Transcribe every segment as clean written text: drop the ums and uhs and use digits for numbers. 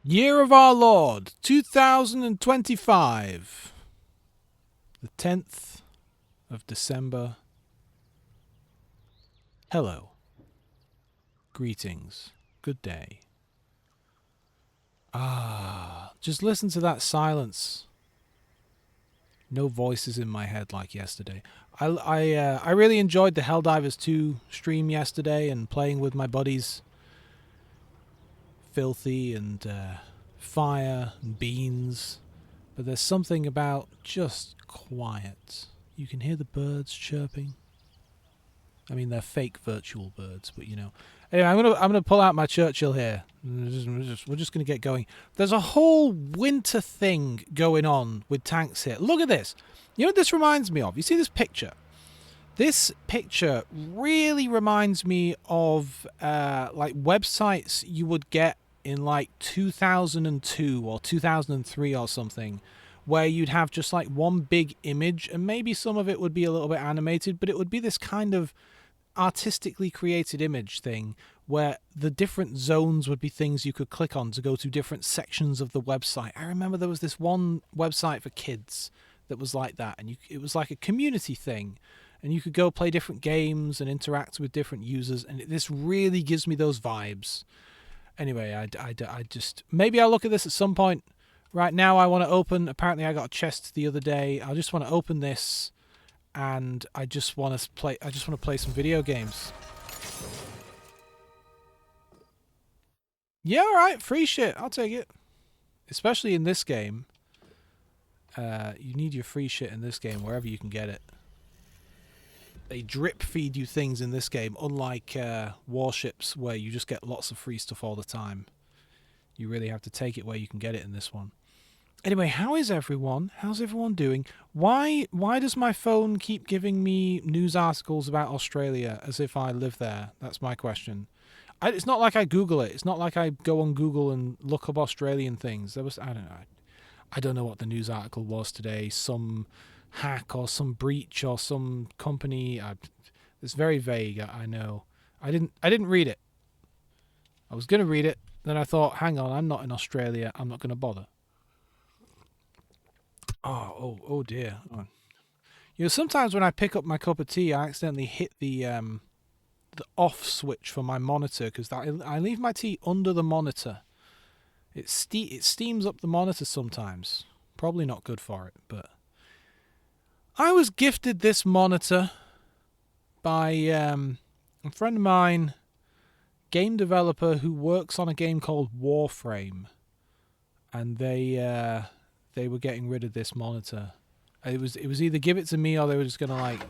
Year of our Lord, 2025. The 10th of December. Hello. Greetings. Good day. Just listen to that silence. No voices in my head like yesterday. I really enjoyed the Helldivers 2 stream yesterday and playing with my buddies. Filthy and fire and beans. But there's something about just quiet. You can hear the birds chirping. I mean, they're fake virtual birds, but you know. Anyway, I'm gonna pull out my Churchill here. We're just gonna get going. There's a whole winter thing going on with tanks here. Look at this. You know what this reminds me of? You see this picture? This picture really reminds me of like websites you would get in like 2002 or 2003 or something, where you'd have just like one big image, and maybe some of it would be a little bit animated, but it would be this kind of artistically created image thing where the different zones would be things you could click on to go to different sections of the website. I remember there was this one website for kids that was like that, and it was like a community thing, and you could go play different games and interact with different users, and this really gives me those vibes. Anyway, I just... Maybe I'll look at this at some point. Right now I want to open... Apparently I got a chest the other day. I just want to open this, and I just want to play some video games. Yeah, alright, free shit. I'll take it. Especially in this game. You need your free shit in this game, wherever you can get it. They drip feed you things in this game, unlike Warships, where you just get lots of free stuff all the time. You really have to take it where you can get it in this one. Anyway, how is everyone? How's everyone doing? Why does my phone keep giving me news articles about Australia as if I live there? That's my question. It's not like I Google it. It's not like I go on Google and look up Australian things. I don't know what the news article was today. Some hack or some breach or some company. It's very vague. I know. I didn't read it. I was gonna read it, then I thought, hang on, I'm not in Australia. I'm not gonna bother. Oh dear. Oh. You know, sometimes when I pick up my cup of tea, I accidentally hit the off switch for my monitor because I leave my tea under the monitor. It steams up the monitor sometimes. Probably not good for it, but I was gifted this monitor by a friend of mine, game developer who works on a game called Warframe, and they were getting rid of this monitor. It was either give it to me or they were just gonna like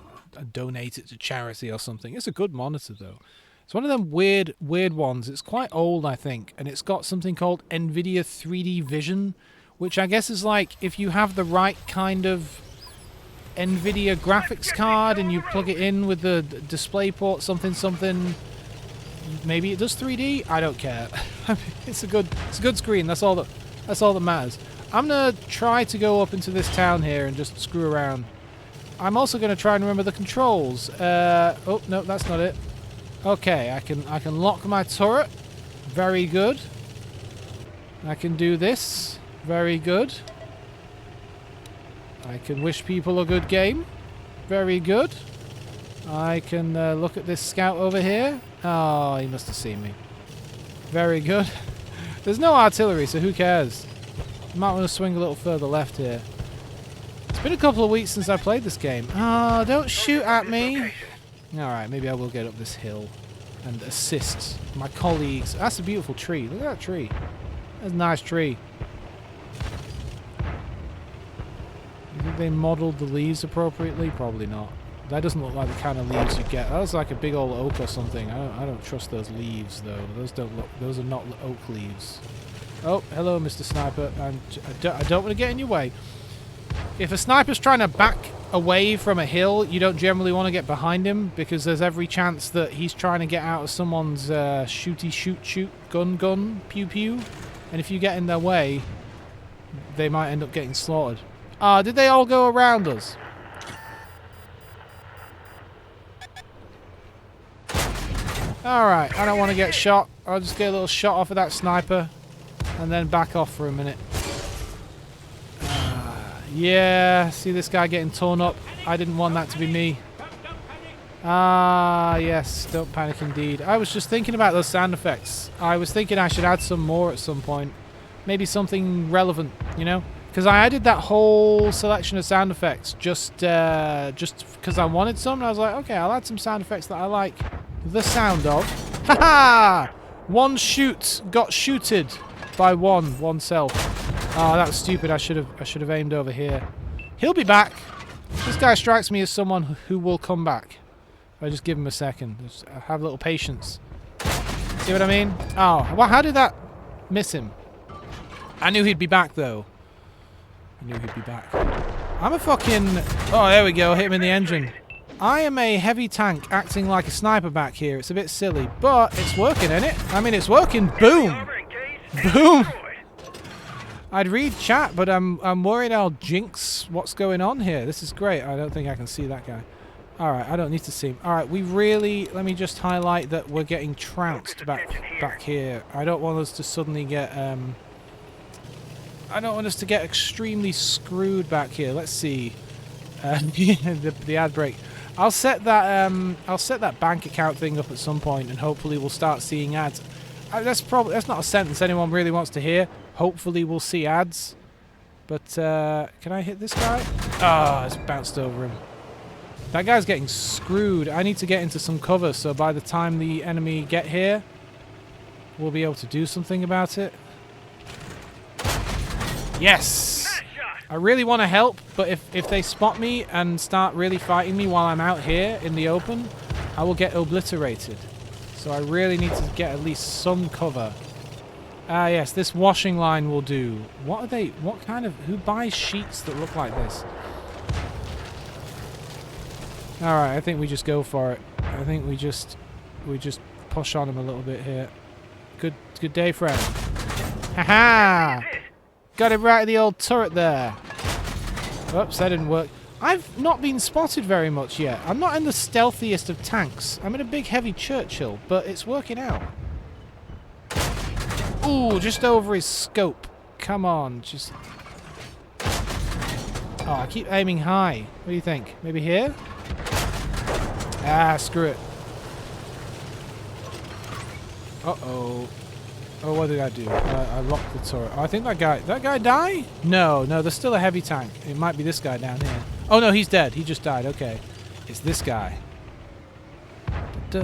donate it to charity or something. It's a good monitor though. It's one of them weird ones. It's quite old, I think, and it's got something called NVIDIA 3D Vision, which I guess is like if you have the right kind of NVIDIA graphics card and you plug it in with the DisplayPort something, maybe it does 3D. I don't care. It's a good screen. That's all that matters. I'm gonna try to go up into this town here and just screw around. I'm also gonna try and remember the controls. Oh no, that's not it. Okay, I can lock my turret. Very good. I can do this. Very good. I can wish people a good game. Very good. I can look at this scout over here. Oh, he must have seen me. Very good. There's no artillery, so who cares? I might want to swing a little further left here. It's been a couple of weeks since I played this game. Oh, don't shoot at me. Alright, maybe I will get up this hill and assist my colleagues. That's a beautiful tree. Look at that tree. That's a nice tree. You think they modelled the leaves appropriately? Probably not. That doesn't look like the kind of leaves you get. That looks like a big old oak or something. I don't trust those leaves though. Those are not oak leaves. Oh, hello, Mr. Sniper. I don't want to get in your way. If a sniper's trying to back away from a hill, you don't generally want to get behind him because there's every chance that he's trying to get out of someone's shooty shoot gun pew pew, and if you get in their way, they might end up getting slaughtered. Did they all go around us? Alright, I don't want to get shot. I'll just get a little shot off of that sniper. and then back off for a minute. Yeah, see this guy getting torn up. I didn't want that to be me. Ah, yes, don't panic indeed. I was just thinking about those sound effects. I was thinking I should add some more at some point. Maybe something relevant, you know? Because I added that whole selection of sound effects just because I wanted some. And I was like, okay, I'll add some sound effects that I like the sound of. Haha! One shoot got shooted by oneself. Oh, that was stupid. I should have aimed over here. He'll be back. This guy strikes me as someone who will come back. I just give him a second. Just have a little patience. See what I mean? Oh, well, how did that miss him? I knew he'd be back, though. I knew he'd be back. I'm a fucking... Oh, there we go. Hit him in the engine. I am a heavy tank acting like a sniper back here. It's a bit silly, but it's working, isn't it? I mean, it's working. Boom! Boom! I'd read chat, but I'm worried I'll jinx what's going on here. This is great. I don't think I can see that guy. Alright, I don't need to see him. Alright, we really... Let me just highlight that we're getting trounced back here. I don't want us to suddenly get... I don't want us to get extremely screwed back here. Let's see. The ad break. I'll set that bank account thing up at some point, and hopefully we'll start seeing ads. That's not a sentence anyone really wants to hear. Hopefully we'll see ads. But can I hit this guy? Ah, it's bounced over him. That guy's getting screwed. I need to get into some cover, so by the time the enemy get here, we'll be able to do something about it. Yes! I really want to help, but if they spot me and start really fighting me while I'm out here in the open, I will get obliterated. So I really need to get at least some cover. Ah, yes, this washing line will do. What are they? What kind of... Who buys sheets that look like this? Alright, I think we just go for it. I think we just push on him a little bit here. Good day, friend. Haha! Got him right in the old turret there. Oops, that didn't work. I've not been spotted very much yet. I'm not in the stealthiest of tanks. I'm in a big heavy Churchill, but it's working out. Ooh, just over his scope. Come on, just... Oh, I keep aiming high. What do you think? Maybe here? Ah, screw it. Uh-oh. Oh, what did I do? I locked the turret. Oh, I think that guy die? No, there's still a heavy tank. It might be this guy down here. Oh, no, he's dead. He just died. Okay. It's this guy. Oh,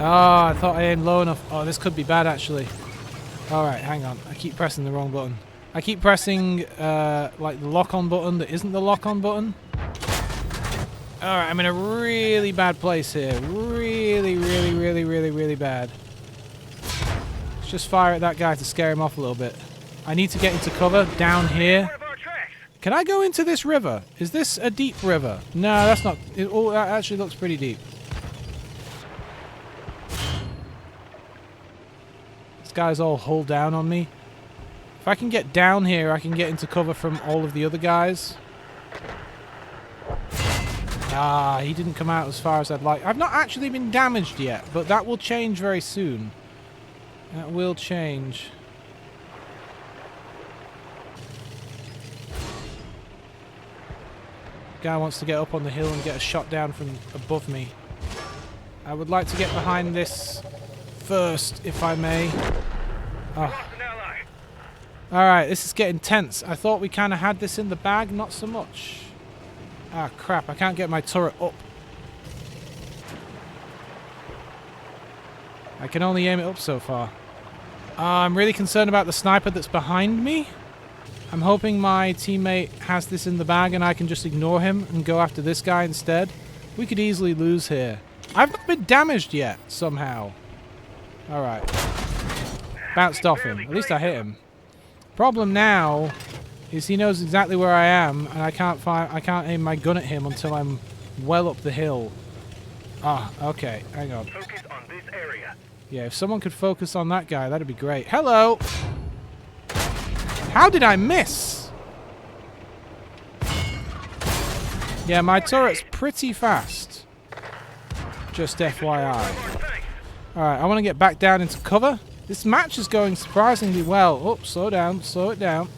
I thought I aimed low enough. Oh, this could be bad, actually. Alright, hang on. I keep pressing the wrong button. I keep pressing, like, the lock-on button that isn't the lock-on button. Alright, I'm in a really bad place here. Really bad. Let's just fire at that guy to scare him off a little bit. I need to get into cover down here. Can I go into this river? Is this a deep river? No, that's not... Oh, that actually looks pretty deep. This guy's all hull down on me. If I can get down here, I can get into cover from all of the other guys. Ah, he didn't come out as far as I'd like. I've not actually been damaged yet, but that will change very soon. That will change. Guy wants to get up on the hill and get a shot down from above me. I would like to get behind this first, if I may. Oh. Alright, this is getting tense. I thought we kind of had this in the bag, not so much. Ah, crap, I can't get my turret up. I can only aim it up so far. I'm really concerned about the sniper that's behind me. I'm hoping my teammate has this in the bag and I can just ignore him and go after this guy instead. We could easily lose here. I've not been damaged yet, somehow. Alright. Bounced off him. At least I hit him. Problem now is he knows exactly where I am and I can't aim my gun at him until I'm well up the hill. Ah, okay. Hang on. Focus on this area. Yeah, if someone could focus on that guy, that'd be great. Hello! How did I miss? Yeah, my turret's pretty fast. Just FYI. Alright, I want to get back down into cover. This match is going surprisingly well. Oh, slow down, slow it down.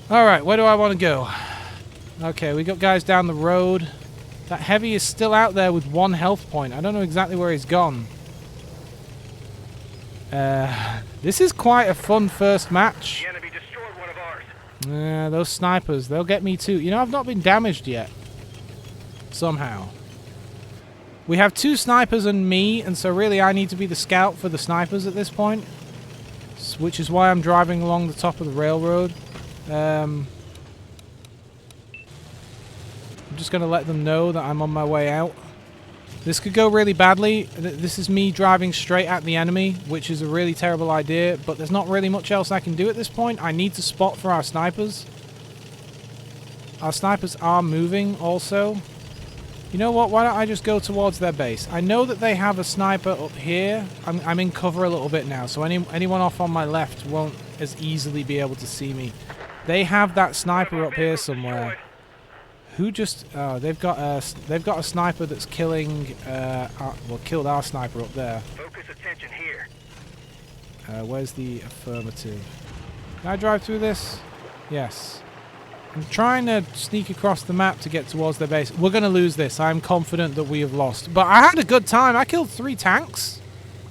Alright, where do I want to go? Okay, we got guys down the road. That heavy is still out there with 1 health point. I don't know exactly where he's gone. This is quite a fun first match. The enemy destroyed one of ours. Yeah, those snipers, they'll get me too. You know, I've not been damaged yet. Somehow. We have 2 snipers and me, and so really I need to be the scout for the snipers at this point. Which is why I'm driving along the top of the railroad. I'm just going to let them know that I'm on my way out. This could go really badly. This is me driving straight at the enemy, which is a really terrible idea, but there's not really much else I can do at this point. I need to spot for our snipers. Our snipers are moving also. You know what? Why don't I just go towards their base? I know that they have a sniper up here. I'm in cover a little bit now, so anyone off on my left won't as easily be able to see me. They have that sniper up here somewhere. Who just? Oh, they've got a sniper that's killing. Killed our sniper up there. Focus attention here. Where's the affirmative? Can I drive through this? Yes. I'm trying to sneak across the map to get towards their base. We're going to lose this. I'm confident that we have lost. But I had a good time. I killed 3 tanks.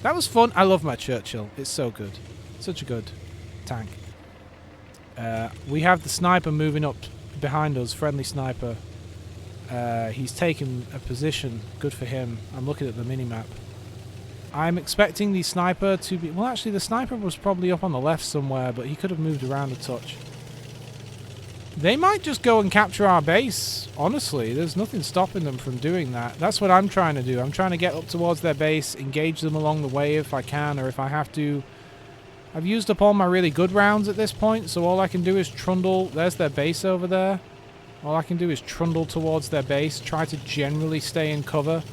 That was fun. I love my Churchill. It's so good. Such a good tank. We have the sniper moving up behind us. Friendly sniper. He's taken a position. Good for him. I'm looking at the minimap. I'm expecting the sniper to be... Well, actually, the sniper was probably up on the left somewhere, but he could have moved around a touch. They might just go and capture our base, honestly. There's nothing stopping them from doing that. That's what I'm trying to do. I'm trying to get up towards their base, engage them along the way if I can, or if I have to. I've used up all my really good rounds at this point, so all I can do is trundle. There's their base over there. All I can do is trundle towards their base, try to generally stay in cover.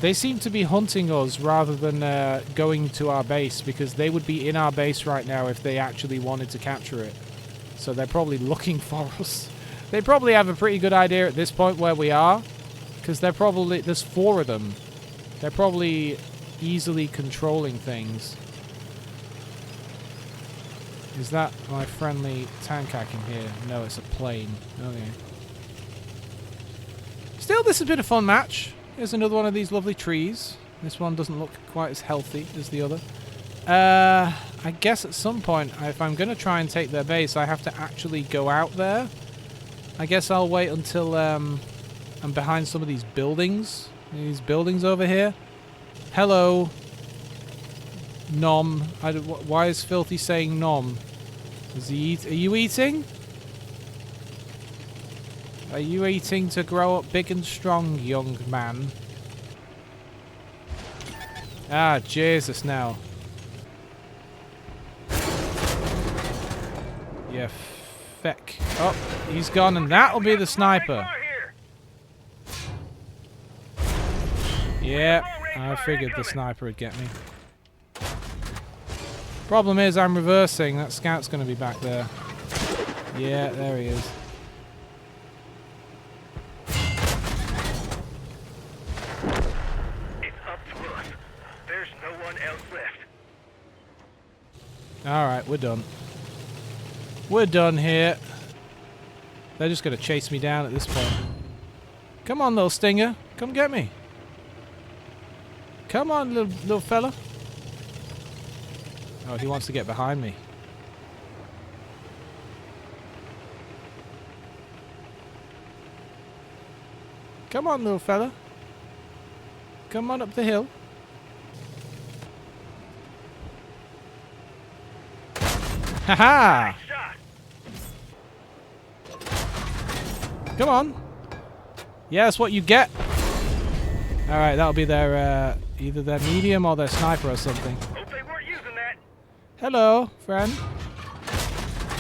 They seem to be hunting us rather than going to our base, because they would be in our base right now if they actually wanted to capture it. So they're probably looking for us. They probably have a pretty good idea at this point where we are, because they're probably... There's 4 of them. They're probably easily controlling things. Is that my friendly tank I can hear? No, it's a plane. Okay. Still, this has been a fun match. Here's another one of these lovely trees. This one doesn't look quite as healthy as the other. I guess at some point, if I'm going to try and take their base, I have to actually go out there. I guess I'll wait until I'm behind some of these buildings. These buildings over here. Hello. Nom. Why is Filthy saying nom? Is he are you eating? Are you eating to grow up big and strong, young man? Ah, Jesus now. Yeah, feck. Oh, he's gone, and that'll be the sniper. Yeah, I figured the sniper would get me. Problem is, I'm reversing. That scout's going to be back there. Yeah, there he is. It's up to us. There's no one else left. Alright, we're done. We're done here. They're just going to chase me down at this point. Come on, little stinger. Come get me. Come on, little fella. Oh, he wants to get behind me. Come on, little fella. Come on up the hill. Haha! Come on. Yeah, that's what you get. Alright, that'll be their, either their medium or their sniper or something. Hope they weren't using that. Hello, friend.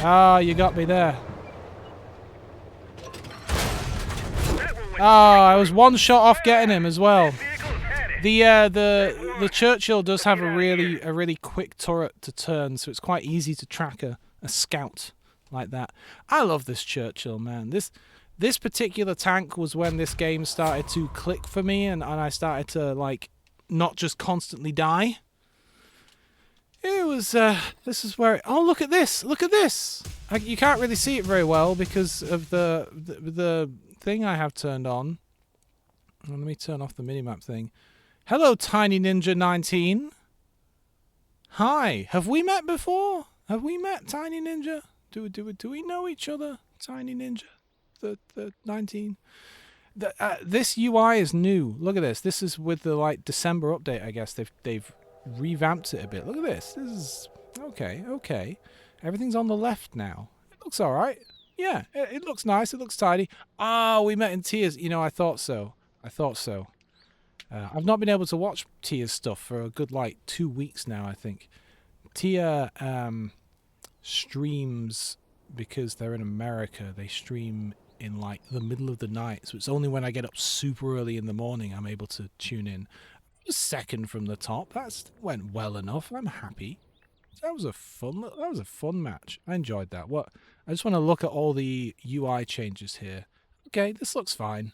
Ah, you got me there. Oh, I was one shot off getting him as well. The Churchill does have a really quick turret to turn, so it's quite easy to track a scout like that. I love this Churchill, man. This particular tank was when this game started to click for me, and I started to, like, not just constantly die. It was. This is where. Oh, look at this! Look at this! You can't really see it very well because of the thing I have turned on. Let me turn off the minimap thing. Hello, Tiny Ninja 19. Hi. Have we met before? Have we met, Tiny Ninja? Do we know each other, Tiny Ninja? The 19. This UI is new. Look at this. This is with the December update. I guess they've revamped it a bit. Look at this. This is okay. Okay, everything's on the left now. It looks all right. Yeah, it looks nice. It looks tidy. Ah, we met in Tears. You know, I thought so. I thought so. I've not been able to watch Tia's stuff for a good 2 weeks now. I think Tia streams because they're in America. They stream in the middle of the night, so it's only when I get up super early in the morning I'm able to tune in. Second from the top. That went well enough. I'm happy. That was a fun match. I enjoyed that. What? I just want to look at all the UI changes here. Okay, this looks fine.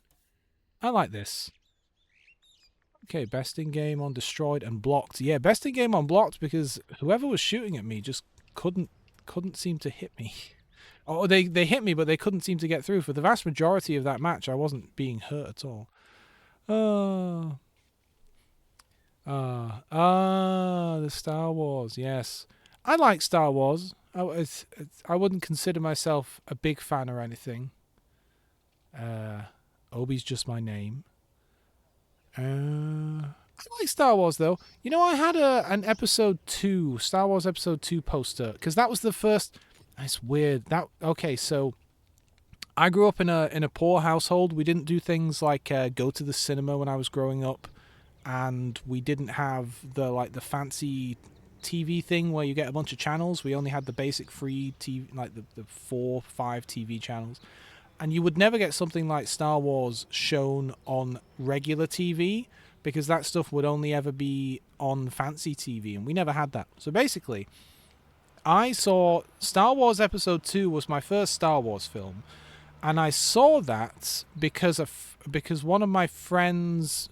I like this. Okay, best in game on destroyed and blocked. Yeah, best in game on blocked because whoever was shooting at me just couldn't seem to hit me. Oh, they hit me, but they couldn't seem to get through. For the vast majority of that match, I wasn't being hurt at all. The Star Wars. Yes, I like Star Wars. I wouldn't consider myself a big fan or anything. Obi's just my name. I like Star Wars though. You know, I had an episode 2, Star Wars episode 2 poster because that was the first. It's weird. So I grew up in a poor household. We didn't do things like go to the cinema when I was growing up, and we didn't have the fancy TV thing where you get a bunch of channels. We only had the basic free TV, like the 4-5 TV channels. And you would never get something like Star Wars shown on regular TV because that stuff would only ever be on fancy TV, and we never had that. So basically, I saw Star Wars Episode 2 was my first Star Wars film, and I saw that because one of my friends'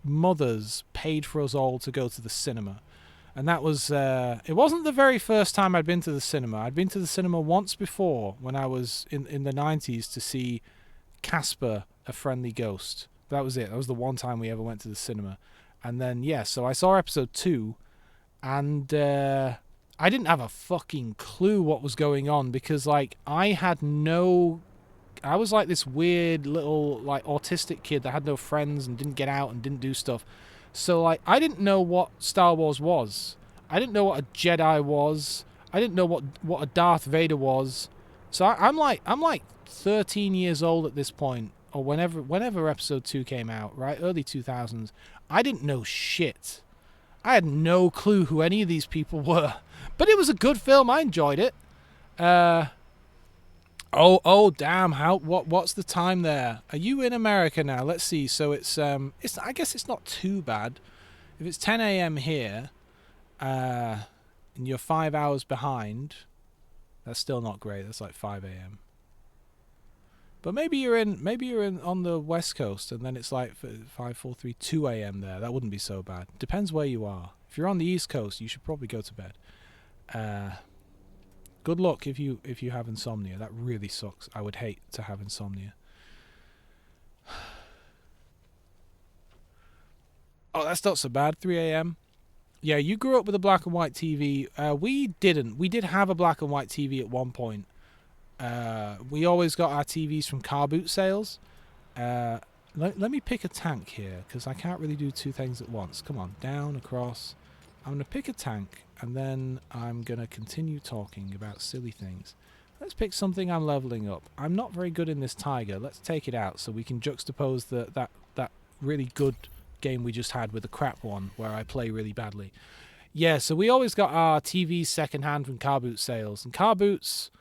mothers paid for us all to go to the cinema. And that was, it wasn't the very first time I'd been to the cinema. I'd been to the cinema once before when I was in the 90s to see Casper, A Friendly Ghost. That was it. That was the one time we ever went to the cinema. And then, so I saw episode 2, and I didn't have a fucking clue what was going on because, I was like this weird little, autistic kid that had no friends and didn't get out and didn't do stuff. So, I didn't know what Star Wars was. I didn't know what a Jedi was. I didn't know what a Darth Vader was. So I'm like 13 years old at this point, or whenever Episode 2 came out, right? Early 2000s. I didn't know shit. I had no clue who any of these people were. But it was a good film. I enjoyed it. Oh damn, what's the time there? Are you in America now? Let's see. So it's I guess it's not too bad. If it's 10 a.m. here, and you're 5 hours behind, that's still not great. That's like 5 a.m. But maybe you're in on the West Coast and then it's like 5, 4, 3, 2 a.m. there. That wouldn't be so bad. Depends where you are. If you're on the East Coast, you should probably go to bed. Good luck if you have insomnia. That really sucks. I would hate to have insomnia. Oh, that's not so bad. 3 a.m. Yeah, you grew up with a black and white TV. We didn't. We did have a black and white TV at one point. We always got our TVs from car boot sales. Let me pick a tank here, because I can't really do two things at once. Come on, down, across. I'm going to pick a tank, and then I'm going to continue talking about silly things. Let's pick something I'm leveling up. I'm not very good in this tiger. Let's take it out so we can juxtapose that really good game we just had with the crap one where I play really badly. Yeah, so we always got our TVs second-hand from car boot sales. And car boots,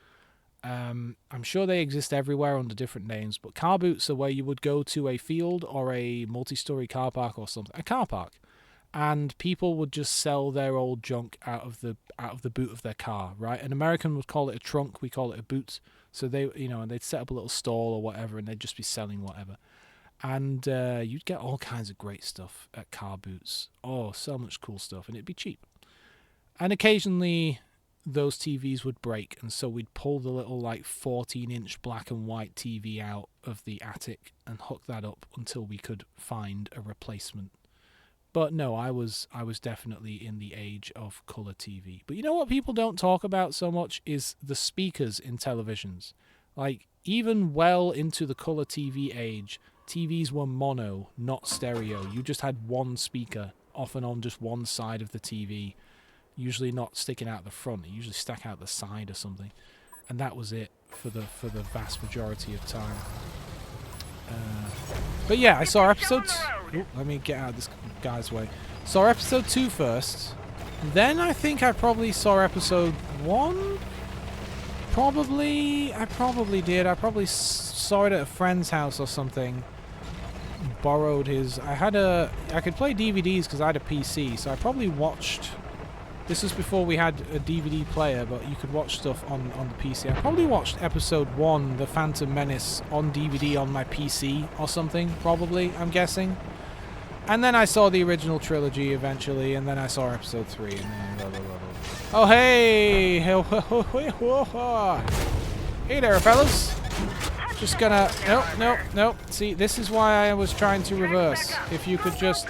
I'm sure they exist everywhere under different names, but car boots are where you would go to a field or a multi-story car park or something. A car park. And people would just sell their old junk out of the boot of their car, right? An American would call it a trunk, we call it a boot. So they'd set up a little stall or whatever, and they'd just be selling whatever. And you'd get all kinds of great stuff at car boots. Oh, so much cool stuff, and it'd be cheap. And occasionally those TVs would break, and so we'd pull the little like 14-inch black and white TV out of the attic and hook that up until we could find a replacement. But no, I was definitely in the age of color TV. But you know what people don't talk about so much is the speakers in televisions. Like, even well into the color TV age, TVs were mono, not stereo. You just had one speaker, often on just one side of the TV. Usually not sticking out the front. It usually stuck out the side or something. And that was it for the vast majority of time. But yeah, I saw episode... let me get out of this guy's way. Saw episode 2 first. Then I think I probably saw episode 1. I probably did. I probably saw it at a friend's house or something. Borrowed his... I could play DVDs because I had a PC, so I probably watched... This was before we had a DVD player, but you could watch stuff on the PC. I probably watched episode 1, The Phantom Menace, on DVD on my PC or something, probably, I'm guessing. And then I saw the original trilogy eventually, and then I saw episode 3, and then blah, blah, blah, blah. Oh, hey! Hey there, fellas! Just gonna... Nope. See, this is why I was trying to reverse. If you could just...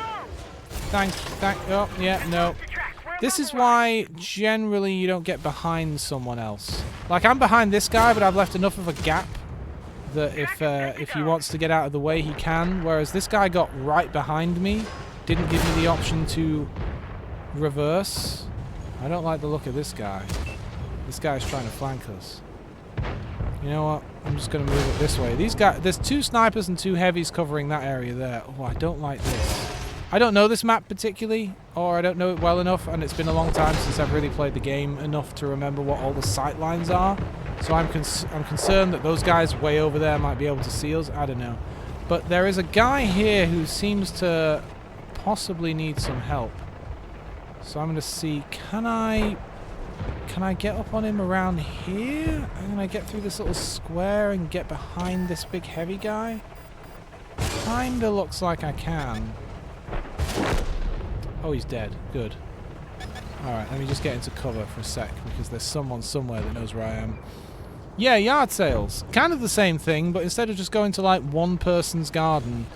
Oh, yeah, no. This is why, generally, you don't get behind someone else. Like, I'm behind this guy, but I've left enough of a gap that if he wants to get out of the way, he can. Whereas this guy got right behind me, didn't give me the option to reverse. I don't like the look of this guy. This guy's trying to flank us. You know what? I'm just going to move it this way. These guys, there's 2 snipers and 2 heavies covering that area there. Oh, I don't like this. I don't know this map particularly, or I don't know it well enough, and it's been a long time since I've really played the game enough to remember what all the sight lines are. So I'm concerned that those guys way over there might be able to see us. I don't know. But there is a guy here who seems to possibly need some help. So I'm going to see, can I get up on him around here? Can I get through this little square and get behind this big heavy guy? Kinda looks like I can. Oh, he's dead. Good. Alright, let me just get into cover for a sec, because there's someone somewhere that knows where I am. Yeah, yard sales. Kind of the same thing, but instead of just going to like one person's garden,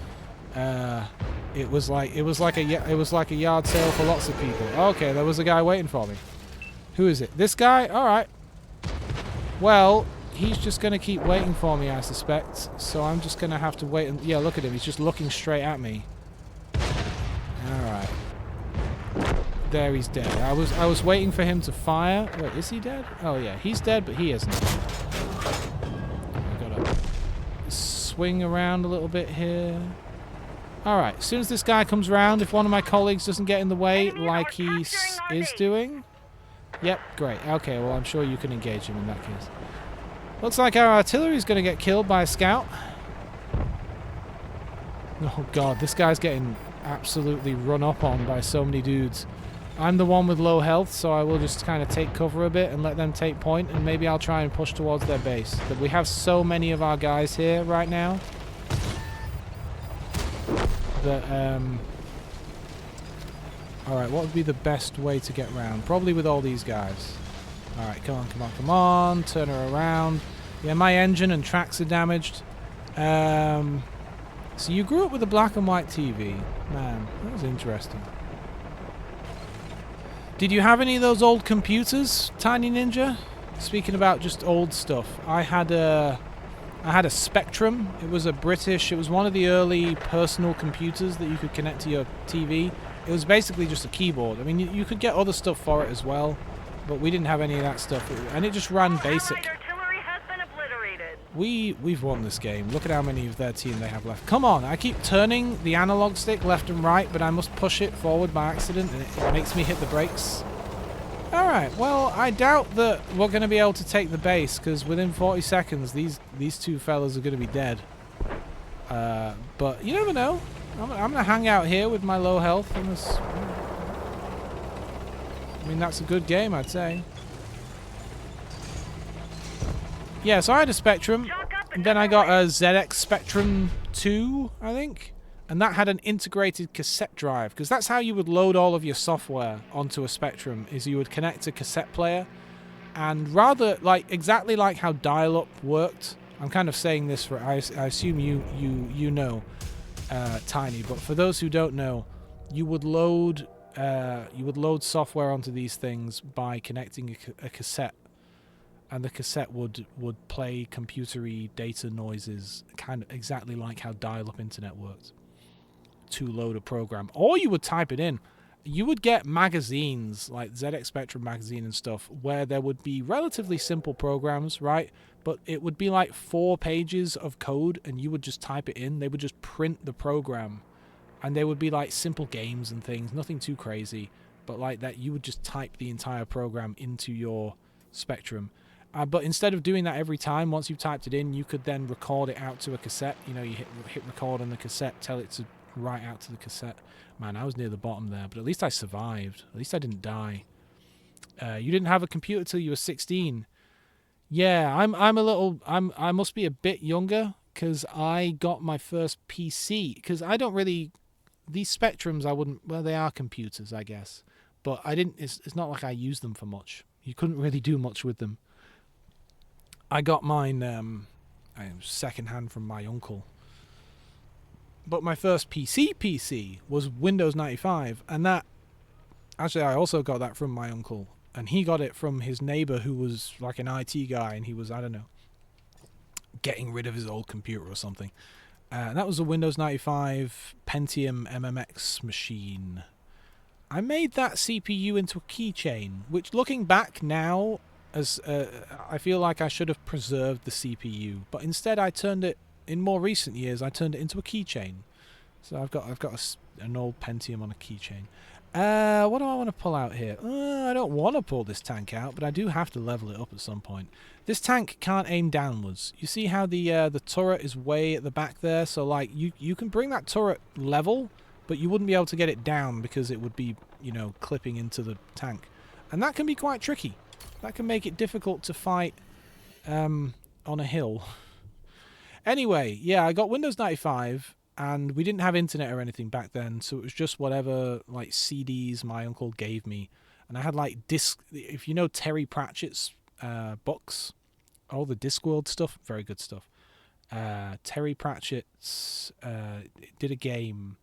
it was like a yard sale for lots of people. Okay, there was a guy waiting for me. Who is it? This guy? Alright. Well, he's just going to keep waiting for me, I suspect. So I'm just going to have to wait and... Yeah, look at him. He's just looking straight at me. Alright. There, he's dead. I was waiting for him to fire. Wait, is he dead? Oh yeah, he's dead, but he isn't. I gotta swing around a little bit here. Alright, as soon as this guy comes around, if one of my colleagues doesn't get in the way like he is doing... Yep, great. Okay, well I'm sure you can engage him in that case. Looks like our artillery's gonna get killed by a scout. Oh god, this guy's getting absolutely run up on by so many dudes. I'm the one with low health, so I will just kind of take cover a bit and let them take point, and maybe I'll try and push towards their base. But we have so many of our guys here right now that, alright, what would be the best way to get round? Probably with all these guys. Alright, come on, turn her around. Yeah, my engine and tracks are damaged. So you grew up with a black and white TV. Man, that was interesting. Did you have any of those old computers, Tiny Ninja? Speaking about just old stuff, I had a Spectrum. It was one of the early personal computers that you could connect to your TV. It was basically just a keyboard. I mean, you could get other stuff for it as well, but we didn't have any of that stuff. And it just ran basic. We've won this game. Look at how many of their team they have left. Come on, I keep turning the analog stick left and right, but I must push it forward by accident, and it makes me hit the brakes. Alright, well, I doubt that we're going to be able to take the base, because within 40 seconds, these 2 fellas are going to be dead. But you never know. I'm going to hang out here with my low health. I mean, that's a good game, I'd say. Yeah, so I had a Spectrum, and then I got a ZX Spectrum 2, I think. and that had an integrated cassette drive, because that's how you would load all of your software onto a Spectrum, is you would connect a cassette player. And rather like exactly like how dial-up worked, I'm kind of saying this for I assume you know, Tiny, but for those who don't know, you would load software onto these things by connecting a cassette, and the cassette would play computery data noises, kind of exactly like how dial-up internet worked, to load a program. Or you would type it in. You would get magazines like ZX Spectrum magazine and stuff where there would be relatively simple programs, right? But it would be like 4 pages of code, and you would just type it in. They would just print the program, and they would be like simple games and things, nothing too crazy, but like that you would just type the entire program into your Spectrum. But instead of doing that every time, once you've typed it in, you could then record it out to a cassette. You know, you hit record on the cassette, tell it to write out to the cassette. Man, I was near the bottom there, but at least I survived. At least I didn't die. You didn't have a computer till you were 16. Yeah, I must be a bit younger, because I got my first PC. Because I don't really, these Spectrums I wouldn't. Well, they are computers, I guess, but I didn't. It's not like I used them for much. You couldn't really do much with them. I got mine secondhand from my uncle. But my first PC was Windows 95, and that, actually I also got that from my uncle, and he got it from his neighbor who was like an IT guy, and he was, I don't know, getting rid of his old computer or something. That was a Windows 95 Pentium MMX machine. I made that CPU into a keychain, which looking back now, as I feel like I should have preserved the CPU, but instead I turned it, in more recent years, I turned it into a keychain. So I've got an old Pentium on a keychain. What do I want to pull out here? I don't want to pull this tank out, but I do have to level it up at some point. This tank can't aim downwards. You see how the turret is way at the back there? So like you can bring that turret level, but you wouldn't be able to get it down because it would be, you know, clipping into the tank. And that can be quite tricky. That can make it difficult to fight on a hill. Anyway, yeah, I got Windows 95, and we didn't have internet or anything back then, so it was just whatever, like, CDs my uncle gave me. And I had, like, disc... If you know Terry Pratchett's books, all the Discworld stuff, very good stuff. Terry Pratchett's did a game,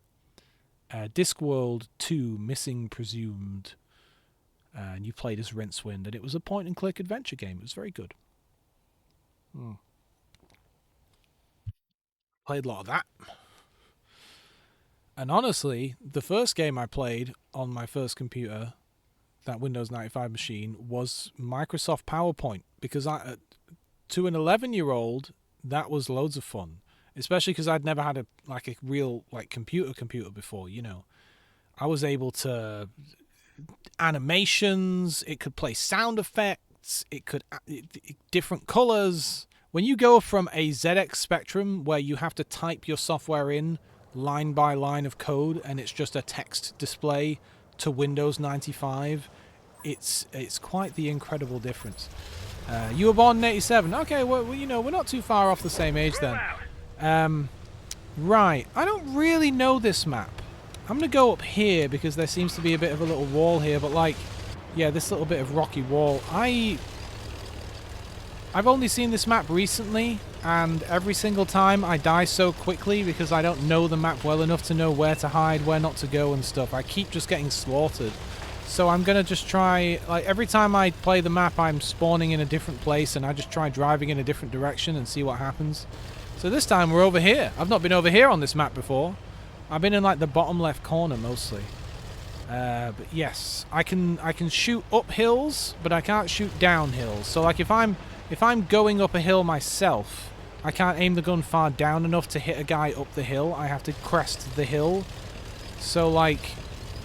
Discworld 2, Missing Presumed, and you played as Rincewind, and it was a point-and-click adventure game. It was very good. Played a lot of that. And honestly, the first game I played on my first computer, that Windows 95 machine, was Microsoft PowerPoint, because to an 11-year-old, that was loads of fun. Especially because I'd never had a real computer before, you know. I was able to animations, it could play sound effects, it could different colors. When you go from a ZX Spectrum where you have to type your software in line by line of code and it's just a text display, to Windows 95, it's quite the incredible difference. You were born in 87. Okay, well, you know, we're not too far off the same age then. Right, I don't really know this map. I'm going to go up here because there seems to be a bit of a little wall here, but like, yeah, this little bit of rocky wall. I've only seen this map recently, and every single time I die so quickly because I don't know the map well enough to know where to hide, where not to go and stuff. I keep just getting slaughtered. So I'm going to just try, like, every time I play the map I'm spawning in a different place, and I just try driving in a different direction and see what happens. So this time we're over here. I've not been over here on this map before. I've been in like the bottom left corner mostly. But yes, I can shoot up hills, but I can't shoot down hills. So like if I'm going up a hill myself, I can't aim the gun far down enough to hit a guy up the hill. I have to crest the hill. So like,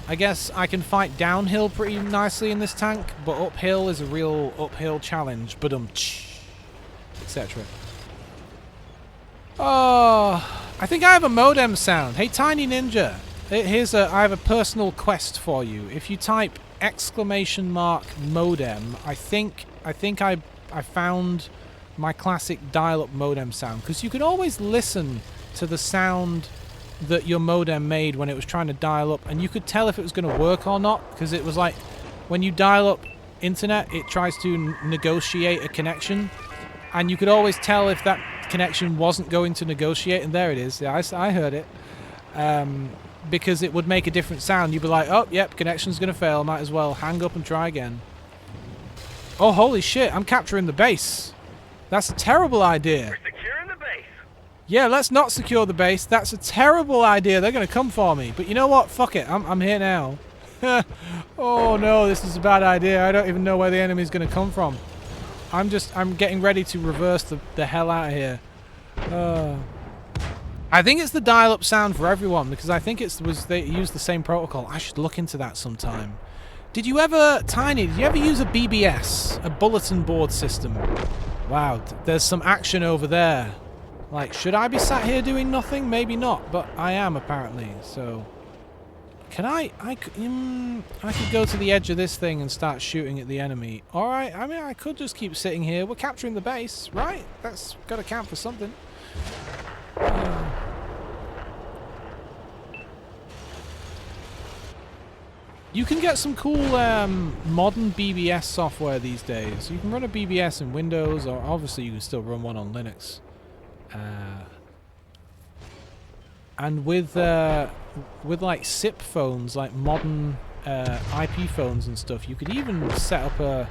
I guess I can fight downhill pretty nicely in this tank, but uphill is a real uphill challenge. But etc. Oh, I think I have a modem sound. Hey, Tiny Ninja, I have a personal quest for you. If you type !modem, I think I found my classic dial-up modem sound, because you can always listen to the sound that your modem made when it was trying to dial up, and you could tell if it was going to work or not, because it was like when you dial up internet, it tries to negotiate a connection, and you could always tell if that connection wasn't going to negotiate. And there it is. Yeah, I heard it. Because it would make a different sound. You'd be like, oh, yep, connection's going to fail. Might as well hang up and try again. Oh, holy shit, I'm capturing the base. That's a terrible idea. We're securing the base. Yeah, let's not secure the base. That's a terrible idea. They're going to come for me. But you know what? Fuck it. I'm here now. Oh, no, this is a bad idea. I don't even know where the enemy's going to come from. I'm getting ready to reverse the hell out of here. I think it's the dial-up sound for everyone, because I think they used the same protocol. I should look into that sometime. Did you ever use a BBS, a bulletin board system? Wow, there's some action over there. Like, should I be sat here doing nothing? Maybe not, but I am apparently. So, can I could go to the edge of this thing and start shooting at the enemy. All right, I mean, I could just keep sitting here. We're capturing the base, right? That's got to count for something. You can get some cool modern BBS software these days. You can run a BBS in Windows, or obviously you can still run one on Linux. And with like SIP phones, like modern IP phones and stuff, you could even set up a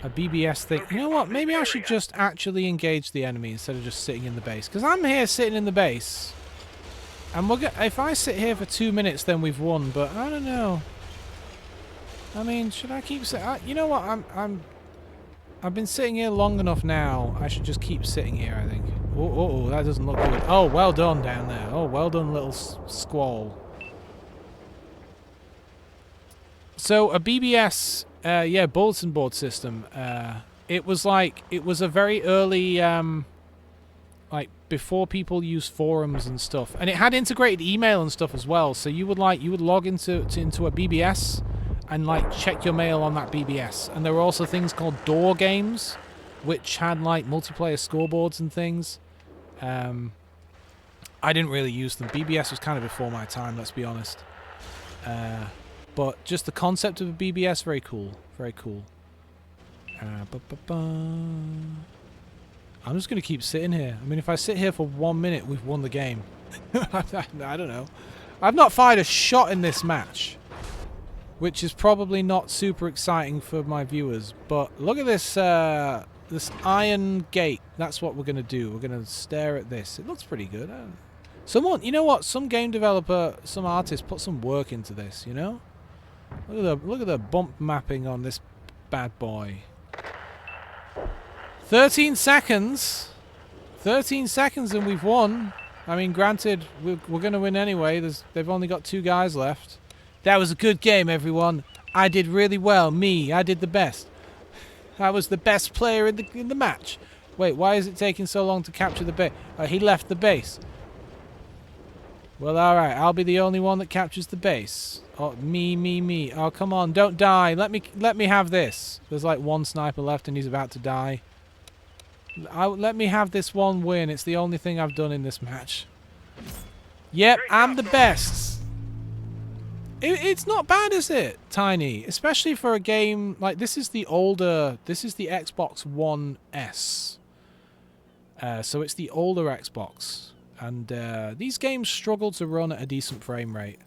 BBS thing. You know what? Maybe I should just actually engage the enemy instead of just sitting in the base. Because I'm here sitting in the base. And if I sit here for 2 minutes, then we've won. But I don't know. I mean, should I keep sitting? You know what? I've been sitting here long enough now. I should just keep sitting here, I think. Oh, that doesn't look good. Oh, well done down there. Oh, well done, little squall. So a BBS, yeah, bulletin board system. It was a very early, like before people used forums and stuff, and it had integrated email and stuff as well. So you would log into a BBS and like check your mail on that BBS. And there were also things called door games, which had like multiplayer scoreboards and things. I didn't really use them. BBS was kind of before my time, let's be honest. But just the concept of a BBS, very cool. Very cool. I'm just going to keep sitting here. I mean, if I sit here for 1 minute, we've won the game. I don't know. I've not fired a shot in this match, which is probably not super exciting for my viewers. But look at this this iron gate. That's what we're going to do. We're going to stare at this. It looks pretty good. Someone, you know what? Some game developer, some artist put some work into this, you know? Look at the bump mapping on this bad boy. 13 seconds. 13 seconds and we've won. I mean, granted, we're going to win anyway. They've only got 2 guys left. That was a good game, everyone. I did really well. I did the best. I was the best player in the match. Wait, why is it taking so long to capture the base? He left the base. Well, alright. I'll be the only one that captures the base. Oh, me. Oh, come on. Don't die. Let me have this. There's like 1 sniper left and he's about to die. Let me have this 1 win. It's the only thing I've done in this match. Yep, I'm the best. It's not bad, is it, Tiny? Especially for a game like this is the older. This is the Xbox One S. So it's the older Xbox, and these games struggle to run at a decent frame rate.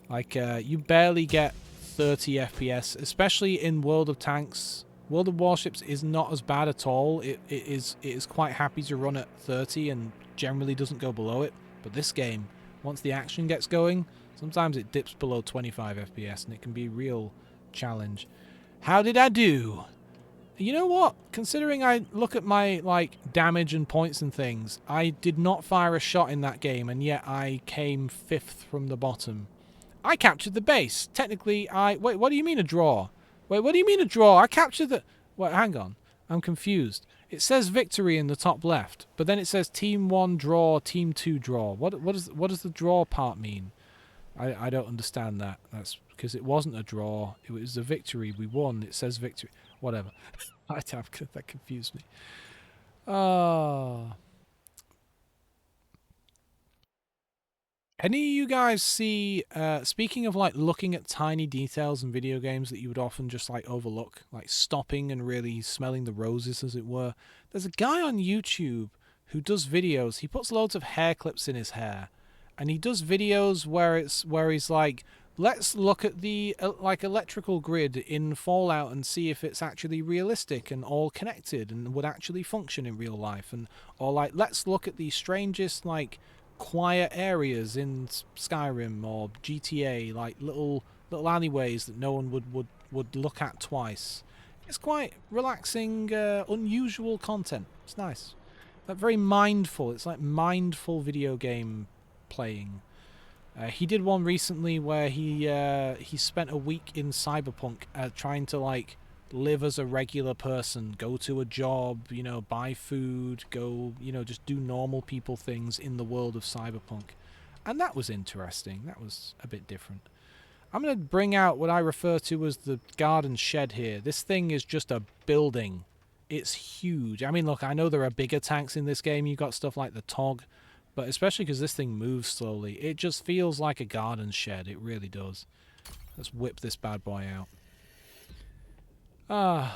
Like you barely get 30 FPS, especially in World of Tanks. World of Warships is not as bad at all. It is quite happy to run at 30 and generally doesn't go below it. But this game, once the action gets going, sometimes it dips below 25 FPS and it can be a real challenge. How did I do? You know what? Considering I look at my like damage and points and things, I did not fire a shot in that game and yet I came 5th from the bottom. I captured the base. Technically, wait, what do you mean a draw? Wait, what do you mean a draw? I captured the... Wait, hang on. I'm confused. It says victory in the top left, but then it says team 1 draw, team 2 draw. What does the draw part mean? I don't understand that. That's because it wasn't a draw. It was a victory. We won. It says victory. Whatever. That confused me. Oh. Any of you guys see, speaking of like looking at tiny details in video games that you would often just like overlook, like stopping and really smelling the roses as it were, there's a guy on YouTube who does videos. He puts loads of hair clips in his hair, and he does videos where he's like, let's look at the like electrical grid in Fallout and see if it's actually realistic and all connected and would actually function in real life, and or like let's look at the strangest like quiet areas in Skyrim or GTA, like little alleyways that no one would look at twice. It's quite relaxing, unusual content. It's nice. Like very mindful. It's like mindful video game playing. He did one recently where he spent a week in Cyberpunk trying to like live as a regular person, go to a job, you know, buy food, go, you know, just do normal people things in the world of Cyberpunk. And that was interesting. That was a bit different. I'm going to bring out what I refer to as the garden shed here. This thing is just a building. It's huge. I mean, look, I know there are bigger tanks in this game. You've got stuff like the TOG, but especially because this thing moves slowly, it just feels like a garden shed. It really does. Let's whip this bad boy out. I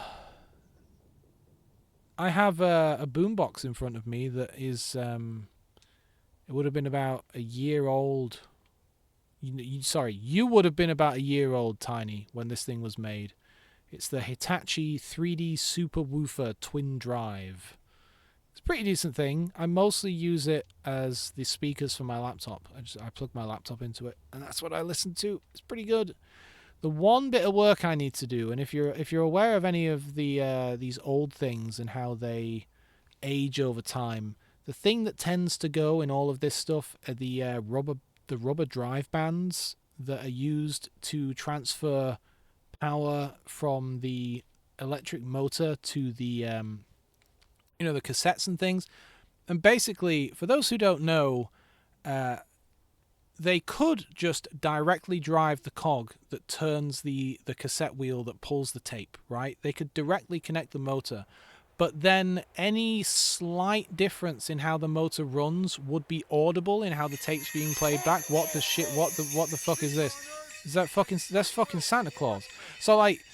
have a boombox in front of me that is, it would have been about a year old. Sorry, you would have been about a year old, Tiny, when this thing was made. It's the Hitachi 3D Super Woofer Twin Drive. It's a pretty decent thing. I mostly use it as the speakers for my laptop. I plug my laptop into it, and that's what I listen to. It's pretty good. The one bit of work I need to do, and if you're aware of any of the these old things and how they age over time, the thing that tends to go in all of this stuff are the rubber drive bands that are used to transfer power from the electric motor to the you know, the cassettes and things. And basically, for those who don't know, they could just directly drive the cog that turns the cassette wheel that pulls the tape, right? They could directly connect the motor. But then any slight difference in how the motor runs would be audible in how the tape's being played back. What the shit? What the fuck is this? That's fucking Santa Claus. So like,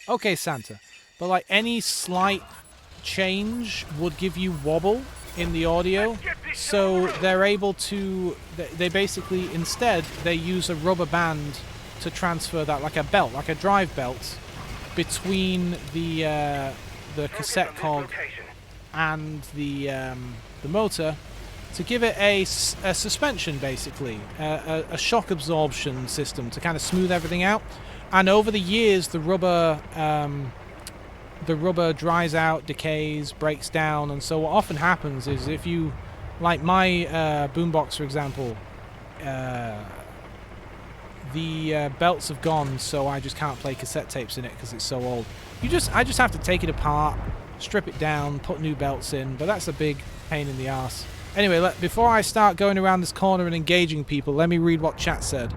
okay, Santa, but like any slight change would give you wobble in the audio, so they're able to, they basically, instead they use a rubber band to transfer that, like a belt, like a drive belt, between the cassette cog and the motor, to give it a suspension, basically, a shock absorption system to kind of smooth everything out. And over the years, the rubber dries out, decays, breaks down, and so what often happens is, if you, like my boombox for example, the belts have gone, so I just can't play cassette tapes in it because it's so old. I just have to take it apart, strip it down, put new belts in, but that's a big pain in the ass. Anyway, before I start going around this corner and engaging people, let me read what chat said.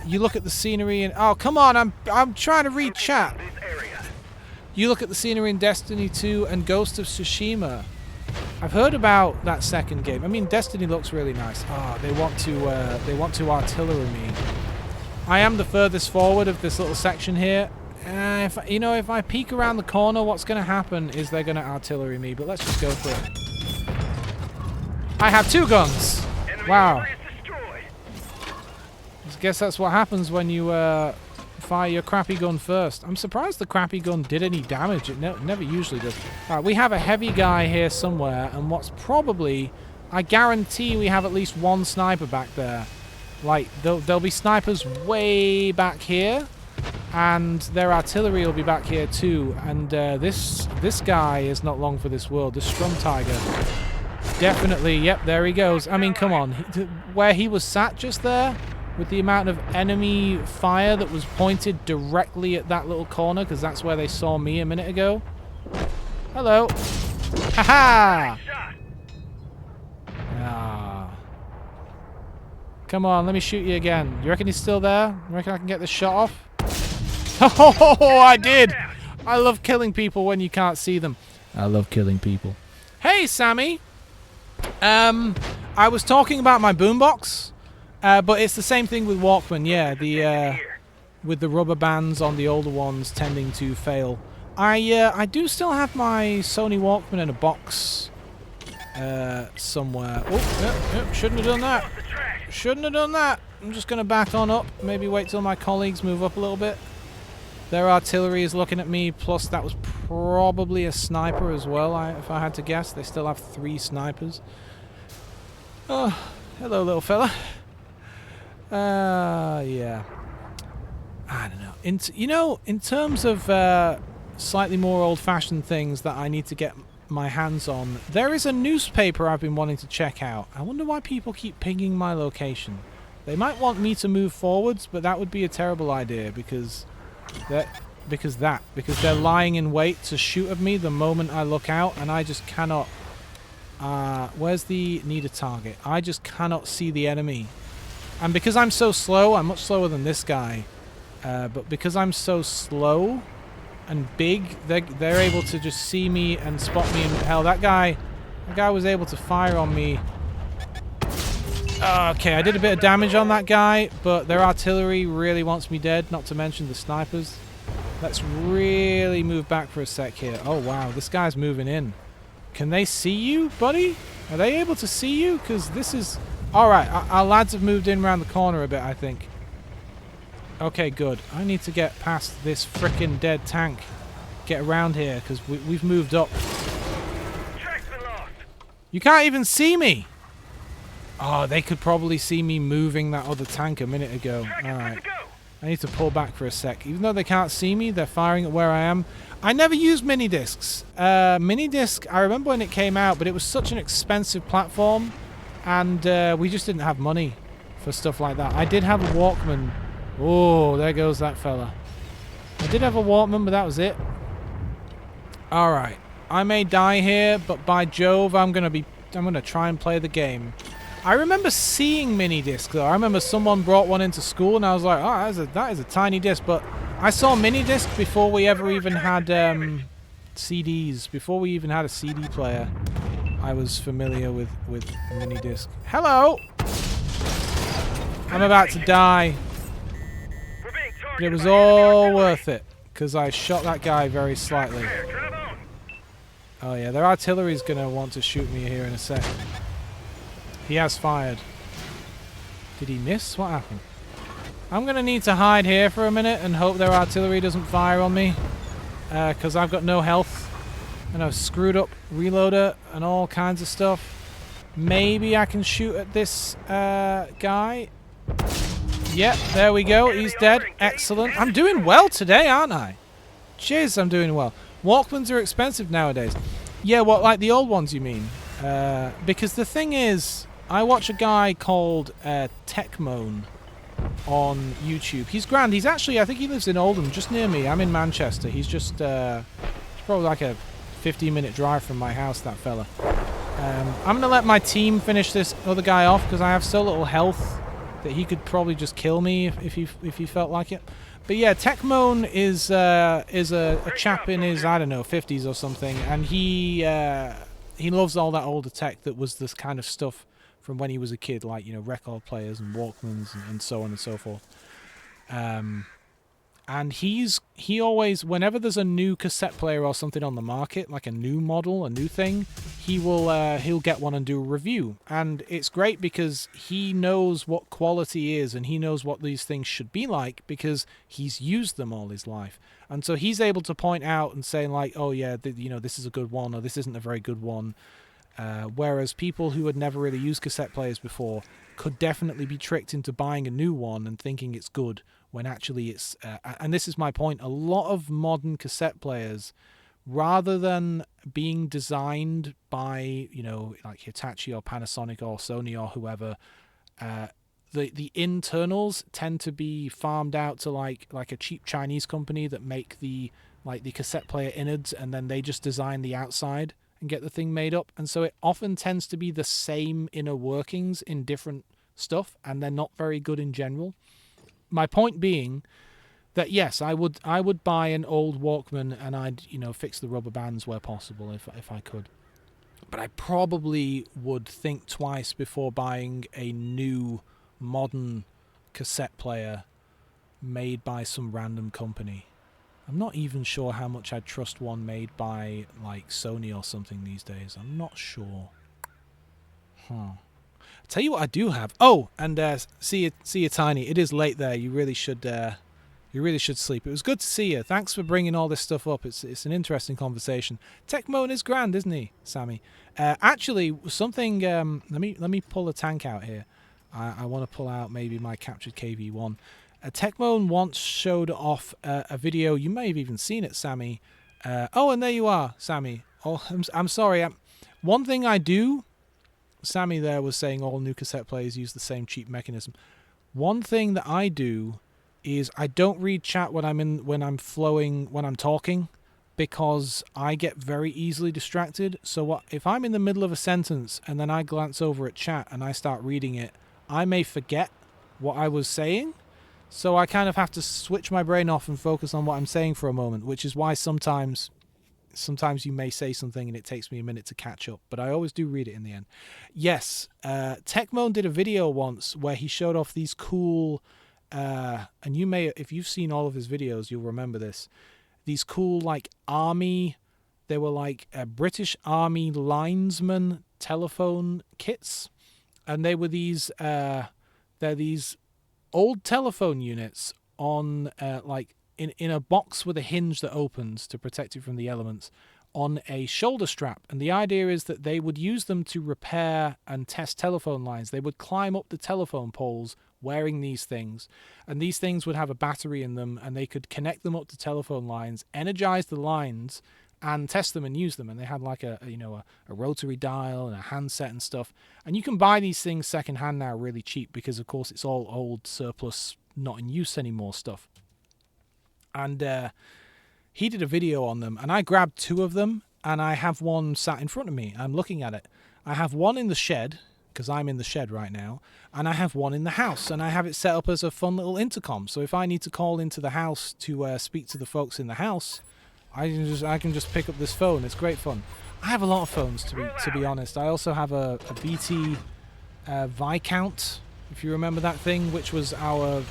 You look at the scenery and, oh come on, I'm trying to read chat. You look at the scenery in Destiny 2 and Ghost of Tsushima. I've heard about that second game. I mean, Destiny looks really nice. Oh, they want to artillery me. I am the furthest forward of this little section here. If I peek around the corner, what's going to happen is they're going to artillery me. But let's just go for it. I have 2 guns. Wow. I guess that's what happens when you fire your crappy gun first. I'm surprised the crappy gun did any damage. It never usually does. Alright, we have a heavy guy here somewhere, and what's probably, I guarantee we have at least one sniper back there. Like, there'll be snipers way back here, and their artillery will be back here too. And this guy is not long for this world. This Strum Tiger. Definitely, yep, there he goes. I mean, come on. Where he was sat just there, with the amount of enemy fire that was pointed directly at that little corner, because that's where they saw me a minute ago. Hello. Haha! Ah. Come on, let me shoot you again. You reckon he's still there? You reckon I can get this shot off? Oh, I did! I love killing people when you can't see them. I love killing people. Hey, Sammy! I was talking about my boombox. But it's the same thing with Walkman, yeah. Attention here. With the rubber bands on the older ones tending to fail. I do still have my Sony Walkman in a box somewhere. Oh, yep, shouldn't have done that. Off the track. Shouldn't have done that. I'm just going to back on up. Maybe wait till my colleagues move up a little bit. Their artillery is looking at me, plus that was probably a sniper as well, if I had to guess. They still have 3 snipers. Oh, hello, little fella. Yeah. I don't know. In terms of slightly more old-fashioned things that I need to get my hands on, there is a newspaper I've been wanting to check out. I wonder why people keep pinging my location. They might want me to move forwards, but that would be a terrible idea because they're lying in wait to shoot at me the moment I look out, and I just cannot. Where's the need a target? I just cannot see the enemy, and because I'm so slow, I'm much slower than this guy. But because I'm so slow and big, they're able to just see me and spot me. And hell, that guy was able to fire on me. Okay, I did a bit of damage on that guy, but their artillery really wants me dead, not to mention the snipers. Let's really move back for a sec here. Oh, wow, this guy's moving in. Can they see you, buddy? Are they able to see you? Because this is... Alright, our lads have moved in around the corner a bit, I think. Okay, good. I need to get past this frickin' dead tank. Get around here, because we've moved up. Track's been lost. You can't even see me! Oh, they could probably see me moving that other tank a minute ago. Track is good Alright. to go. I need to pull back for a sec. Even though they can't see me, they're firing at where I am. I never used mini-discs. Mini-disc, I remember when it came out, but it was such an expensive platform, and we just didn't have money for stuff like that. I did have a Walkman. Oh, there goes that fella. I did have a Walkman, but that was it. Alright. I may die here, but by Jove, I'm gonna try and play the game. I remember seeing mini disc though. I remember someone brought one into school, and I was like, "Oh, that is a tiny disc." But I saw mini disc before we ever even had CDs. Before we even had a CD player, I was familiar with mini disc. Hello. I'm about to die, We're being but targeted it was by enemy all artillery. worth it because I shot that guy very slightly. There, drive on. Oh yeah, their artillery's gonna want to shoot me here in a sec. He has fired. Did he miss? What happened? I'm gonna need to hide here for a minute and hope their artillery doesn't fire on me, because I've got no health and I've screwed up reloader and all kinds of stuff. Maybe I can shoot at this guy. Yep, there we go. He's dead. Excellent. I'm doing well today, aren't I? Jeez, I'm doing well. Walkmans are expensive nowadays. Yeah, what, like the old ones you mean? Because the thing is, I watch a guy called Techmoan on YouTube. He's grand. He's actually, I think he lives in Oldham, just near me. I'm in Manchester. He's just, it's probably like a 15-minute drive from my house, that fella. I'm going to let my team finish this other guy off because I have so little health that he could probably just kill me if he felt like it. But yeah, Techmoan is a chap in his, I don't know, 50s or something, and he loves all that older tech that was this kind of stuff from when he was a kid, like, you know, record players and Walkmans and so on and so forth. And he always, whenever there's a new cassette player or something on the market, like a new model, a new thing, he'll get one and do a review. And it's great because he knows what quality is and he knows what these things should be like because he's used them all his life. And so he's able to point out and say like, oh yeah, you know, this is a good one or this isn't a very good one. Whereas people who had never really used cassette players before could definitely be tricked into buying a new one and thinking it's good when actually it's... and this is my point, a lot of modern cassette players, rather than being designed by, you know, like Hitachi or Panasonic or Sony or whoever, the internals tend to be farmed out to like a cheap Chinese company that make the cassette player innards, and then they just design the outside and get the thing made up. And so it often tends to be the same inner workings in different stuff, and they're not very good in general. My point being that yes, I would buy an old Walkman and I'd, you know, fix the rubber bands where possible if I could. But I probably would think twice before buying a new modern cassette player made by some random company. I'm not even sure how much I'd trust one made by like Sony or something these days. I'm not sure. Tell you what I do have. Oh, and see you, Tiny. It is late there. You really should sleep. It was good to see you. Thanks for bringing all this stuff up. It's an interesting conversation. Tecmone is grand, isn't he, Sammy? Actually, something. Let me pull a tank out here. I want to pull out maybe my captured KV-1. Tecmone once showed off a video. You may have even seen it, Sammy. Oh, and there you are, Sammy. Oh, I'm sorry. One thing I do. Sammy there was saying all new cassette players use the same cheap mechanism. One thing that I do is I don't read chat when I'm talking, because I get very easily distracted. So if I'm in the middle of a sentence and then I glance over at chat and I start reading it, I may forget what I was saying. So I kind of have to switch my brain off and focus on what I'm saying for a moment, which is why sometimes you may say something and it takes me a minute to catch up, but I always do read it in the end. Yes, Tecmone did a video once where he showed off these cool, and you may, if you've seen all of his videos, you'll remember this. These cool, like, army, they were like British Army linesman telephone kits, and they were these old telephone units on, like, in a box with a hinge that opens to protect it from the elements on a shoulder strap. And the idea is that they would use them to repair and test telephone lines. They would climb up the telephone poles wearing these things, and these things would have a battery in them, and they could connect them up to telephone lines, energize the lines, and test them and use them. And they had like a rotary dial and a handset and stuff. And you can buy these things secondhand now really cheap, because of course it's all old, surplus, not in use anymore stuff. And he did a video on them, and I grabbed 2 of them, and I have one sat in front of me. I'm looking at it. I have one in the shed, because I'm in the shed right now, and I have one in the house, and I have it set up as a fun little intercom. So if I need to call into the house to speak to the folks in the house, I can just pick up this phone. It's great fun. I have a lot of phones, to be honest. I also have a BT Viscount, if you remember that thing, which was our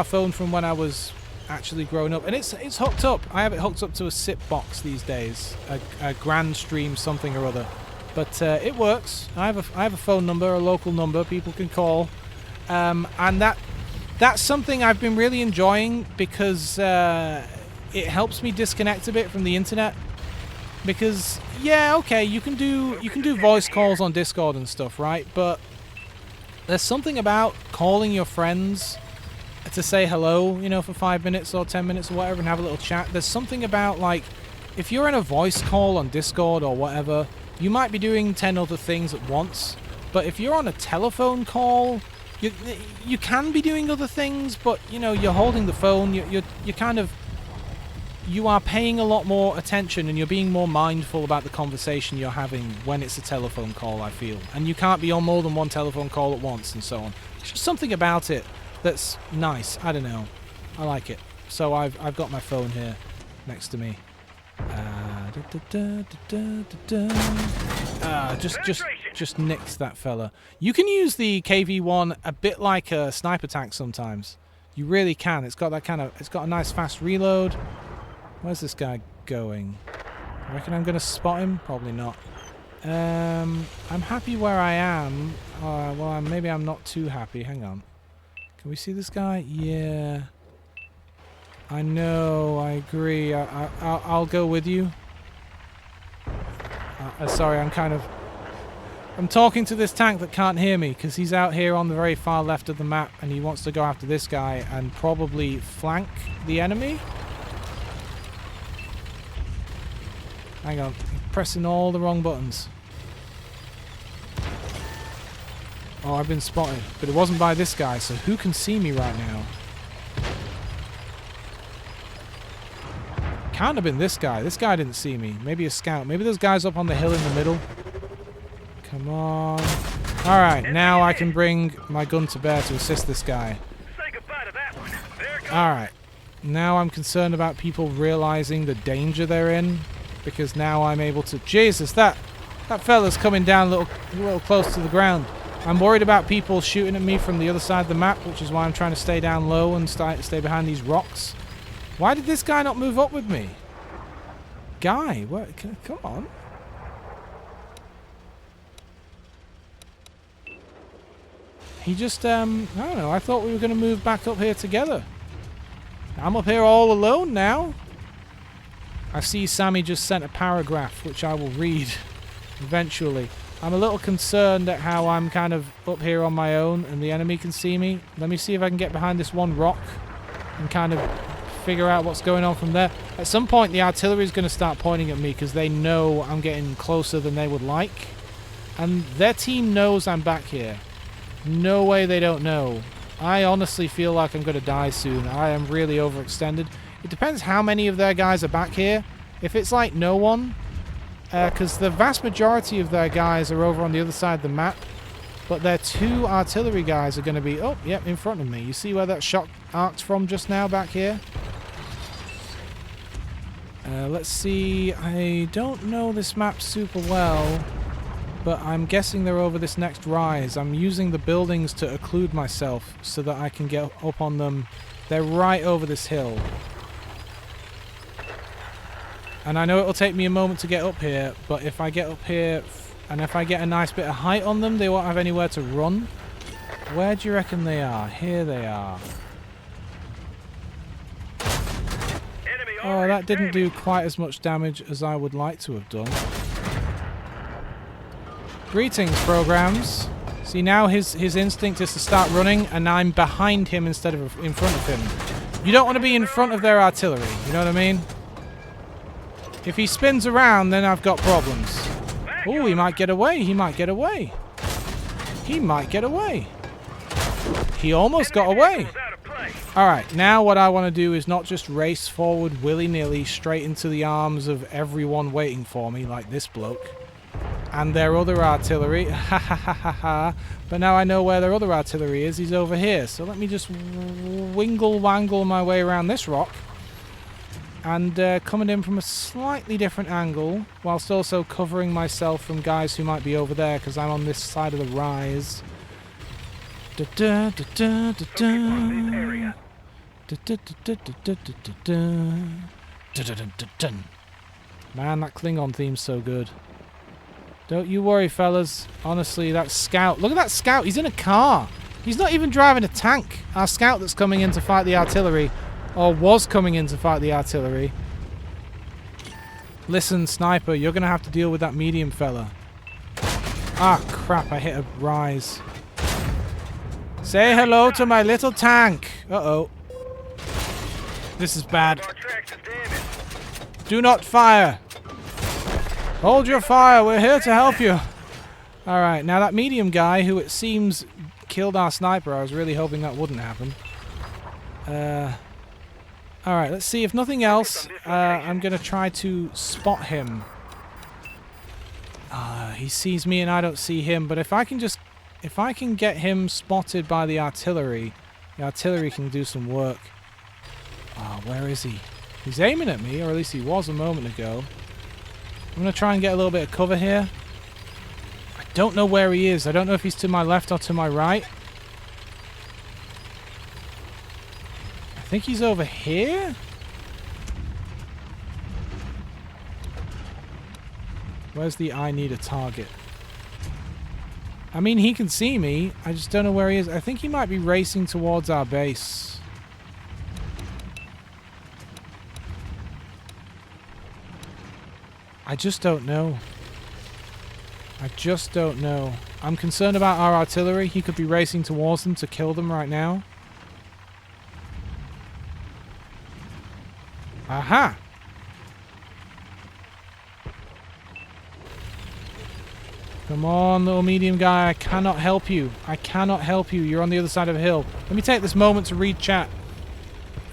phone from when I was actually growing up, and it's hooked up. I have it hooked up to a SIP box these days, a Grand Stream something or other, but it works. I have a phone number, a local number people can call, and that's something I've been really enjoying, because it helps me disconnect a bit from the internet. Because yeah, okay, you can do voice calls on Discord and stuff, right? But there's something about calling your friends to say hello, for 5 minutes or 10 minutes or whatever, and have a little chat. There's something about, like, if you're in a voice call on Discord or whatever, you might be doing 10 other things at once. But if you're on a telephone call, you can be doing other things, but you're holding the phone. You are paying a lot more attention, and you're being more mindful about the conversation you're having when it's a telephone call, I feel. And you can't be on more than one telephone call at once, and so on. There's just something about it that's nice. I don't know. I like it. So I've got my phone here next to me. Just nicked that fella. You can use the KV-1 a bit like a sniper tank sometimes. You really can. It's got a nice fast reload. Where's this guy going? I reckon I'm gonna spot him. Probably not. I'm happy where I am. Well, maybe I'm not too happy. Hang on. Can we see this guy? Yeah. I know. I agree. I'll go with you. Sorry, I'm talking to this tank that can't hear me, because he's out here on the very far left of the map, and he wants to go after this guy and probably flank the enemy. Hang on. I'm pressing all the wrong buttons. Oh, I've been spotted. But it wasn't by this guy, so who can see me right now? Can't have been this guy. This guy didn't see me. Maybe a scout. Maybe those guys up on the hill in the middle. Come on. Alright, now I can bring my gun to bear to assist this guy. Say goodbye to that one. There it goes. Alright. Now I'm concerned about people realizing the danger they're in, because now I'm able to... Jesus, that fella's coming down a little close to the ground. I'm worried about people shooting at me from the other side of the map, which is why I'm trying to stay down low and stay behind these rocks. Why did this guy not move up with me? Guy, what? Come on. He just, I don't know, I thought we were going to move back up here together. I'm up here all alone now. I see Sammy just sent a paragraph, which I will read eventually. I'm a little concerned at how I'm kind of up here on my own and the enemy can see me. Let me see if I can get behind this one rock and kind of figure out what's going on from there. At some point the artillery is going to start pointing at me because they know I'm getting closer than they would like. And their team knows I'm back here. No way they don't know. I honestly feel like I'm going to die soon. I am really overextended. It depends how many of their guys are back here. If it's like no one, because the vast majority of their guys are over on the other side of the map, but their 2 artillery guys are going to be, oh, yep, in front of me. You see where that shot arced from just now back here? Let's see. I don't know this map super well, but I'm guessing they're over this next rise. I'm using the buildings to occlude myself so that I can get up on them. They're right over this hill. And I know it'll take me a moment to get up here, but if I get up here and if I get a nice bit of height on them, they won't have anywhere to run. Where do you reckon they are? Here they are. Oh, that didn't do quite as much damage as I would like to have done. Greetings, programs. See, now his instinct is to start running, and I'm behind him instead of in front of him. You don't want to be in front of their artillery, you know what I mean? If he spins around, then I've got problems. Oh, he might get away. He might get away. He might get away. He almost got away. Alright, now what I want to do is not just race forward willy-nilly straight into the arms of everyone waiting for me, like this bloke. And their other artillery. Ha ha ha ha ha. But now I know where their other artillery is. He's over here. So let me just wingle-wangle my way around this rock. And coming in from a slightly different angle, whilst also covering myself from guys who might be over there, because I'm on this side of the rise. Da da da da da da. Da da da da da da da. Da da da da. Man, that Klingon theme's so good. Don't you worry, fellas. Honestly, that scout. Look at that scout. He's in a car. He's not even driving a tank. Our scout that's coming in to fight the artillery. Or was coming in to fight the artillery. Listen, sniper, you're going to have to deal with that medium fella. Ah, crap, I hit a rise. Say hello to my little tank. Uh-oh. This is bad. Do not fire. Hold your fire, we're here to help you. Alright, now that medium guy, who it seems killed our sniper, I was really hoping that wouldn't happen. Alright, let's see. If nothing else, I'm going to try to spot him. He sees me and I don't see him, but if I can get him spotted by the artillery can do some work. Oh, where is he? He's aiming at me, or at least he was a moment ago. I'm going to try and get a little bit of cover here. I don't know where he is. I don't know if he's to my left or to my right. I think he's over here? Where's the I need a target? I mean, he can see me. I just don't know where he is. I think he might be racing towards our base. I just don't know. I just don't know. I'm concerned about our artillery. He could be racing towards them to kill them right now. Aha! Come on, little medium guy. I cannot help you. I cannot help you. You're on the other side of a hill. Let me take this moment to read chat.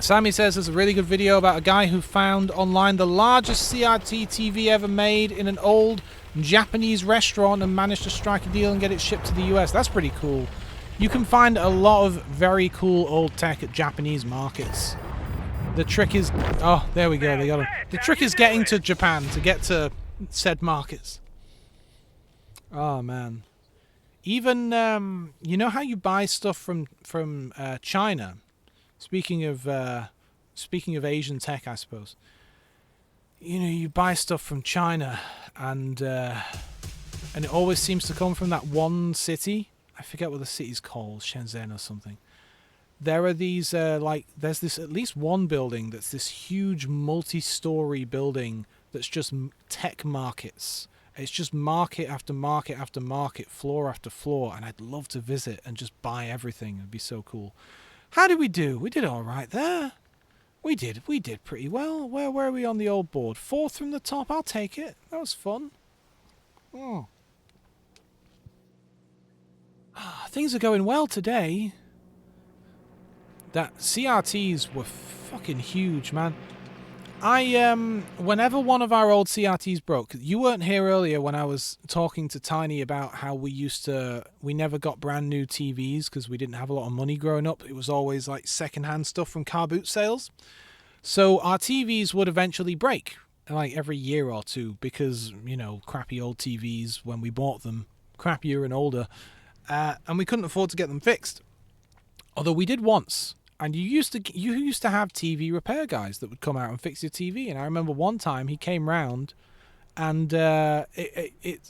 Sammy says there's a really good video about a guy who found online the largest CRT TV ever made in an old Japanese restaurant and managed to strike a deal and get it shipped to the US. That's pretty cool. You can find a lot of very cool old tech at Japanese markets. The trick is... Oh, there we go. They got him. The trick is getting to Japan to get to said markets. Oh, man. Even you know how you buy stuff from China. Speaking of Asian tech, I suppose. You know, you buy stuff from China, and it always seems to come from that one city. I forget what the city's called, Shenzhen or something. There are these there's this at least one building that's this huge multi-story building that's just tech markets. It's just market after market after market, floor after floor, and I'd love to visit and just buy everything. It'd be so cool. How did we do? We did all right there. We did pretty well. Where were we on the old board? 4th from the top. I'll take it. That was fun. Things are going well today. That CRTs were fucking huge, man. Whenever one of our old CRTs broke, you weren't here earlier when I was talking to Tiny about how we never got brand new TVs because we didn't have a lot of money growing up. It was always like secondhand stuff from car boot sales. So our TVs would eventually break, like every year or two, because, you know, crappy old TVs when we bought them, crappier and older, and we couldn't afford to get them fixed. Although we did once. And you used to have TV repair guys that would come out and fix your TV. And I remember one time he came round, and it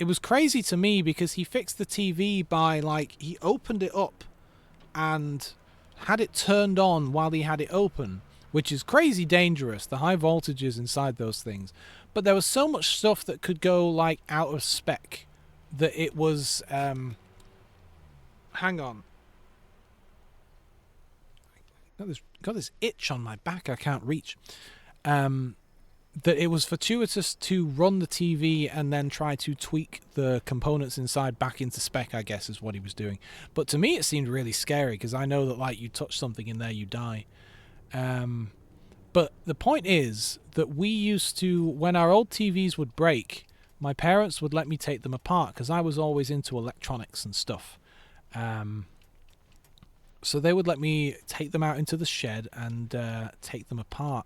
was crazy to me because he fixed the TV by, like, he opened it up and had it turned on while he had it open, which is crazy dangerous, the high voltages inside those things. But there was so much stuff that could go, like, out of spec that it was... hang on. Got this itch on my back I can't reach. That it was fortuitous to run the TV and then try to tweak the components inside back into spec, I guess, is what he was doing. But to me it seemed really scary because I know that, like, you touch something in there, you die. But the point is that we used to, when our old TVs would break, my parents would let me take them apart because I was always into electronics and stuff. So they would let me take them out into the shed and take them apart.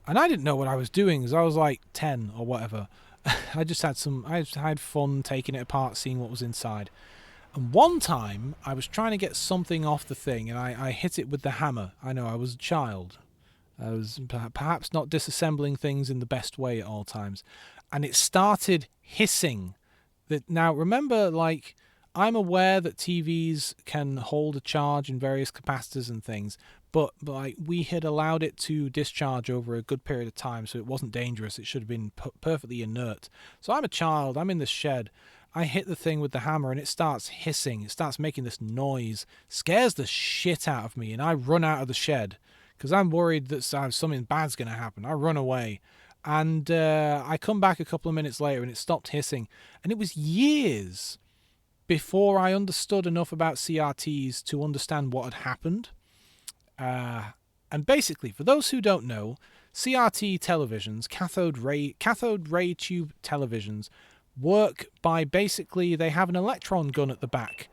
And I didn't know what I was doing because I was like 10 or whatever. I just had fun taking it apart, seeing what was inside. And one time I was trying to get something off the thing and I hit it with the hammer. I know, I was a child. I was perhaps not disassembling things in the best way at all times. And it started hissing. Now, remember, like... I'm aware that TVs can hold a charge in various capacitors and things, but like we had allowed it to discharge over a good period of time, so it wasn't dangerous. It should have been perfectly inert. So I'm a child. I'm in the shed. I hit the thing with the hammer, and it starts hissing. It starts making this noise. Scares the shit out of me, and I run out of the shed because I'm worried that something bad's going to happen. I run away. And I come back a couple of minutes later, and it stopped hissing. And it was years before I understood enough about CRTs to understand what had happened. And basically, for those who don't know, CRT televisions, cathode ray tube televisions, work by basically they have an electron gun at the back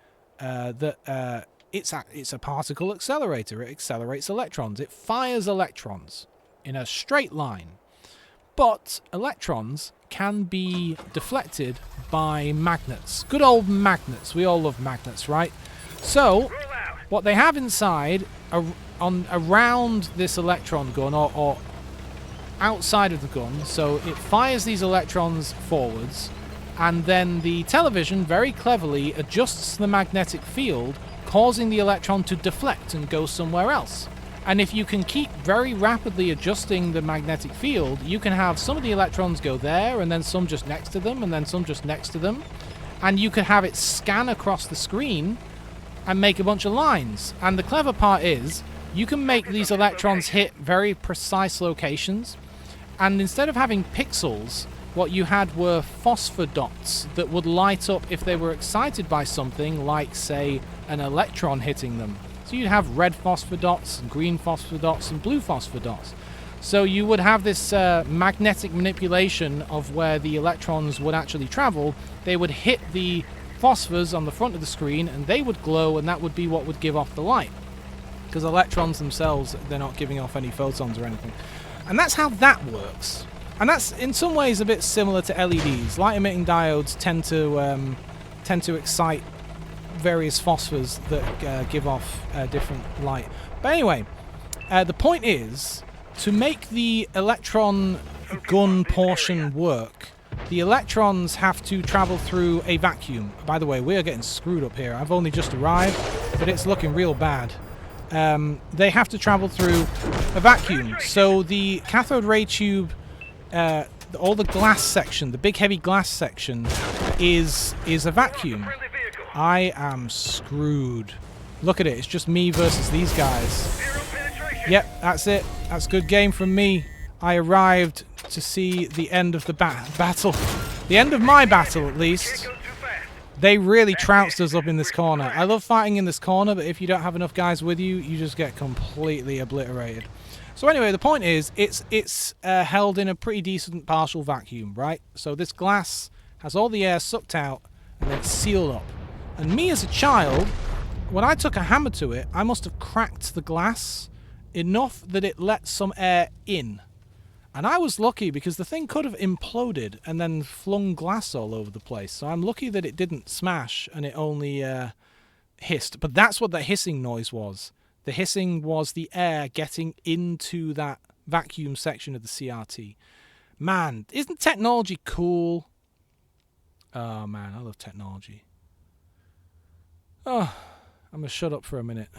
it's a particle accelerator. It accelerates electrons. It fires electrons in a straight line. But electrons can be deflected by magnets. Good old magnets. We all love magnets, right? So, what they have inside, around this electron gun, or outside of the gun, so it fires these electrons forwards, and then the television very cleverly adjusts the magnetic field, causing the electron to deflect and go somewhere else. And if you can keep very rapidly adjusting the magnetic field, you can have some of the electrons go there, and then some just next to them, and then some just next to them. And you could have it scan across the screen and make a bunch of lines. And the clever part is, you can make these electrons hit very precise locations. And instead of having pixels, what you had were phosphor dots that would light up if they were excited by something, like, say, an electron hitting them. So you'd have red phosphor dots, and green phosphor dots, and blue phosphor dots. So you would have this magnetic manipulation of where the electrons would actually travel. They would hit the phosphors on the front of the screen, and they would glow, and that would be what would give off the light. Because electrons themselves, they're not giving off any photons or anything. And that's how that works. And that's in some ways a bit similar to LEDs. Light emitting diodes tend to excite various phosphors that give off different light. But anyway, the point is, to make the electron gun portion work, the electrons have to travel through a vacuum. By the way, we are getting screwed up here. I've only just arrived, but it's looking real bad. They have to travel through a vacuum. So the cathode ray tube, all the glass section, the big heavy glass section, is a vacuum. Friendly vehicle. I am screwed. Look at it. It's just me versus these guys. Zero penetration. Yep, that's it. That's good game from me. I arrived to see the end of the battle. The end of my battle, at least. Can't go too fast. They really trounced us up in this corner. I love fighting in this corner, but if you don't have enough guys with you, you just get completely obliterated. So anyway, the point is, it's held in a pretty decent partial vacuum, right? So this glass has all the air sucked out, and then it's sealed up. And me as a child, when I took a hammer to it, I must have cracked the glass enough that it let some air in. And I was lucky because the thing could have imploded and then flung glass all over the place. So I'm lucky that it didn't smash and it only hissed. But that's what the hissing noise was. The hissing was the air getting into that vacuum section of the CRT. Man, isn't technology cool? Oh man, I love technology. Oh, I'm going to shut up for a minute.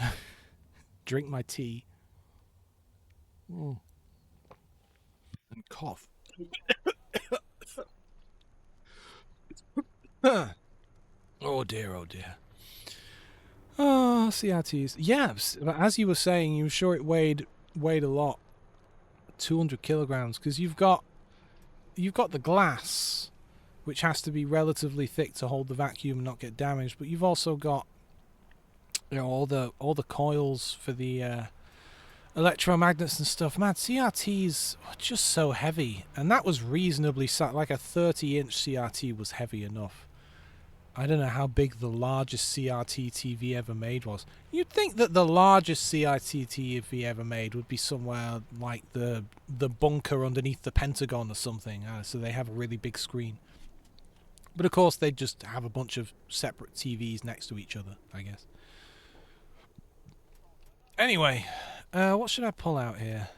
Drink my tea. And cough. Oh dear, oh dear. Oh, CRTs. Yeah, as you were saying, you were sure it weighed a lot. 200 kilograms, because you've got the glass, which has to be relatively thick to hold the vacuum and not get damaged, but you've also got, you know, all the coils for the electromagnets and stuff. Man, CRTs are just so heavy, and that was reasonably like a 30-inch CRT was heavy enough. I don't know how big the largest CRT TV ever made was. You'd think that the largest CRT TV ever made would be somewhere like the bunker underneath the Pentagon or something, so they have a really big screen. But of course they just have a bunch of separate TVs next to each other, I guess. Anyway, what should I pull out here?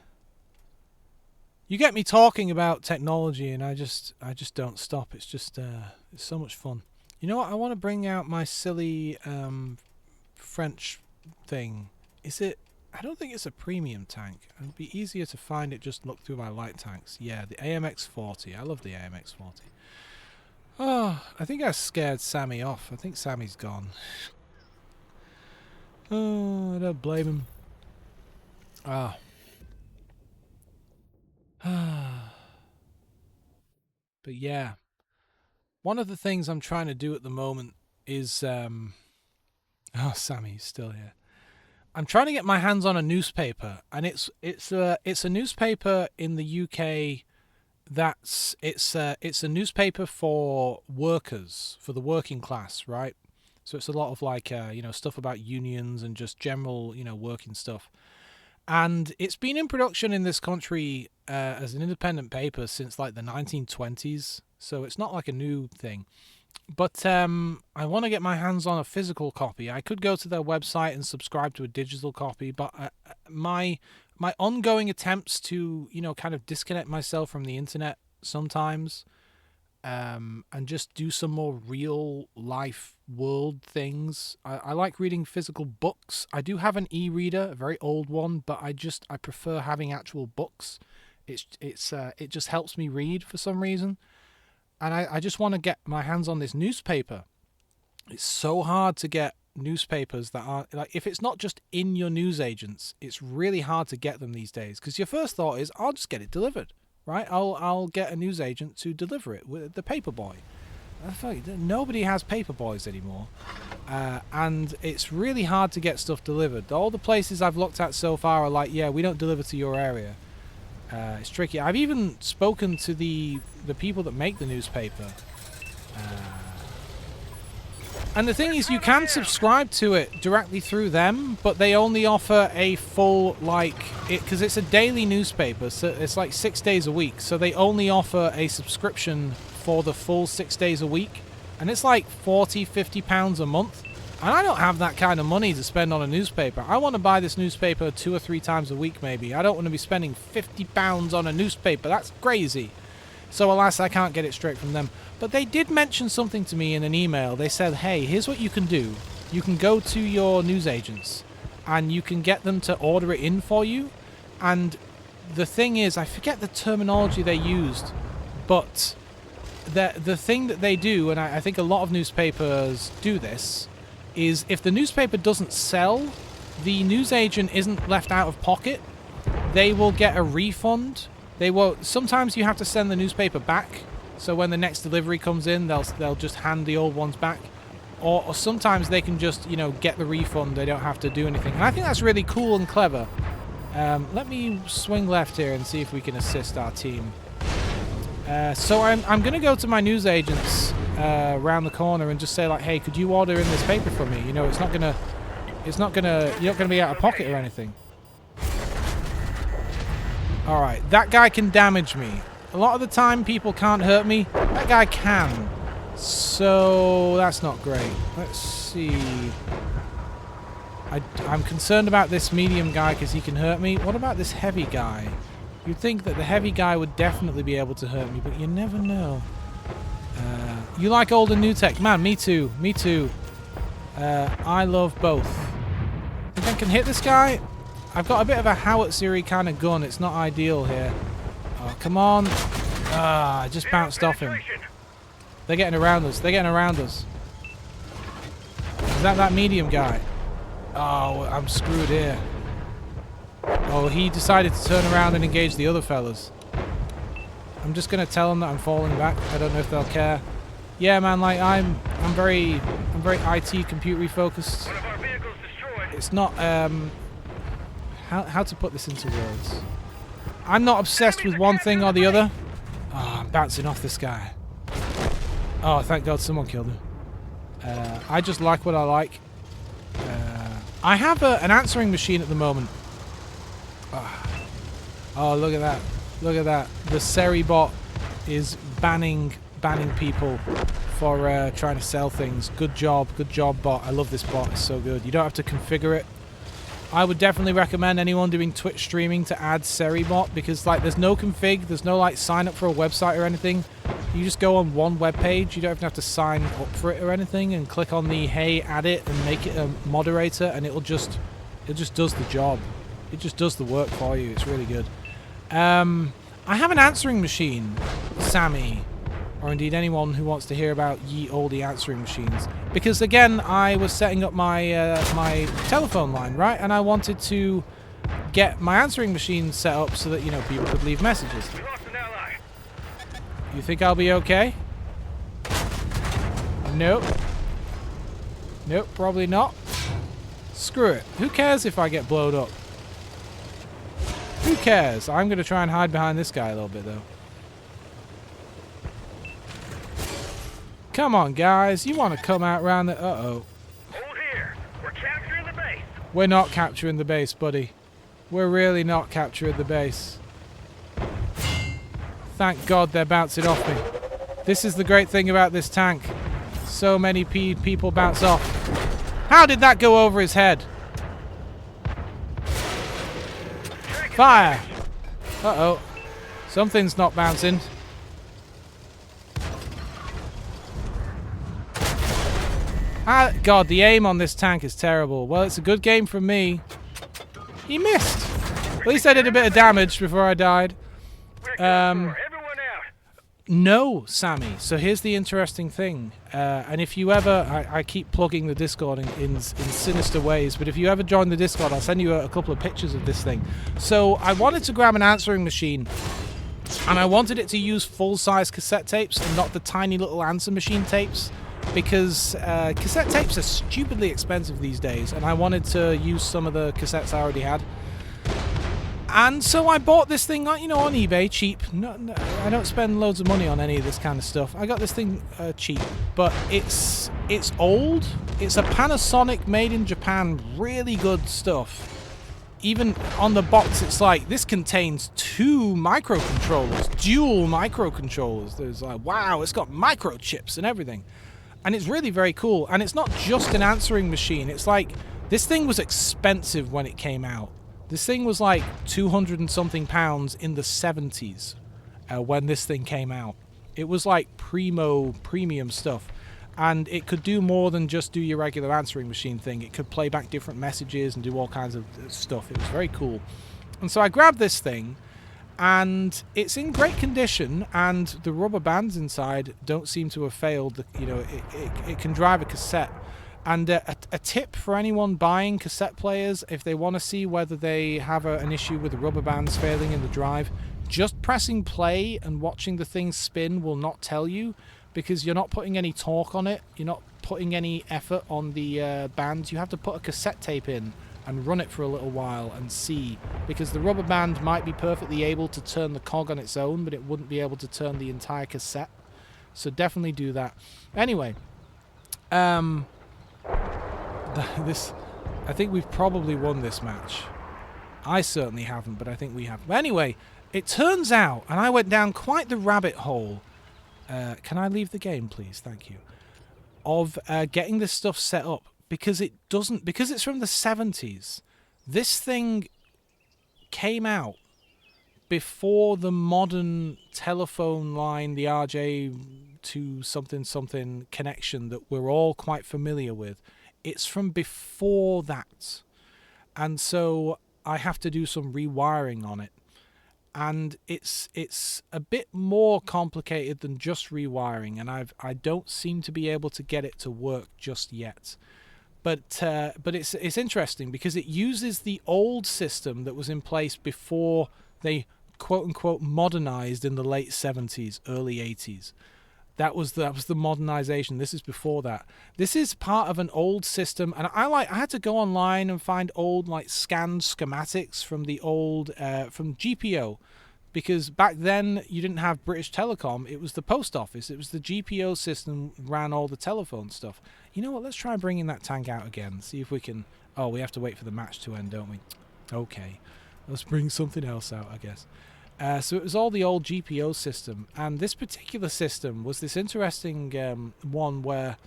You get me talking about technology and I just don't stop. It's just it's so much fun. You know what? I want to bring out my silly French thing. Is it? I don't think it's a premium tank. It'll be easier to find it. Just look through my light tanks. Yeah, the AMX-40. I love the AMX-40. Oh, I think I scared Sammy off. I think Sammy's gone. Oh, I don't blame him. Ah. But yeah. One of the things I'm trying to do at the moment is oh, Sammy's still here. I'm trying to get my hands on a newspaper, and it's a newspaper in the UK it's a newspaper for workers, for the working class, right? So it's a lot of like you know, stuff about unions and just general, you know, working stuff. And it's been in production in this country as an independent paper since like the 1920s. So it's not like a new thing. But I want to get my hands on a physical copy. I could go to their website and subscribe to a digital copy, but my ongoing attempts to, you know, kind of disconnect myself from the internet sometimes and just do some more real life world things. I like reading physical books. I do have an e-reader, a very old one, but I prefer having actual books. It just helps me read for some reason. And I just want to get my hands on this newspaper. It's so hard to get newspapers that are, like, if it's not just in your newsagents, it's really hard to get them these days. Because your first thought is, I'll just get it delivered, right? I'll get a newsagent to deliver it with the paperboy. Nobody has paperboys anymore. And it's really hard to get stuff delivered. All the places I've looked at so far are like, yeah, we don't deliver to your area. It's tricky. I've even spoken to the people that make the newspaper. And the thing is, you can subscribe to it directly through them, but they only offer a full, because it's a daily newspaper, so it's like 6 days a week. So they only offer a subscription for the full 6 days a week. And it's like £40, £50 a month. And I don't have that kind of money to spend on a newspaper. I want to buy this newspaper 2 or 3 times a week maybe. I don't want to be spending £50 on a newspaper. That's crazy. So alas, I can't get it straight from them. But they did mention something to me in an email. They said, hey, here's what you can do. You can go to your newsagents and you can get them to order it in for you. And the thing is, I forget the terminology they used, but the thing that they do, and I think a lot of newspapers do this, is if the newspaper doesn't sell, the newsagent isn't left out of pocket. They will get a refund. They will. Sometimes you have to send the newspaper back, so when the next delivery comes in, they'll just hand the old ones back. Or sometimes they can just, you know, get the refund. They don't have to do anything. And I think that's really cool and clever. Let me swing left here and see if we can assist our team. So I'm going to go to my newsagents around the corner and just say, like, hey, could you order in this paper for me? You know, you're not gonna be out of pocket or anything. All right, that guy can damage me. A lot of the time, people can't hurt me. That guy can. So that's not great. Let's see. I'm concerned about this medium guy because he can hurt me. What about this heavy guy? You'd think that the heavy guy would definitely be able to hurt me, but you never know. You like old and new tech? Man, me too. Me too. I love both. Think I can hit this guy? I've got a bit of a howitzery kind of gun. It's not ideal here. Oh, come on. I just bounced off him. They're getting around us. They're getting around us. Is that medium guy? Oh, I'm screwed here. Oh, he decided to turn around and engage the other fellas. I'm just gonna tell them that I'm falling back. I don't know if they'll care. Yeah, man, like I'm very IT computery focused. One of our vehicles destroyed. It's not how to put this into words. I'm not obsessed with one thing or the other. Oh, I'm bouncing off this guy. Oh, thank God someone killed him. I just like what I like. I have an answering machine at the moment. Oh, look at that. Look at that. The Seri bot is banning people for trying to sell things. Good job, bot. I love this bot. It's so good. You don't have to configure it. I would definitely recommend anyone doing Twitch streaming to add Seri bot because like there's no config, there's no like sign up for a website or anything. You just go on one web page. You don't even have to sign up for it or anything, and click on the hey add it and make it a moderator, and it just does the job. It just does the work for you. It's really good. I have an answering machine, Sammy, or indeed anyone who wants to hear about ye olde answering machines. Because again, I was setting up my my telephone line, right? And I wanted to get my answering machine set up so that, you know, people could leave messages. We lost an ally. You think I'll be okay? Nope. Nope, probably not. Screw it. Who cares if I get blowed up? Who cares? I'm going to try and hide behind this guy a little bit, though. Come on, guys. You want to come out round the... Uh-oh. Hold here. We're capturing the base. We're not capturing the base, buddy. We're really not capturing the base. Thank God they're bouncing off me. This is the great thing about this tank. So many people bounce off. How did that go over his head? Fire! Uh-oh. Something's not bouncing. Ah, God, the aim on this tank is terrible. Well, it's a good game from me. He missed. At least I did a bit of damage before I died. Everyone out. No, Sammy. So here's the interesting thing. And if you ever... I keep plugging the Discord in sinister ways, but if you ever join the Discord, I'll send you a couple of pictures of this thing. So I wanted to grab an answering machine, and I wanted it to use full-size cassette tapes and not the tiny little answer machine tapes, because cassette tapes are stupidly expensive these days, and I wanted to use some of the cassettes I already had. And so I bought this thing, you know, on eBay, cheap. No, I don't spend loads of money on any of this kind of stuff. I got this thing cheap, but it's old. It's a Panasonic made in Japan, really good stuff. Even on the box, it's like, this contains 2 microcontrollers, dual microcontrollers. There's like, wow, it's got microchips and everything. And it's really very cool. And it's not just an answering machine. It's like, this thing was expensive when it came out. This thing was like 200 and something pounds in the 70s when this thing came out. It was like premium stuff. And it could do more than just do your regular answering machine thing. It could play back different messages and do all kinds of stuff. It was very cool. And so I grabbed this thing, and it's in great condition, and the rubber bands inside don't seem to have failed. You know, it can drive a cassette. And a tip for anyone buying cassette players, if they want to see whether they have an issue with the rubber bands failing in the drive, just pressing play and watching the thing spin will not tell you, because you're not putting any torque on it, you're not putting any effort on the bands. You have to put a cassette tape in and run it for a little while and see, because the rubber band might be perfectly able to turn the cog on its own, but it wouldn't be able to turn the entire cassette. So definitely do that. Anyway, I think we've probably won this match. I certainly haven't, but I think we have. But anyway, it turns out, and I went down quite the rabbit hole. Can I leave the game, please? Thank you. Of getting this stuff set up, because it's from the 70s. This thing came out before the modern telephone line, the RJ2 something connection that we're all quite familiar with. It's from before that. And so I have to do some rewiring on it. And it's a bit more complicated than just rewiring, and I don't seem to be able to get it to work just yet. But it's interesting because it uses the old system that was in place before they quote unquote modernized in the late 70s, early 80s. That was the modernization. This is before that. This is part of an old system, and I had to go online and find old scanned schematics from the old from GPO, because back then you didn't have British Telecom. It was the post office. It was the GPO system ran all the telephone stuff. You know what? Let's try bringing that tank out again. See if we can. Oh, we have to wait for the match to end, don't we? Okay, let's bring something else out, I guess. So it was all the old GPO system, and this particular system was this interesting one where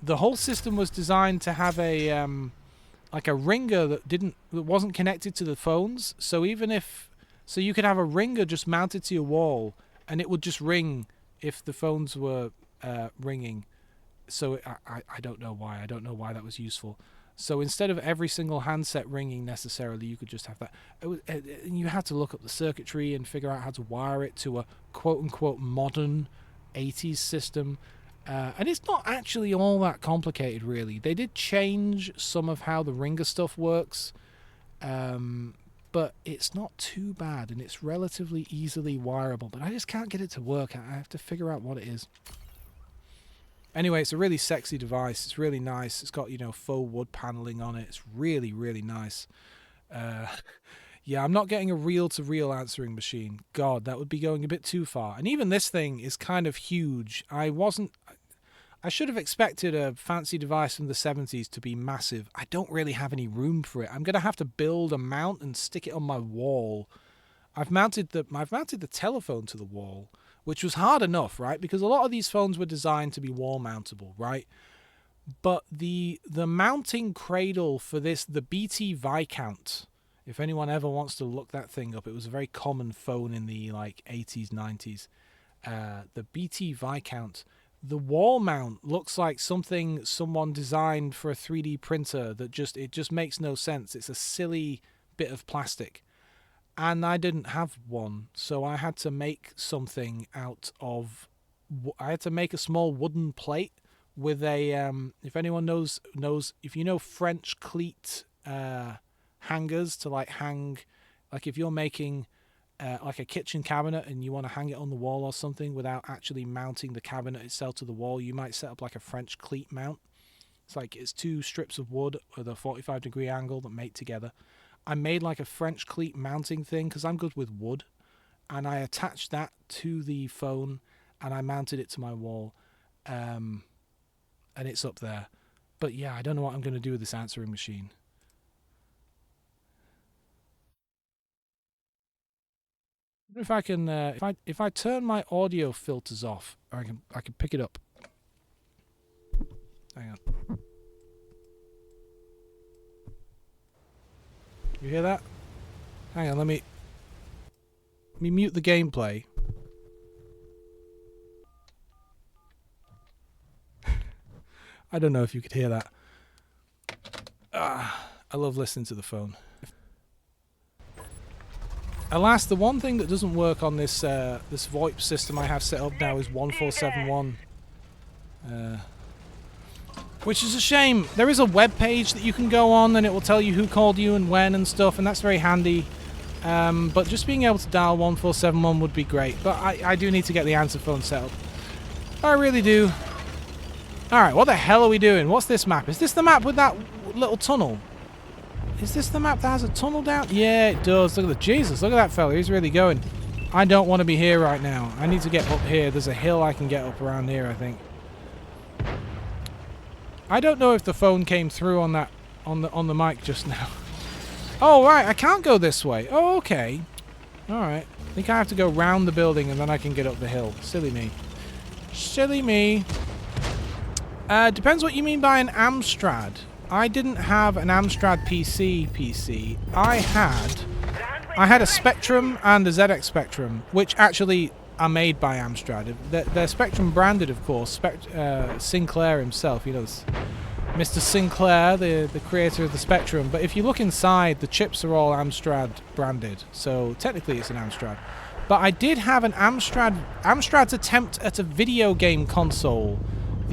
the whole system was designed to have a like a ringer that wasn't connected to the phones. So you could have a ringer just mounted to your wall, and it would just ring if the phones were ringing. So I don't know why. I don't know why that was useful. So instead of every single handset ringing necessarily, you could just have that. You had to look up the circuitry and figure out how to wire it to a quote-unquote modern 80s system. And it's not actually all that complicated, really. They did change some of how the ringer stuff works, but it's not too bad, and it's relatively easily wireable. But I just can't get it to work. I have to figure out what it is. Anyway, it's a really sexy device. It's really nice. It's got, faux wood paneling on it. It's really, really nice. Yeah, I'm not getting a reel-to-reel answering machine. God, that would be going a bit too far. And even this thing is kind of huge. I should have expected a fancy device from the 70s to be massive. I don't really have any room for it. I'm going to have to build a mount and stick it on my wall. I've mounted the telephone to the wall, which was hard enough, right? Because a lot of these phones were designed to be wall mountable, right? But the mounting cradle for this, the BT Viscount, if anyone ever wants to look that thing up, it was a very common phone in the 80s, 90s. The BT Viscount, the wall mount looks like something someone designed for a 3D printer that it just makes no sense. It's a silly bit of plastic. And I didn't have one, so I had to make something out of. I had to make a small wooden plate with a. If anyone knows, if you know French cleat hangers to hang, if you're making a kitchen cabinet and you want to hang it on the wall or something without actually mounting the cabinet itself to the wall, you might set up a French cleat mount. It's two strips of wood with a 45-degree angle that mate together. I made a French cleat mounting thing because I'm good with wood, and I attached that to the phone and I mounted it to my wall, and it's up there. But yeah, I don't know what I'm going to do with this answering machine. If I can, if I turn my audio filters off, I can pick it up. Hang on. You hear that? Hang on, let me mute the gameplay. I don't know if you could hear that. I love listening to the phone. Alas, the one thing that doesn't work on this this VoIP system I have set up now is 1471. Which is a shame. There is a web page that you can go on and it will tell you who called you and when and stuff, and that's very handy. But just being able to dial 1471 would be great. But I do need to get the answer phone set up. I really do. Alright, what the hell are we doing? What's this map? Is this the map with that little tunnel? Is this the map that has a tunnel down? Yeah, it does. Look at the... Jesus, look at that fella. He's really going. I don't want to be here right now. I need to get up here. There's a hill I can get up around here, I think. I don't know if the phone came through on that... on the mic just now. Oh, right. I can't go this way. Oh, okay. Alright. I think I have to go round the building and then I can get up the hill. Silly me. Silly me. Depends what you mean by an Amstrad. I didn't have an Amstrad PC. I had a Spectrum and a ZX Spectrum, which actually are made by Amstrad. They're Spectrum branded, of course. Sinclair himself, you know, Mr. Sinclair, the creator of the Spectrum. But if you look inside, the chips are all Amstrad branded, so technically it's an Amstrad. But I did have an Amstrad's attempt at a video game console.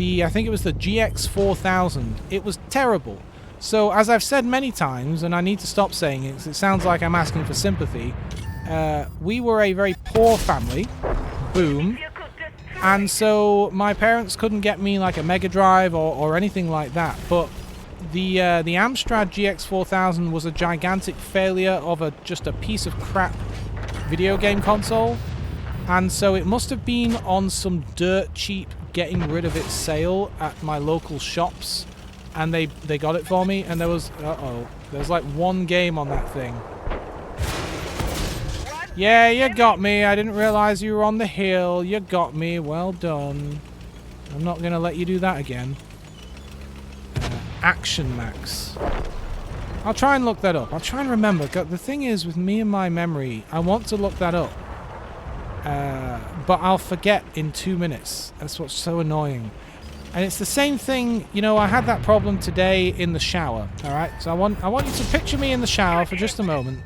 I think it was the GX4000. It was terrible. So, as I've said many times, and I need to stop saying it because it sounds like I'm asking for sympathy, we were a very poor family. Boom. And so my parents couldn't get me like a Mega Drive or anything like that. But the Amstrad GX4000 was a gigantic failure of just a piece of crap video game console. And so it must have been on some dirt cheap getting rid of its sale at my local shops, and they got it for me, and there was like one game on that thing. Yeah, you got me. I didn't realize you were on the hill. You got me. Well done. I'm not gonna let you do that again. Action Max. I'll try and look that up. I'll try and remember. The thing is, with me and my memory, I want to look that up. But I'll forget in 2 minutes. That's what's so annoying. And it's the same thing, you know, I had that problem today in the shower, alright? So I want you to picture me in the shower for just a moment.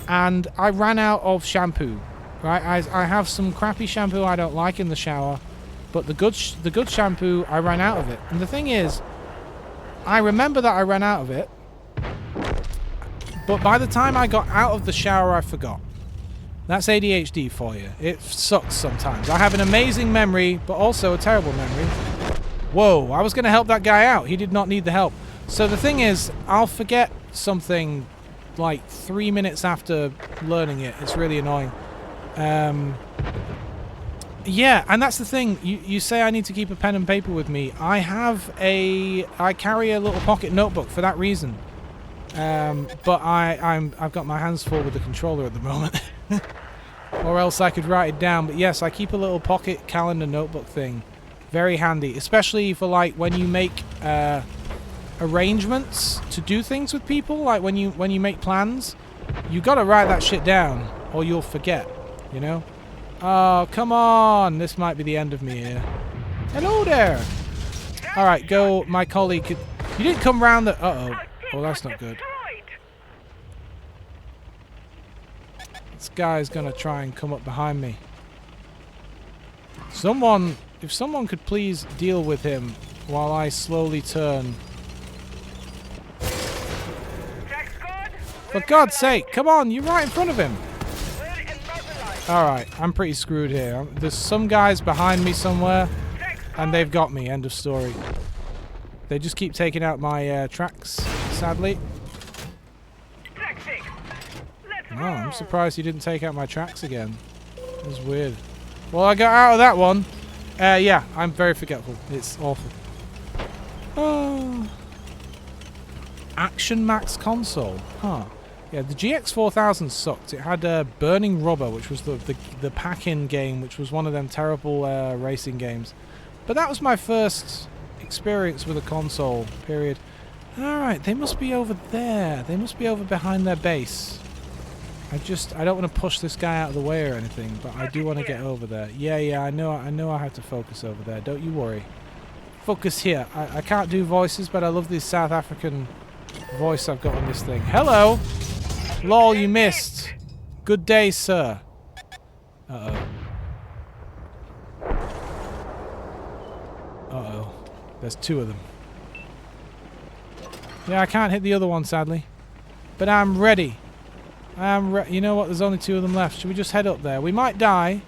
And I ran out of shampoo, right? I have some crappy shampoo I don't like in the shower, but the good shampoo, I ran out of it. And the thing is, I remember that I ran out of it, but by the time I got out of the shower, I forgot. That's ADHD for you. It sucks sometimes. I have an amazing memory, but also a terrible memory. Whoa, I was going to help that guy out. He did not need the help. So the thing is, I'll forget something like 3 minutes after learning it. It's really annoying. Yeah, and that's the thing. You say I need to keep a pen and paper with me. I carry a little pocket notebook for that reason. But I've got my hands full with the controller at the moment. Or else I could write it down. But yes, I keep a little pocket calendar notebook thing. Very handy. Especially for like when you make arrangements to do things with people. Like when you make plans. You gotta write that shit down. Or you'll forget. You know? Oh, come on. This might be the end of me here. Hello there. Alright, go. My colleague could... You didn't come round the... Uh-oh. Oh, that's not good. This guy's gonna try and come up behind me. If someone could please deal with him while I slowly turn. For God's sake, come on, you're right in front of him. Alright, I'm pretty screwed here. There's some guys behind me somewhere, and they've got me, end of story. They just keep taking out my tracks, sadly. Oh, I'm surprised he didn't take out my tracks again. It was weird. Well, I got out of that one. Yeah, I'm very forgetful. It's awful. Oh. Action Max console. Huh. Yeah, the GX4000 sucked. It had Burning Rubber, which was the pack-in game, which was one of them terrible racing games. But that was my first experience with a console, period. Alright, they must be over there. They must be over behind their base. I don't want to push this guy out of the way or anything, but I do want to get over there. Yeah, I know I have to focus over there. Don't you worry. Focus here. I can't do voices, but I love this South African voice I've got on this thing. Hello! Lol, you missed. Good day, sir. Uh-oh. Uh-oh. There's two of them. Yeah, I can't hit the other one, sadly. But I'm ready. You know what? There's only two of them left. Should we just head up there? We might die.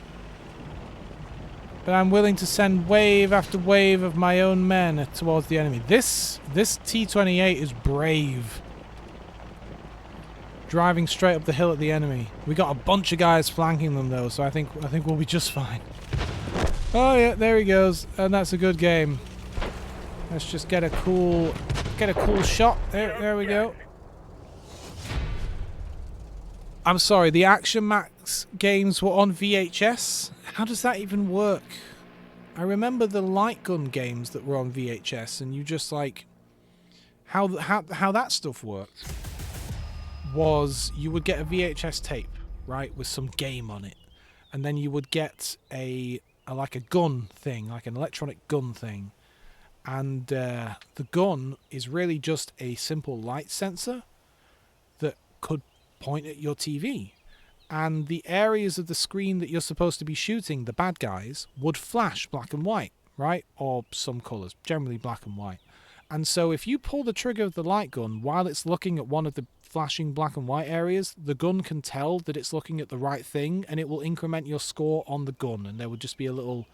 But I'm willing to send wave after wave of my own men towards the enemy. This T-28 is brave. Driving straight up the hill at the enemy. We got a bunch of guys flanking them though, so I think we'll be just fine. Oh yeah, there he goes. And that's a good game. Let's just get a cool shot. There we go. I'm sorry, the Action Max games were on VHS? How does that even work? I remember the light gun games that were on VHS, and you just like... How that stuff worked was you would get a VHS tape, right, with some game on it. And then you would get like a gun thing, like an electronic gun thing. And the gun is really just a simple light sensor that could point at your TV, and the areas of the screen that you're supposed to be shooting, the bad guys, would flash black and white, right? Or some colours, generally black and white. And so if you pull the trigger of the light gun while it's looking at one of the flashing black and white areas, the gun can tell that it's looking at the right thing, and it will increment your score on the gun, and there would just be a little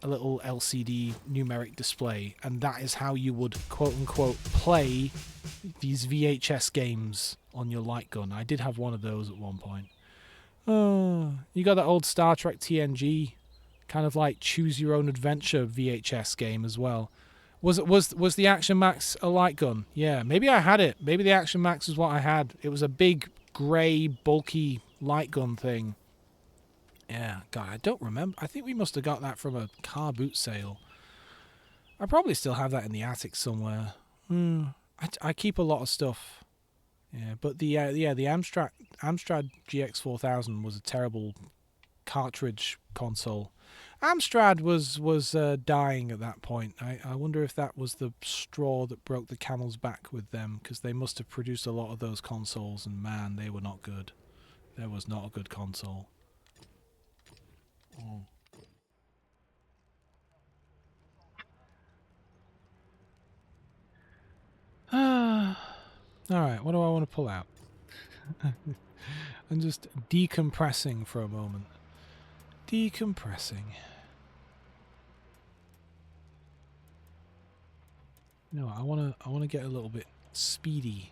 LCD numeric display, and that is how you would quote-unquote play these VHS games on your light gun. I did have one of those at one point. Oh, you got that old Star Trek TNG kind of like choose your own adventure VHS game as well. Was the Action Max a light gun? Yeah, maybe I had it. Maybe the Action Max is what I had. It was a big grey bulky light gun thing. Yeah, God, I don't remember. I think we must have got that from a car boot sale. I probably still have that in the attic somewhere. I keep a lot of stuff. Yeah, but the Amstrad GX4000 was a terrible cartridge console. Amstrad was dying at that point. I wonder if that was the straw that broke the camel's back with them, because they must have produced a lot of those consoles, and man, they were not good. There was not a good console. Alright, what do I want to pull out? I'm just decompressing for a moment. Decompressing. No, I wanna get a little bit speedy.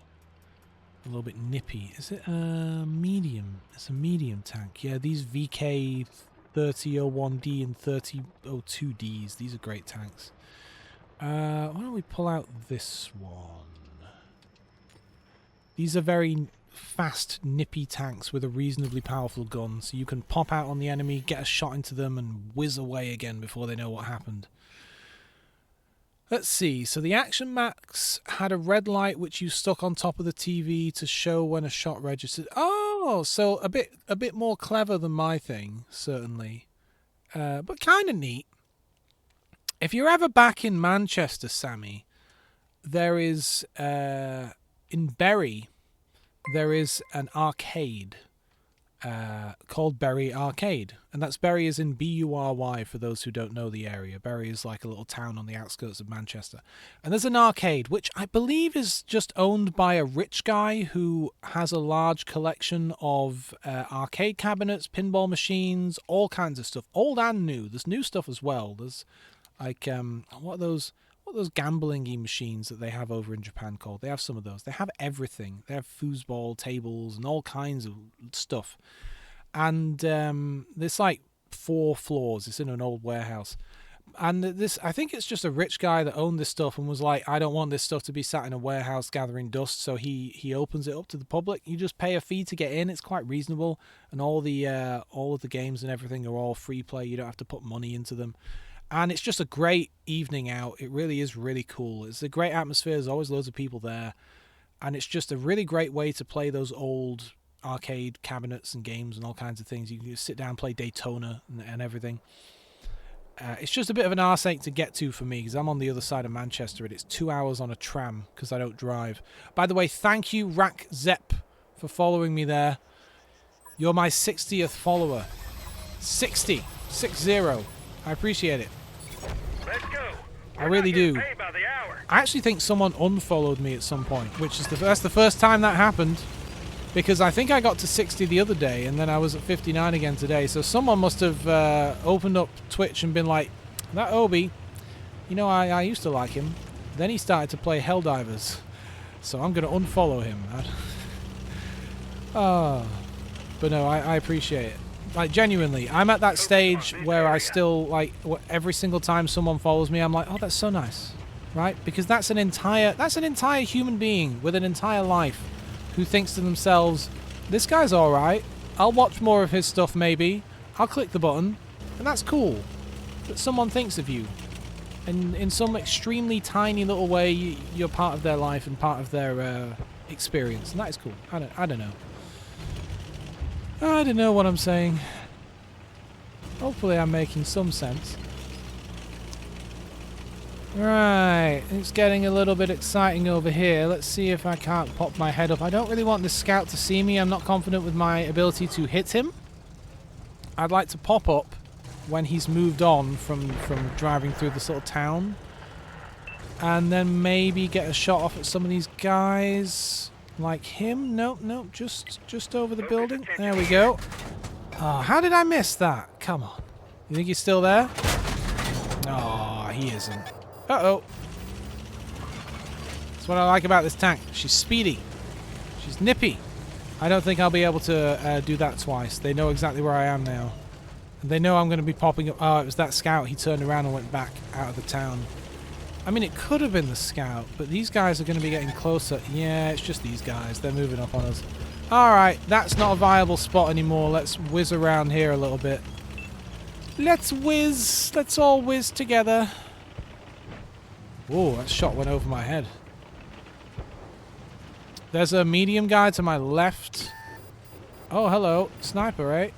A little bit nippy. Is it a medium? It's a medium tank. Yeah, these VK 3001D and 3002Ds, these are great tanks. Why don't we pull out this one? These are very fast, nippy tanks with a reasonably powerful gun, so you can pop out on the enemy, get a shot into them, and whiz away again before they know what happened. Let's see, so the Action Max had a red light which you stuck on top of the TV to show when a shot registered. Oh, so a bit more clever than my thing, certainly. But kind of neat. If you're ever back in Manchester, Sammy, there is, in Bury, there is an arcade called Bury Arcade. And that's Bury as in Bury for those who don't know the area. Bury is like a little town on the outskirts of Manchester. And there's an arcade, which I believe is just owned by a rich guy who has a large collection of arcade cabinets, pinball machines, all kinds of stuff. Old and new. There's new stuff as well. There's like, what are those gambling-y machines that they have over in Japan called? They have some of those. They have everything. They have foosball tables and all kinds of stuff. And there's like 4 floors. It's in an old warehouse. And this, I think it's just a rich guy that owned this stuff and was like, I don't want this stuff to be sat in a warehouse gathering dust, so he opens it up to the public. You just pay a fee to get in. It's quite reasonable, and all of the games and everything are all free play. You don't have to put money into them. And it's just a great evening out. It really is really cool. It's a great atmosphere. There's always loads of people there. And it's just a really great way to play those old arcade cabinets and games and all kinds of things. You can just sit down and play Daytona and everything. It's just a bit of an arse ache to get to for me because I'm on the other side of Manchester and it's 2 hours on a tram because I don't drive. By the way, thank you, Rack Zep, for following me there. You're my 60th follower. 60. 60. I appreciate it. Let's go. I really do. Paid by the hour. I actually think someone unfollowed me at some point, which is that's the first time that happened. Because I think I got to 60 the other day, and then I was at 59 again today. So someone must have opened up Twitch and been like, that Obi, you know, I used to like him. Then he started to play Helldivers. So I'm going to unfollow him. Oh. But no, I appreciate it. Like, genuinely, I'm at that stage where I still, like, every single time someone follows me, I'm like, oh, that's so nice. Right? Because that's an entire human being with an entire life who thinks to themselves, this guy's alright, I'll watch more of his stuff maybe, I'll click the button, and that's cool. That someone thinks of you. And in some extremely tiny little way, you're part of their life and part of their experience, and that is cool. I don't know. I don't know what I'm saying. Hopefully I'm making some sense. Right, it's getting a little bit exciting over here. Let's see if I can't pop my head up. I don't really want this scout to see me. I'm not confident with my ability to hit him. I'd like to pop up when he's moved on from driving through this little town. And then maybe get a shot off at some of these guys. Like him? Nope, just over the building. There we go. Oh, how did I miss that? Come on. You think he's still there? Oh, he isn't. Uh-oh. That's what I like about this tank. She's speedy. She's nippy. I don't think I'll be able to do that twice. They know exactly where I am now. And they know I'm going to be popping up. Oh, it was that scout. He turned around and went back out of the town. I mean, it could have been the scout, but these guys are going to be getting closer. Yeah, it's just these guys. They're moving up on us. Alright, that's not a viable spot anymore. Let's whiz around here a little bit. Let's whiz. Let's all whiz together. Whoa, that shot went over my head. There's a medium guy to my left. Oh, hello. Sniper, right?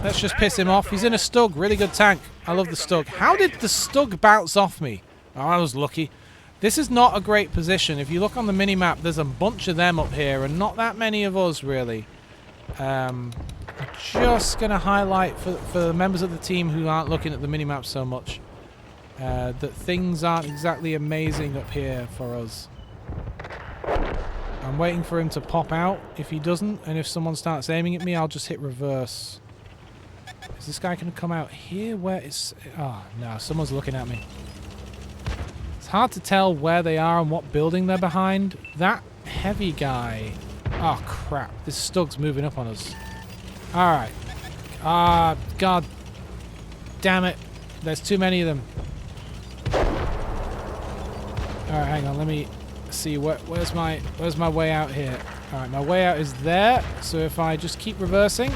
Let's just piss him off. He's in a Stug. Really good tank. I love the Stug. How did the Stug bounce off me? Oh, I was lucky. This is not a great position. If you look on the minimap, there's a bunch of them up here and not that many of us, really. I'm just going to highlight for the members of the team who aren't looking at the minimap so much that things aren't exactly amazing up here for us. I'm waiting for him to pop out. If he doesn't, and if someone starts aiming at me, I'll just hit reverse. Is this guy going to come out here? Where is... Oh, no. Someone's looking at me. It's hard to tell where they are and what building they're behind. That heavy guy... Oh, crap. This Stug's moving up on us. Alright. Ah, God. Damn it. There's too many of them. Alright, hang on. Let me see. Where's my way out here? Alright, my way out is there. So if I just keep reversing...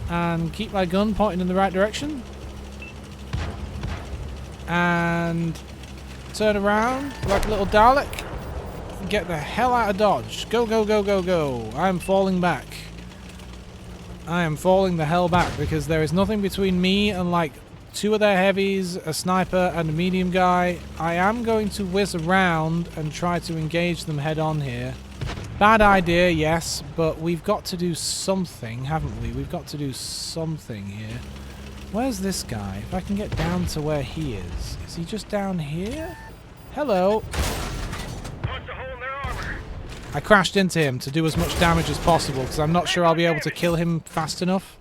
and keep my gun pointing in the right direction. And turn around like a little Dalek. And get the hell out of Dodge. Go, go, go, go, go. I'm falling back. I am falling the hell back because there is nothing between me and like two of their heavies, a sniper and a medium guy. I am going to whiz around and try to engage them head on here. Bad idea, yes, but we've got to do something, haven't we? We've got to do something here. Where's this guy? If I can get down to where he is. Is he just down here? Hello. Wants a hole in their armor. I crashed into him to do as much damage as possible because I'm not sure I'll be able to kill him fast enough.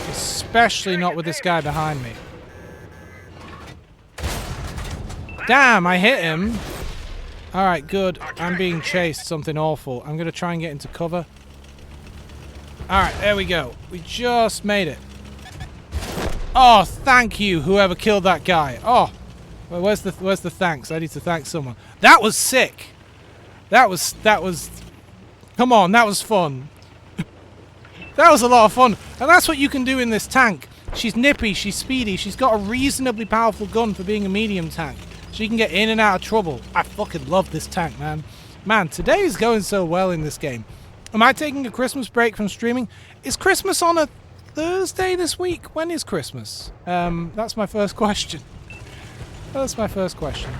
Especially not with this guy behind me. Damn, I hit him. Alright, good. I'm being chased. Something awful. I'm going to try and get into cover. Alright, there we go. We just made it. Oh, thank you, whoever killed that guy. Oh, well, where's the thanks? I need to thank someone. That was sick. That was... Come on, that was fun. That was a lot of fun. And that's what you can do in this tank. She's nippy, she's speedy, she's got a reasonably powerful gun for being a medium tank. She can get in and out of trouble. I fucking love this tank, man. Man, today is going so well in this game. Am I taking a Christmas break from streaming? Is Christmas on a Thursday this week? When is Christmas? That's my first question. That's my first question.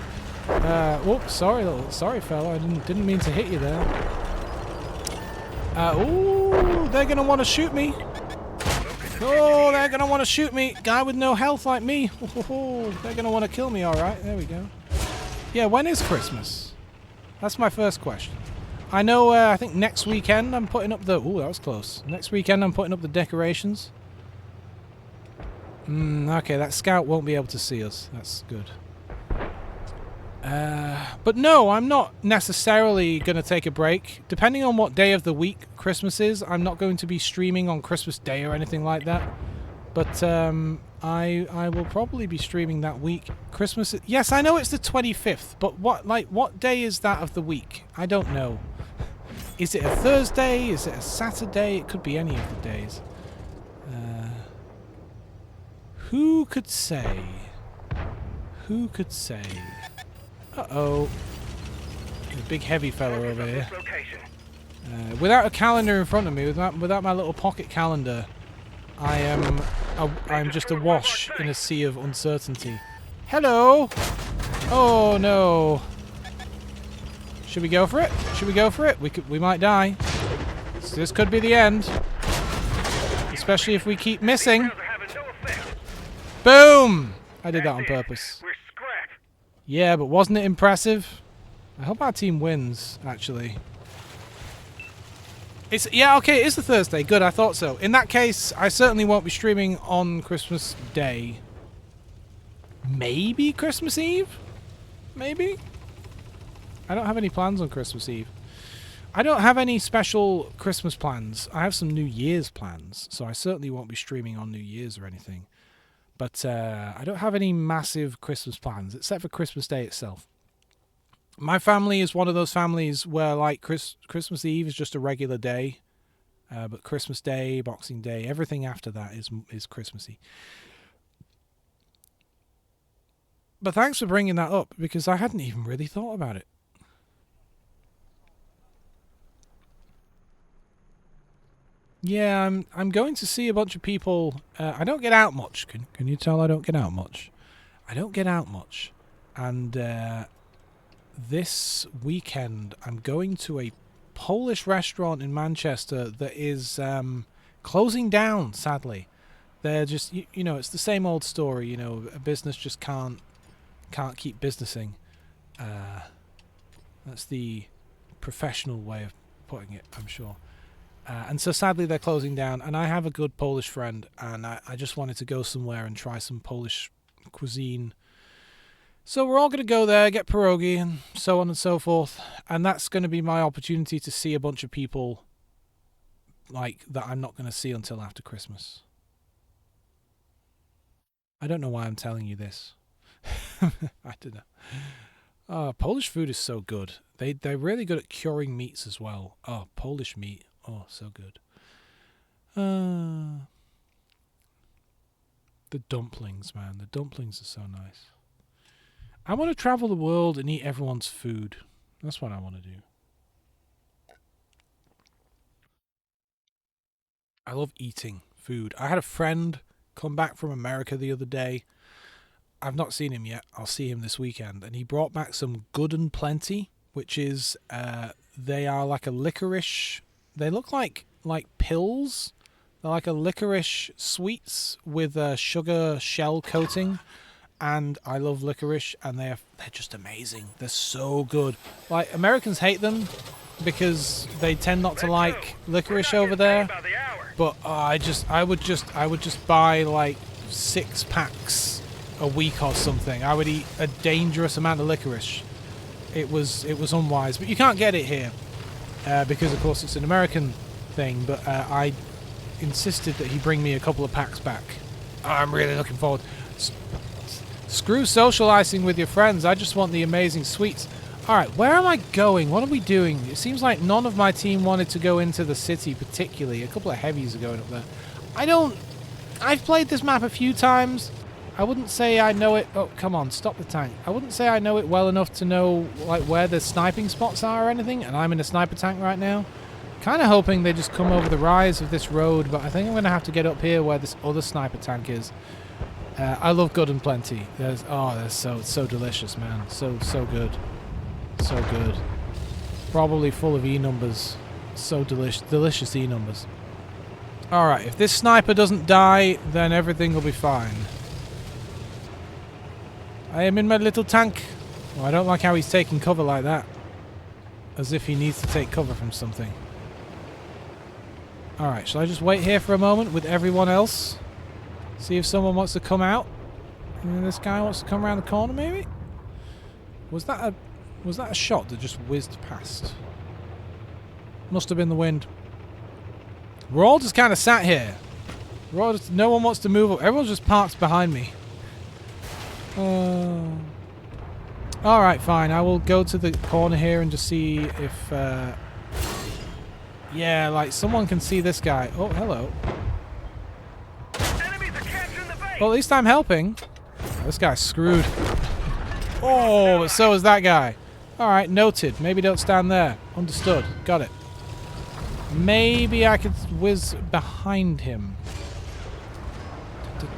Oops, sorry fella, I didn't mean to hit you there. Ooh, they're gonna want to shoot me. Oh, they're gonna want to shoot me. Guy with no health like me. Oh, they're gonna want to kill me. All right, there we go. Yeah, when is Christmas? That's my first question. I know. I think next weekend I'm putting up the. Ooh, that was close. Next weekend I'm putting up the decorations. Okay, that scout won't be able to see us. That's good. But no, I'm not necessarily going to take a break. Depending on what day of the week Christmas is, I'm not going to be streaming on Christmas Day or anything like that. But I will probably be streaming that week. Christmas. Yes, I know it's the 25th, but what day is that of the week? I don't know. Is it a Thursday? Is it a Saturday? It could be any of the days. Who could say? Who could say? Uh-oh. There's a big heavy fella over here. Without a calendar in front of me, without my little pocket calendar, I'm just awash in a sea of uncertainty. Hello! Oh no. Should we go for it? Should we go for it? We might die. So this could be the end. Especially if we keep missing. Boom! I did that on purpose. Yeah, but wasn't it impressive? I hope our team wins, actually. Yeah, okay, it is the Thursday. Good, I thought so. In that case, I certainly won't be streaming on Christmas Day. Maybe Christmas Eve? Maybe? I don't have any plans on Christmas Eve. I don't have any special Christmas plans. I have some New Year's plans, so I certainly won't be streaming on New Year's or anything. But I don't have any massive Christmas plans, except for Christmas Day itself. My family is one of those families where, like, Christmas Eve is just a regular day. But Christmas Day, Boxing Day, everything after that is Christmassy. But thanks for bringing that up, because I hadn't even really thought about it. Yeah, I'm going to see a bunch of people. I don't get out much. Can you tell I don't get out much? I don't get out much. And this weekend I'm going to a Polish restaurant in Manchester that is closing down, sadly. They're just, you know, it's the same old story, you know, a business just can't keep businessing. That's the professional way of putting it, I'm sure. And so sadly they're closing down, and I have a good Polish friend, and I just wanted to go somewhere and try some Polish cuisine. So we're all going to go there, get pierogi, and so on and so forth, and that's going to be my opportunity to see a bunch of people like that I'm not going to see until after Christmas. I don't know why I'm telling you this. I don't know. Polish food is so good. They're really good at curing meats as well. Oh, Polish meat. Oh, so good. The dumplings, man. The dumplings are so nice. I want to travel the world and eat everyone's food. That's what I want to do. I love eating food. I had a friend come back from America the other day. I've not seen him yet. I'll see him this weekend. And he brought back some Good and Plenty, which is, they are like a licorice. They look like pills. They're like a licorice sweets with a sugar shell coating. And I love licorice, and they're just amazing. They're so good. Like, Americans hate them because they tend not to like licorice over there. But I would just buy like 6 packs a week or something. I would eat a dangerous amount of licorice. It was unwise, but you can't get it here because of course it's an American thing. But I insisted that he bring me a couple of packs back. I'm really looking forward. Screw socializing with your friends. I just want the amazing sweets. Alright, where am I going? What are we doing? It seems like none of my team wanted to go into the city particularly. A couple of heavies are going up there. I don't I've played this map a few times. I wouldn't say I know it... Oh, come on, stop the tank. I wouldn't say I know it well enough to know like where the sniping spots are or anything, and I'm in a sniper tank right now. Kind of hoping they just come over the rise of this road, but I think I'm going to have to get up here where this other sniper tank is. I love Good and Plenty. They're so delicious, man. So good. So good. Probably full of E numbers. So delicious E numbers. Alright, if this sniper doesn't die, then everything will be fine. I am in my little tank. Oh, I don't like how he's taking cover like that. As if he needs to take cover from something. Alright, shall I just wait here for a moment with everyone else? See if someone wants to come out? This guy wants to come around the corner, maybe? Was that a shot that just whizzed past? Must have been the wind. We're all just kind of sat here. No one wants to move up. Everyone's just parked behind me. Alright, fine. I will go to the corner here and just see if... yeah, like someone can see this guy. Oh, hello. Enemies are capturing the base. Well, at least I'm helping. Oh, this guy's screwed. Oh, but so is that guy. Alright, noted. Maybe don't stand there. Understood. Got it. Maybe I could whiz behind him.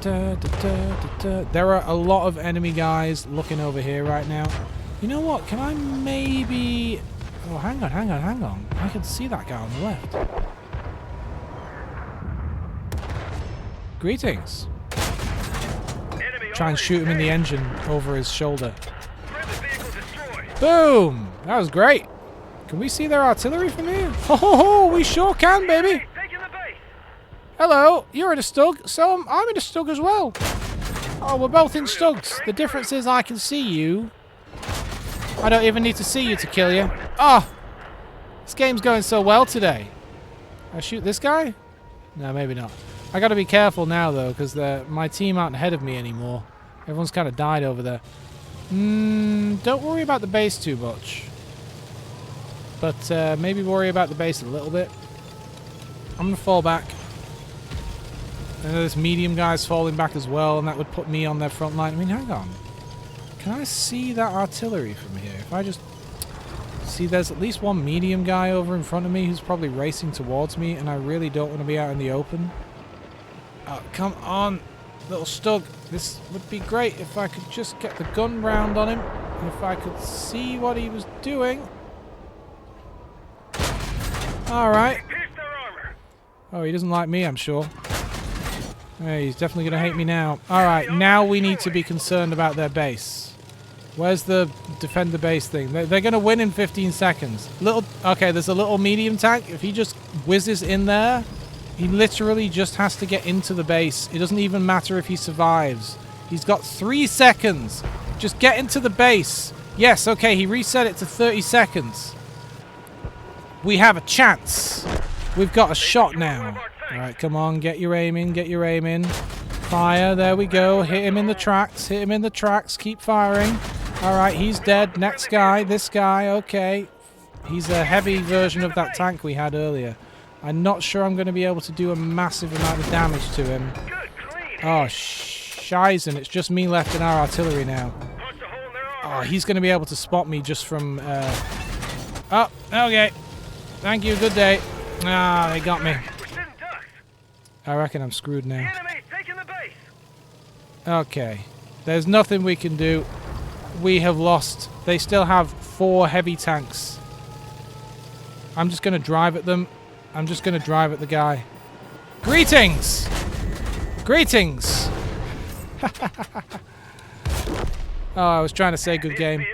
There are a lot of enemy guys looking over here right now. You know what? Can I maybe... Oh, hang on. I can see that guy on the left. Greetings. Try and shoot him in the engine over his shoulder. Boom! That was great. Can we see their artillery from here? Oh, we sure can, baby. Hello, you're in a Stug, so I'm in a Stug as well. Oh, we're both in Stugs. The difference is I can see you. I don't even need to see you to kill you. Oh, this game's going so well today. I shoot this guy? No, maybe not. I gotta be careful now, though, because my team aren't ahead of me anymore. Everyone's kind of died over there. Don't worry about the base too much. But maybe worry about the base a little bit. I'm going to fall back. I know this medium guy's falling back as well, and that would put me on their front line. I mean, hang on. Can I see that artillery from here? If I just... See, there's at least one medium guy over in front of me who's probably racing towards me, and I really don't want to be out in the open. Oh, come on, little Stug. This would be great if I could just get the gun round on him. If I could see what he was doing. Alright. Oh, he doesn't like me, I'm sure. Hey, he's definitely going to hate me now. Alright, now we need to be concerned about their base. Where's the defend the base thing? They're going to win in 15 seconds. Okay, there's a little medium tank. If he just whizzes in there, he literally just has to get into the base. It doesn't even matter if he survives. He's got 3 seconds. Just get into the base. Yes, okay, he reset it to 30 seconds. We have a chance. We've got a shot now. Alright, come on, get your aim in, get your aim in. Fire, there we go. Hit him in the tracks, hit him in the tracks. Keep firing. Alright, he's dead. Next guy, this guy, okay. He's a heavy version of that tank we had earlier. I'm not sure I'm going to be able to do a massive amount of damage to him. Oh, shizen. It's just me left in our artillery now. Oh, he's going to be able to spot me just from... Oh, okay. Thank you, good day. Ah, they got me. I reckon I'm screwed now. Okay. There's nothing we can do. We have lost. They still have 4 heavy tanks. I'm just going to drive at them. I'm just going to drive at the guy. Greetings! Greetings! Oh, I was trying to say good game.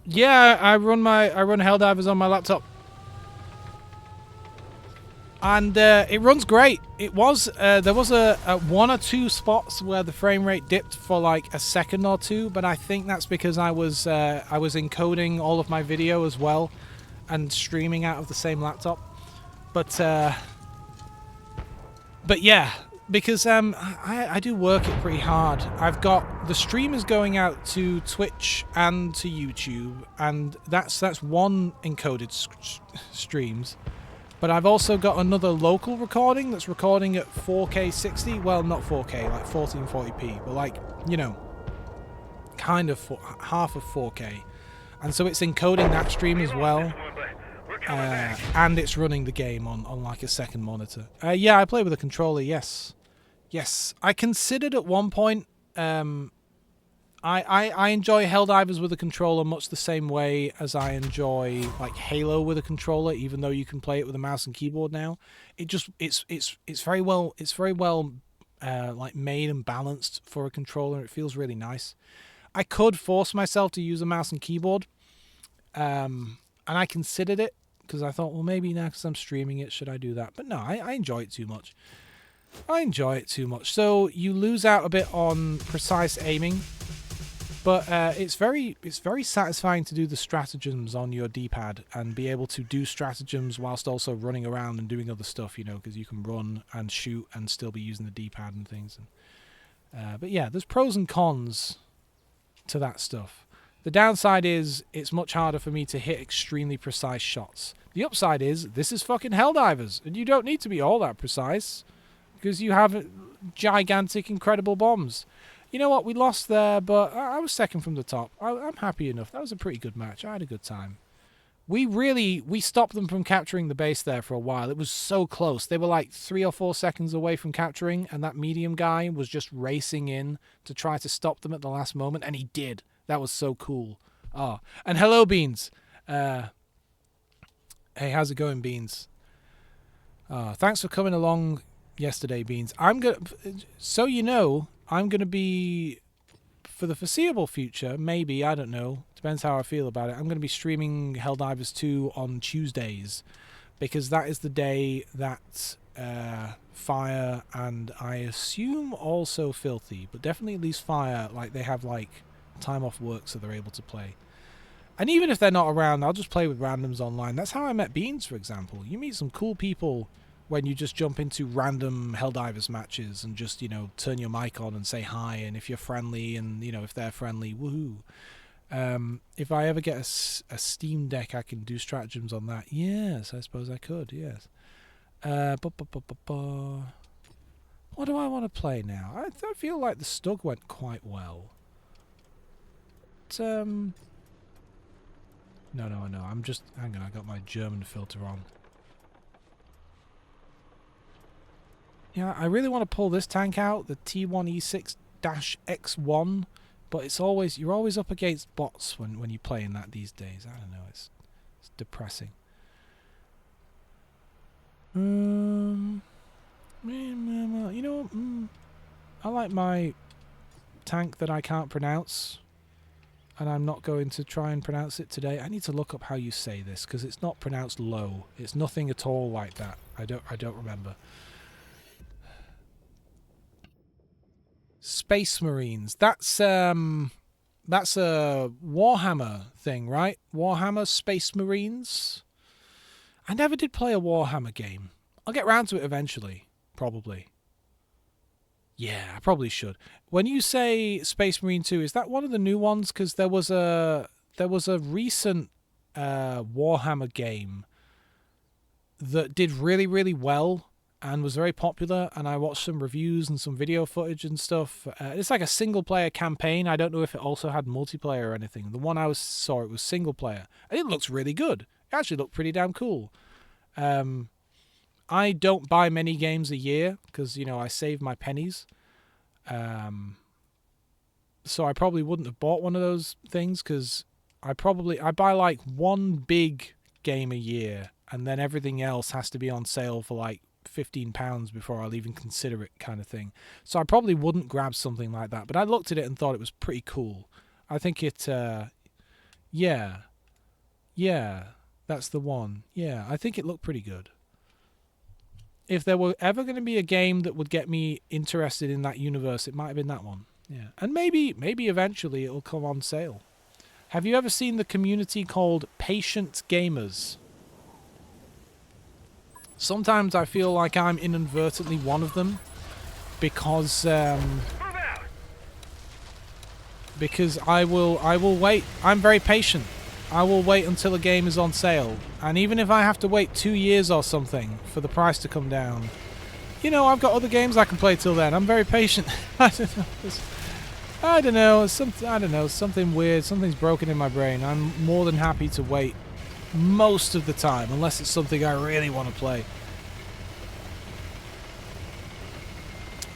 Yeah, I run Helldivers on my laptop. And it runs great. It was there was a 1 or 2 spots where the frame rate dipped for like a second or 2, but I think that's because I was encoding all of my video as well and streaming out of the same laptop. But yeah, because I do work it pretty hard. I've got the streamers going out to Twitch and to YouTube, and that's 1 encoded streams. But I've also got another local recording that's recording at 4K 60. Well, not 4K, like 1440p, but like, you know, kind of half of 4K. And so it's encoding that stream as well. And it's running the game on like a second monitor. Yeah, I play with a controller, yes. Yes. I considered at one point, I enjoy Helldivers with a controller much the same way as I enjoy like Halo with a controller, even though you can play it with a mouse and keyboard now. It's very well like made and balanced for a controller. It feels really nice. I could force myself to use a mouse and keyboard, and I considered it because I thought, well, maybe now because I'm streaming it, should I do that? But no, I enjoy it too much. I enjoy it too much. So you lose out a bit on precise aiming, but it's very satisfying to do the stratagems on your D-pad and be able to do stratagems whilst also running around and doing other stuff, you know, because you can run and shoot and still be using the D-pad and things. But yeah, there's pros and cons to that stuff. The downside is it's much harder for me to hit extremely precise shots. The upside is this is fucking Helldivers, and you don't need to be all that precise because you have gigantic, incredible bombs. You know what? We lost there, but I was second from the top. I'm happy enough. That was a pretty good match. I had a good time. We stopped them from capturing the base there for a while. It was so close. They were like 3 or 4 seconds away from capturing, and that medium guy was just racing in to try to stop them at the last moment, and he did. That was so cool. Oh, and hello, Beans. Hey, how's it going, Beans? Thanks for coming along yesterday, Beans. So you know, I'm gonna be, for the foreseeable future, maybe, I don't know, depends how I feel about it, I'm gonna be streaming Helldivers 2 on Tuesdays, because that is the day that Fire and I assume also Filthy, but definitely at least Fire, like they have like time off work so they're able to play. And even if they're not around, I'll just play with randoms online. That's how I met Beans, for example. You meet some cool people when you just jump into random Helldivers matches and just, you know, turn your mic on and say hi, and if you're friendly and, you know, if they're friendly, woohoo. If I ever get a Steam Deck, I can do stratagems on that. Yes, I suppose I could, yes. What do I want to play now? I feel like the Stug went quite well. No, I'm just... Hang on, I got my German filter on. Yeah, I really want to pull this tank out, the T1E6-X1, but it's always... You're always up against bots when you play in that these days. I don't know, it's depressing. You know, I like my tank that I can't pronounce, and I'm not going to try and pronounce it today. I need to look up how you say this, because it's not pronounced low. It's nothing at all like that. I don't remember. Space Marines. That's a Warhammer thing, right? Warhammer Space Marines. I never did play a Warhammer game. I'll get round to it eventually, probably. Yeah, I probably should. When you say Space Marine 2, is that one of the new ones? Because there was a recent Warhammer game that did really, really well and was very popular, and I watched some reviews and some video footage and stuff. It's like a single-player campaign. I don't know if it also had multiplayer or anything. The one I saw, it was single-player, and it looks really good. It actually looked pretty damn cool. I don't buy many games a year because, you know, I save my pennies. So I probably wouldn't have bought one of those things because I buy like one big game a year, and then everything else has to be on sale for like £15 before I'll even consider it, kind of thing. So I probably wouldn't grab something like that, but I looked at it and thought it was pretty cool. I think it, yeah, that's the one. Yeah, I think it looked pretty good. If there were ever going to be a game that would get me interested in that universe, it might have been that one. Yeah, and maybe eventually it'll come on sale. Have you ever seen the community called Patient Gamers? Sometimes I feel like I'm inadvertently one of them because I will wait. I'm very patient. I will wait until a game is on sale. And even if I have to wait 2 years or something for the price to come down, you know, I've got other games I can play till then. I'm very patient. I don't know. I don't know. I don't know. Something weird. Something's broken in my brain. I'm more than happy to wait most of the time, unless it's something I really want to play.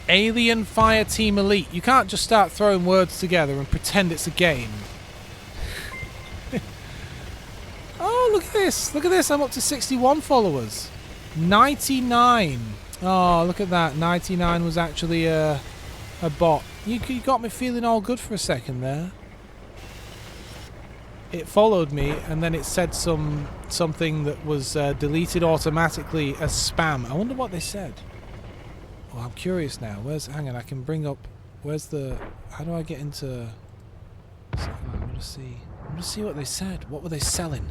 Alien Fireteam Elite. You can't just start throwing words together and pretend it's a game. Oh, look at this. Look at this. I'm up to 61 followers. 99. Oh, look at that. 99 was actually a bot. You got me feeling all good for a second there. It followed me and then it said something that was deleted automatically as spam. I wonder what they said. Oh, I'm curious now. Hang on, I can bring up, how do I get into, I'm gonna see what they said. What were they selling?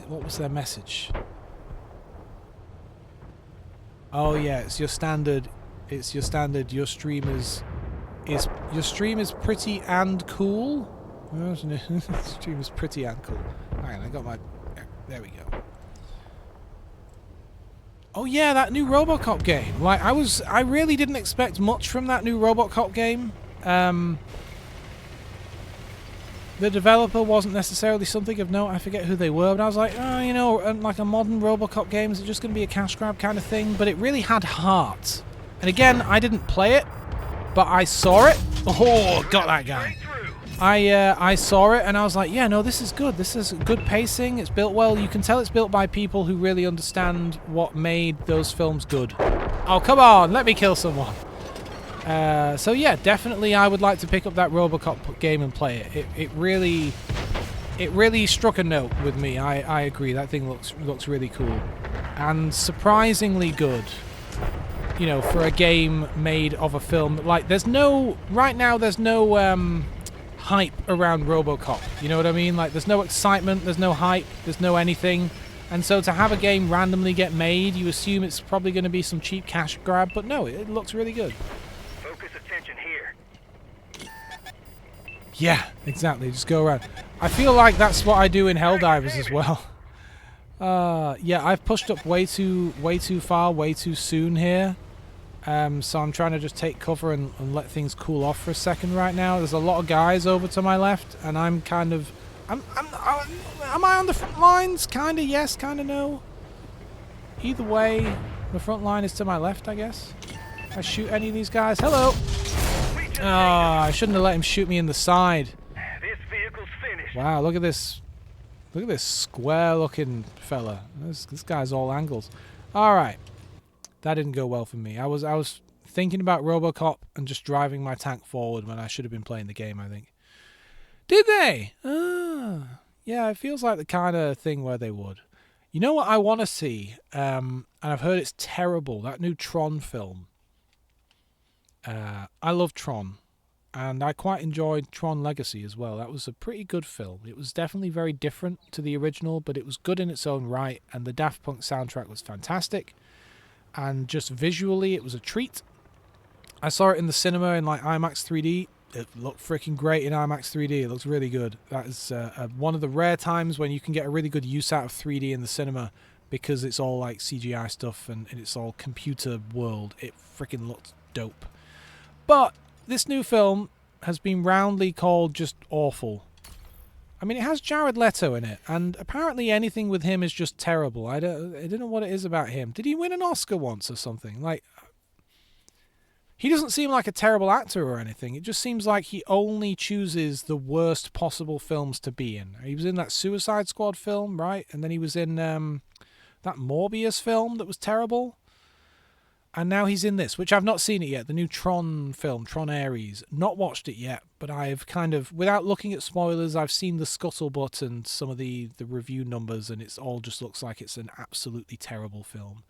What was their message? Oh yeah, your stream is pretty and cool. Stream is pretty and cool. Hang on, I got my, there we go. Oh yeah, that new RoboCop game. Like I really didn't expect much from that new RoboCop game. The developer wasn't necessarily something of note. I forget who they were, but I was like, oh, you know, like a modern RoboCop game, is it just going to be a cash grab kind of thing? But it really had heart. And again, I didn't play it, but I saw it. Oh, got that guy. I saw it and I was like, yeah, no, this is good. This is good pacing. It's built well. You can tell it's built by people who really understand what made those films good. Oh, come on, let me kill someone. So yeah, definitely I would like to pick up that RoboCop game and play it. It really struck a note with me. I agree. That thing looks really cool and surprisingly good. You know, for a game made of a film. Like there's no hype around RoboCop. You know what I mean? Like there's no excitement, there's no hype, there's no anything. And so to have a game randomly get made, you assume it's probably going to be some cheap cash grab, but no, it looks really good. Focus attention here. Yeah, exactly. Just go around. I feel like that's what I do in Helldivers as well. Yeah, I've pushed up way too far, way too soon here. So I'm trying to just take cover and let things cool off for a second right now. There's a lot of guys over to my left, and I'm kind of... am I on the front lines? Kind of yes, kind of no. Either way, the front line is to my left, I guess. I shoot any of these guys. Hello! Oh, I shouldn't have let him shoot me in the side. This vehicle's finished. Wow, look at this. Look at this square-looking fella. This guy's all angles. All right. That didn't go well for me. I was thinking about RoboCop and just driving my tank forward when I should have been playing the game, I think. Did they? Ah. Yeah, it feels like the kind of thing where they would. You know what I want to see? And I've heard it's terrible. That new Tron film. I love Tron. And I quite enjoyed Tron Legacy as well. That was a pretty good film. It was definitely very different to the original, but it was good in its own right. And the Daft Punk soundtrack was fantastic. And just visually, it was a treat. I saw it in the cinema in like IMAX 3D. It looked freaking great in IMAX 3D. It looks really good. That is one of the rare times when you can get a really good use out of 3D in the cinema because it's all like CGI stuff and it's all computer world. It freaking looks dope. But this new film has been roundly called just awful. I mean, it has Jared Leto in it, and apparently anything with him is just terrible. I don't know what it is about him. Did he win an Oscar once or something? Like, he doesn't seem like a terrible actor or anything. It just seems like he only chooses the worst possible films to be in. He was in that Suicide Squad film, right? And then he was in that Morbius film that was terrible. And now he's in this, which I've not seen it yet. The new Tron film, Tron Ares. Not watched it yet, but I've kind of, without looking at spoilers, I've seen the scuttlebutt and some of the review numbers, and it's all just looks like it's an absolutely terrible film.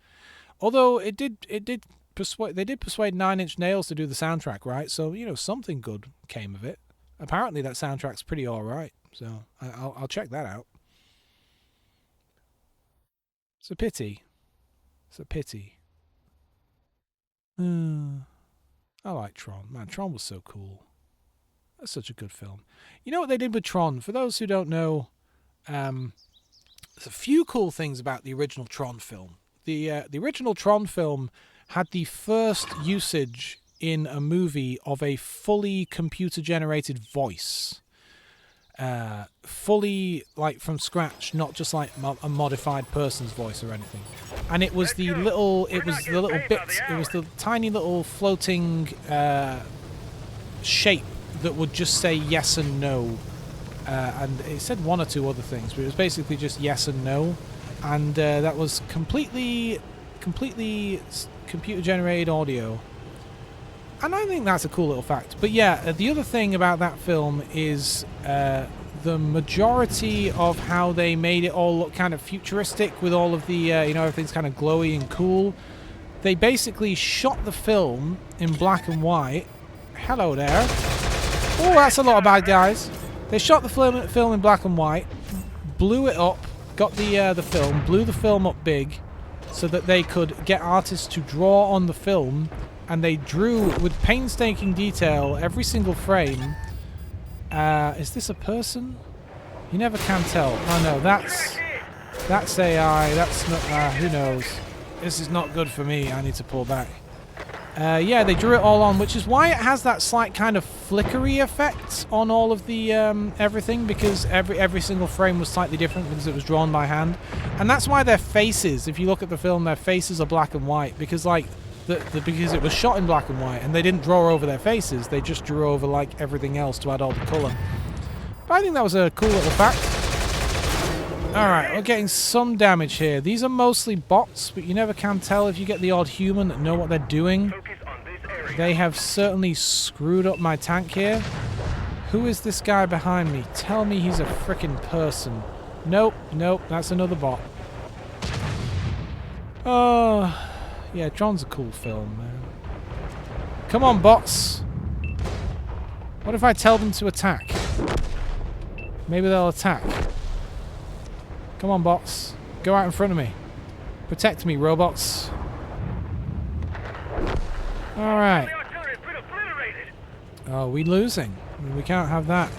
Although they did persuade Nine Inch Nails to do the soundtrack, right? So, you know, something good came of it. Apparently that soundtrack's pretty alright, so I'll check that out. It's a pity. It's a pity. I like Tron. Man, Tron was so cool. That's such a good film. You know what they did with Tron? For those who don't know, there's a few cool things about the original Tron film. The original Tron film had the first usage in a movie of a fully computer-generated voice. Fully, like, from scratch, not just like a modified person's voice or anything. And it was the little bits, it was the tiny little floating shape that would just say yes and no. And it said one or two other things, but it was basically just yes and no. And that was completely computer-generated audio. And I think that's a cool little fact. But yeah, the other thing about that film is the majority of how they made it all look kind of futuristic with all of the, you know, everything's kind of glowy and cool. They basically shot the film in black and white. Hello there. Oh, that's a lot of bad guys. They shot the film in black and white, blew it up, got the film, blew the film up big so that they could get artists to draw on the film. And they drew with painstaking detail every single frame. Is this a person? You never can tell. Oh no, that's AI. That's not. Who knows? This is not good for me. I need to pull back. Yeah, they drew it all on, which is why it has that slight kind of flickery effect on all of the everything, because every single frame was slightly different because it was drawn by hand, and that's why their faces. If you look at the film, their faces are black and white because like. Because it was shot in black and white and they didn't draw over their faces, they just drew over like everything else to add all the colour. But I think that was a cool little fact. Alright, we're getting some damage here. These are mostly bots, but you never can tell if you get the odd human that know what they're doing. They have certainly screwed up my tank here. Who is this guy behind me? Tell me he's a frickin' person. Nope, that's another bot. Oh... Yeah, Tron's a cool film, man. Come on, bots. What if I tell them to attack? Maybe they'll attack. Come on, bots. Go out in front of me. Protect me, robots. Alright. Oh, we losing? We can't have that.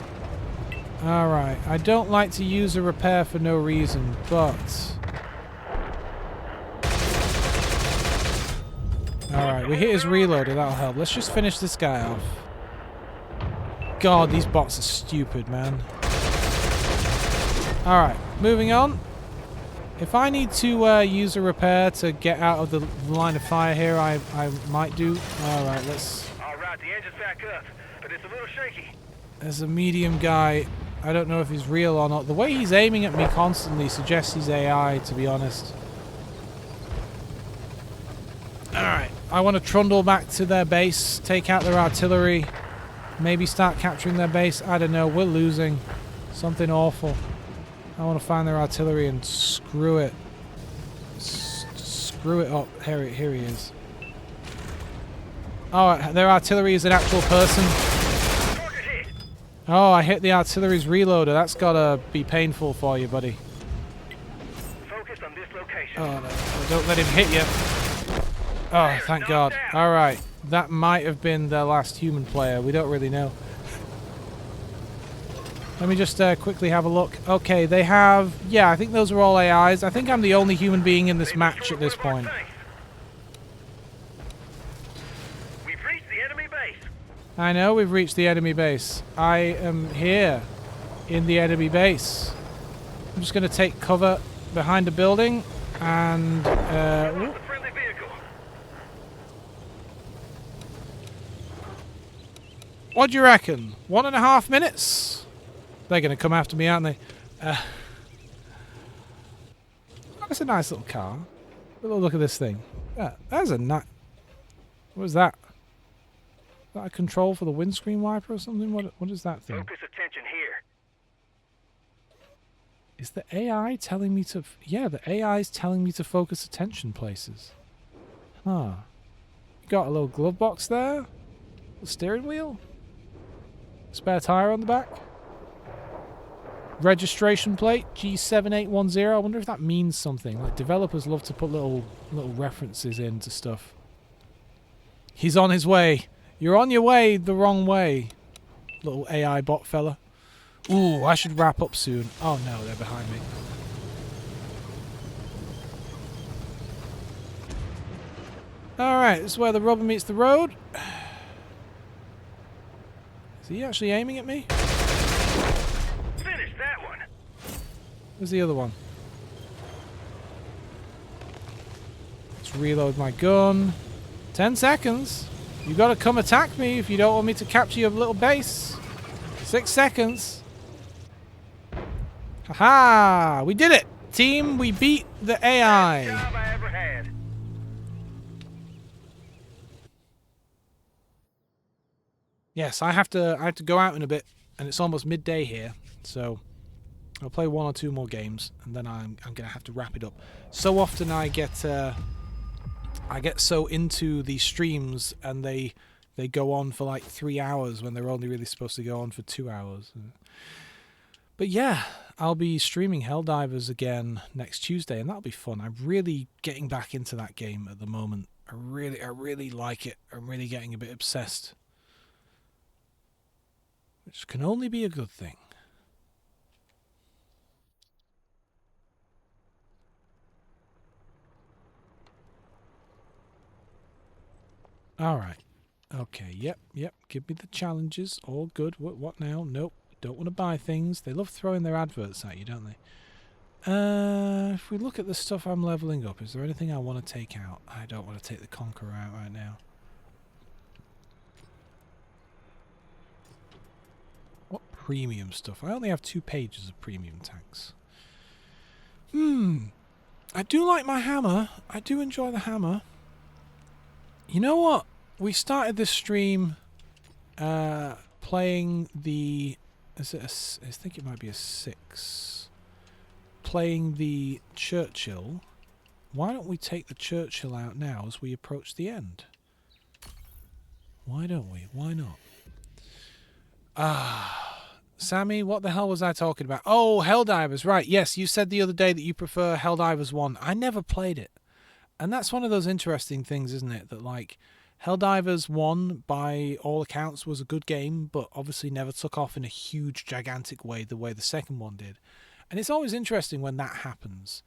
Alright. I don't like to use a repair for no reason, but... Alright, we hit his reloader, that'll help. Let's just finish this guy off. God, these bots are stupid, man. Alright, moving on. If I need to use a repair to get out of the line of fire here, I might do. Alright, let's... Alright, the engine's back up, but it's a little shaky. There's a medium guy. I don't know if he's real or not. The way he's aiming at me constantly suggests he's AI, to be honest. Alright, I want to trundle back to their base, take out their artillery, maybe start capturing their base. I don't know, we're losing. Something awful. I want to find their artillery and screw it. Screw it up. Here he is. Oh, their artillery is an actual person. Oh, I hit the artillery's reloader. That's gotta be painful for you, buddy. Focus on this location. Oh, no. Don't let him hit you. Oh, thank God. Alright. That might have been their last human player. We don't really know. Let me just quickly have a look. Okay, they have... Yeah, I think those are all AIs. I think I'm the only human being in this match at this point. We've reached the enemy base. I know we've reached the enemy base. I am here in the enemy base. I'm just going to take cover behind a building and... what do you reckon? 1.5 minutes? They're going to come after me, aren't they? That's a nice little car. A little look at this thing. Yeah, that's a nice... What is that? Is that a control for the windscreen wiper or something? What is that thing? Focus attention here. Is the AI telling me to... Yeah, the AI is telling me to focus attention places. Huh. Got a little glove box there. A steering wheel. Spare tire on the back. Registration plate G7810. I wonder if that means something. Like, developers love to put little references into stuff. He's on his way. You're on your way the wrong way. Little AI bot fella. Ooh, I should wrap up soon. Oh no, they're behind me. Alright, this is where the rubber meets the road. Is he actually aiming at me? Finish that one. Where's the other one? Let's reload my gun. 10 seconds. You gotta come attack me if you don't want me to capture your little base. 6 seconds. Haha! We did it! Team, we beat the AI. Best job I ever had. Yes, I have to go out in a bit, and it's almost midday here, so I'll play 1 or 2 more games, and then I'm gonna have to wrap it up. So often I get so into these streams, and they go on for like 3 hours when they're only really supposed to go on for 2 hours. But yeah, I'll be streaming Helldivers again next Tuesday, and that'll be fun. I'm really getting back into that game at the moment. I really like it. I'm really getting a bit obsessed, which can only be a good thing. Alright. Okay, yep. Give me the challenges. All good. What now? Nope. Don't want to buy things. They love throwing their adverts at you, don't they? If we look at the stuff I'm leveling up, is there anything I want to take out? I don't want to take the Conqueror out right now. What premium stuff? I only have 2 pages of premium tanks. I do like my hammer. I do enjoy the hammer. You know what? We started this stream playing the... I think it might be a 6. Playing the Churchill. Why don't we take the Churchill out now as we approach the end? Why don't we? Why not? Sammy, what the hell was I talking about? Oh, Helldivers, right. Yes, you said the other day that you prefer Helldivers 1. I never played it. And that's one of those interesting things, isn't it? That, like, Helldivers 1, by all accounts, was a good game, but obviously never took off in a huge, gigantic way the way the second one did. And it's always interesting when that happens.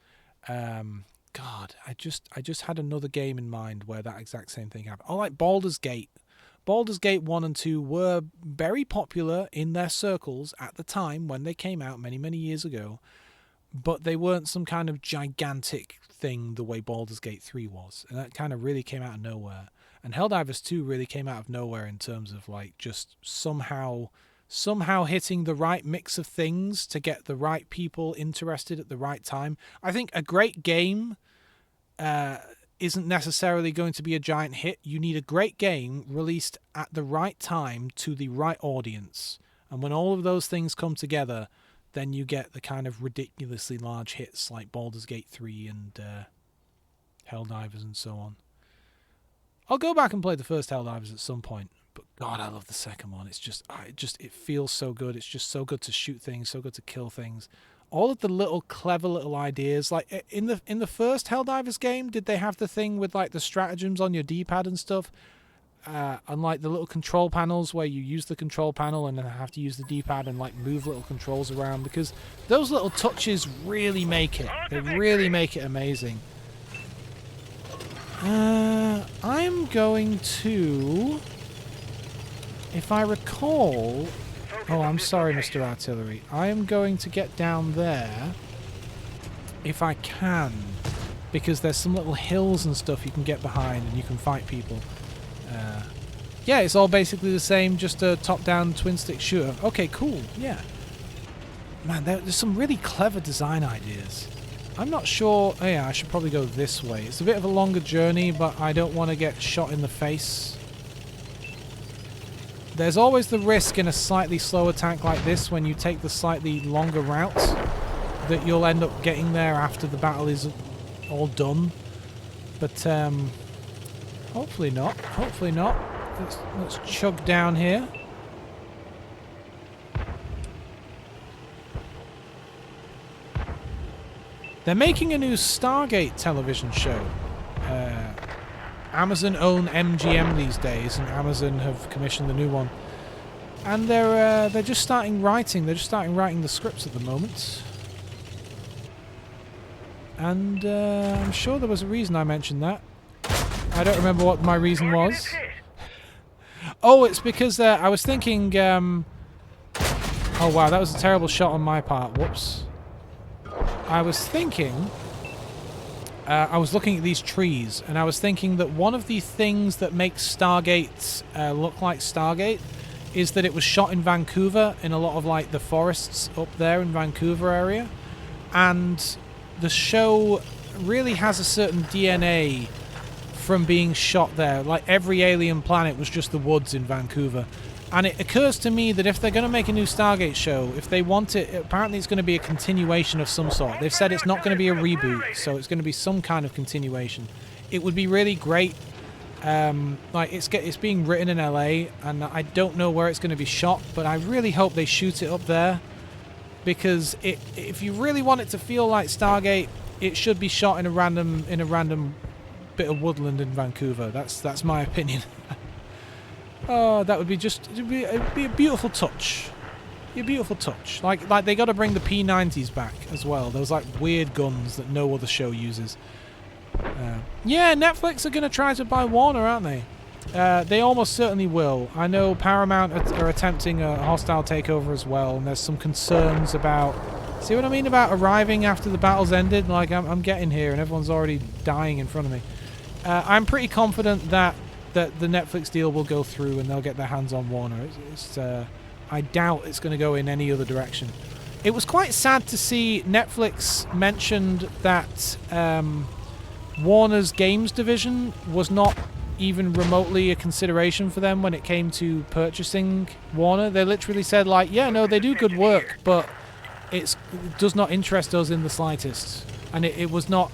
God, I just had another game in mind where that exact same thing happened. Oh, like Baldur's Gate. Baldur's Gate 1 and 2 were very popular in their circles at the time when they came out many, many years ago, but they weren't some kind of gigantic thing the way Baldur's Gate 3 was. And that kind of really came out of nowhere. And Helldivers 2 really came out of nowhere in terms of, like, just somehow hitting the right mix of things to get the right people interested at the right time. I think a great game isn't necessarily going to be a giant hit. You need a great game released at the right time to the right audience. And when all of those things come together, then you get the kind of ridiculously large hits like Baldur's Gate 3 and Helldivers and so on. I'll go back and play the first Helldivers at some point. But God, I love the second one. It's just, it feels so good. It's just so good to shoot things, so good to kill things. All of the little clever little ideas, like in the first Helldivers game, did they have the thing with like the stratagems on your D-pad and stuff, and like the little control panels where you use the control panel and then have to use the D-pad and like move little controls around, because those little touches really make it. They really make it amazing. I'm going to, if I recall... Oh, I'm sorry, Mr. Artillery. I am going to get down there if I can, because there's some little hills and stuff you can get behind and you can fight people. Yeah, it's all basically the same, just a top-down twin-stick shooter. Okay, cool, yeah. Man, there's some really clever design ideas. I'm not sure... Oh yeah, I should probably go this way. It's a bit of a longer journey, but I don't want to get shot in the face. There's always the risk in a slightly slower tank like this, when you take the slightly longer route, that you'll end up getting there after the battle is all done. But hopefully not. Hopefully not. Let's chug down here. They're making a new Stargate television show. Amazon own MGM these days, and Amazon have commissioned the new one. and they're just starting writing. They're just starting writing the scripts at the moment. And I'm sure there was a reason I mentioned that. I don't remember what my reason was. Oh, it's because I was thinking... oh, wow, that was a terrible shot on my part. Whoops. I was thinking... I was looking at these trees, and I was thinking that one of the things that makes Stargate look like Stargate is that it was shot in Vancouver, in a lot of, like, the forests up there in Vancouver area. And the show really has a certain DNA from being shot there. Like, every alien planet was just the woods in Vancouver. And it occurs to me that if they're going to make a new Stargate show, if they want it, apparently it's going to be a continuation of some sort. They've said it's not going to be a reboot, so it's going to be some kind of continuation. It would be really great. Like, it's being written in LA, and I don't know where it's going to be shot, but I really hope they shoot it up there, because if you really want it to feel like Stargate, it should be shot in a random bit of woodland in Vancouver. That's my opinion. Oh, that would be it'd be a beautiful touch. Be a beautiful touch. Like they got to bring the P90s back as well. Those like weird guns that no other show uses. Yeah, Netflix are going to try to buy Warner, aren't they? They almost certainly will. I know Paramount are attempting a hostile takeover as well, and there's some concerns about... See what I mean about arriving after the battle's ended? Like, I'm getting here and everyone's already dying in front of me. I'm pretty confident that the Netflix deal will go through and they'll get their hands on Warner. I doubt it's going to go in any other direction. It was quite sad to see Netflix mentioned that Warner's games division was not even remotely a consideration for them when it came to purchasing Warner. They literally said, like, yeah, no, they do good work, but it does not interest us in the slightest. And it was not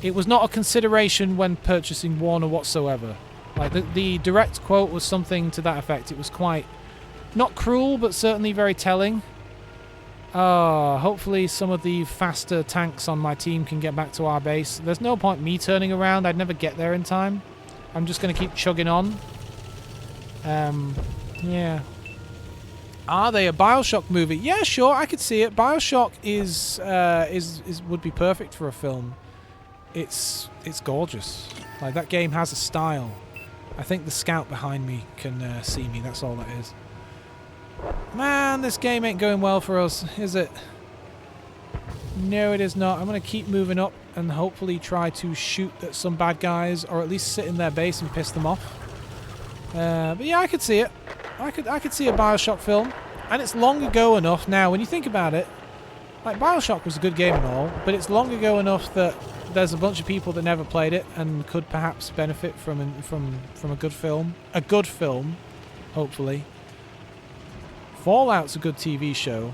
a consideration when purchasing Warner whatsoever. Like, the direct quote was something to that effect. It was quite, not cruel, but certainly very telling. Hopefully some of the faster tanks on my team can get back to our base. There's no point me turning around. I'd never get there in time. I'm just going to keep chugging on. Yeah. Are they a BioShock movie? Yeah, sure, I could see it. BioShock would be perfect for a film. It's gorgeous. Like, that game has a style. I think the scout behind me can see me. That's all that is. Man, this game ain't going well for us, is it? No, it is not. I'm going to keep moving up and hopefully try to shoot at some bad guys, or at least sit in their base and piss them off. But yeah, I could see it. I could see a BioShock film, and it's long ago enough now. When you think about it, like, BioShock was a good game and all, but it's long ago enough that there's a bunch of people that never played it and could perhaps benefit from a good film. A good film, hopefully. Fallout's a good TV show.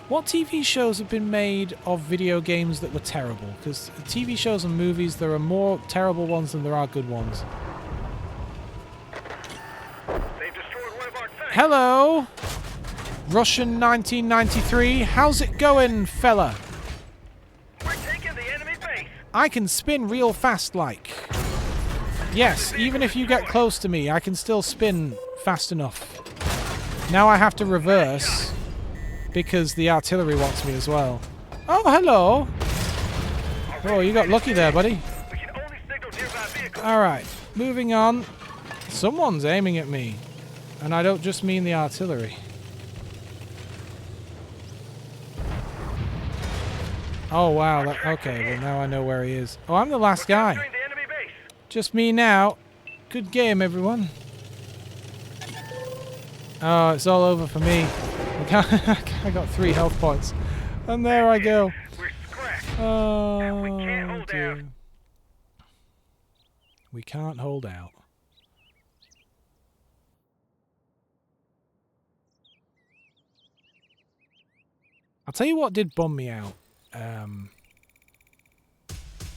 What TV shows have been made of video games that were terrible? Because TV shows and movies, there are more terrible ones than there are good ones. They've destroyed one of our tanks. Hello! Russian 1993, how's it going, fella? We're taking the enemy base. I can spin real fast, like. Yes, even if you get close to me, I can still spin fast enough. Now I have to reverse, because the artillery wants me as well. Oh, hello! Oh, you got lucky there, buddy. We can only signal nearby vehicles. Alright, moving on. Someone's aiming at me. And I don't just mean the artillery. Oh, wow. Okay, well, now I know where he is. Oh, I'm the last guy. Capturing the enemy base. Just me now. Good game, everyone. Oh, it's all over for me. I got 3 health points. And there I go. We're scrapped. Oh, We can't hold dear. out. We can't hold out. I'll tell you what did bum me out.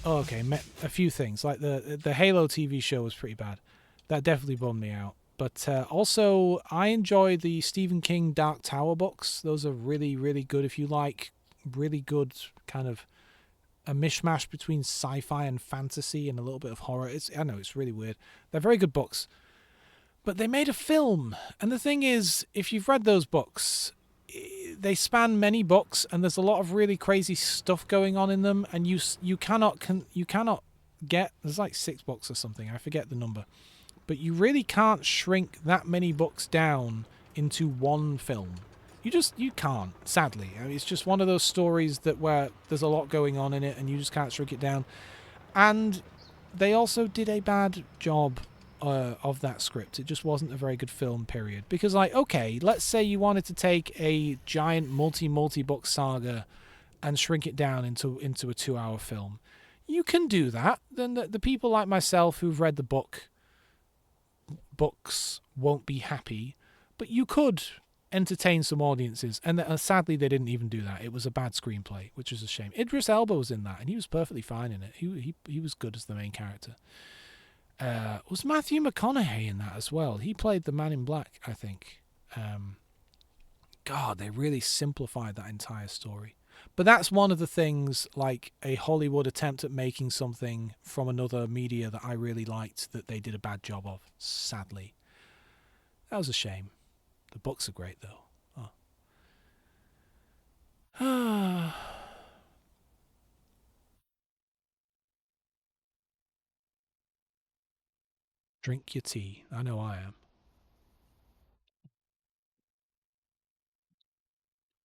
Okay, a few things. Like the Halo TV show was pretty bad. That definitely bummed me out. But also, I enjoy the Stephen King Dark Tower books. Those are really, really good if you like really good kind of a mishmash between sci-fi and fantasy and a little bit of horror. I know, it's really weird. They're very good books. But they made a film. And the thing is, if you've read those books, they span many books, and there's a lot of really crazy stuff going on in them, and you cannot get, there's like 6 books or something, I forget the number, but you really can't shrink that many books down into one film. You can't, sadly. I mean, it's just one of those stories that where there's a lot going on in it, and you just can't shrink it down. And they also did a bad job of that script. It just wasn't a very good film, period. Because, like, okay, let's say you wanted to take a giant multi-book saga and shrink it down into a 2-hour film. You can do that. Then the people like myself who've read the books won't be happy. But you could entertain some audiences. And sadly, they didn't even do that. It was a bad screenplay, which is a shame. Idris Elba was in that, and he was perfectly fine in it. He was good as the main character. Was Matthew McConaughey in that as well? He played the Man in Black, I think. God, they really simplified that entire story. But that's one of the things, like a Hollywood attempt at making something from another media that I really liked that they did a bad job of, sadly. That was a shame. The books are great, though. Oh. Drink your tea. I know I am.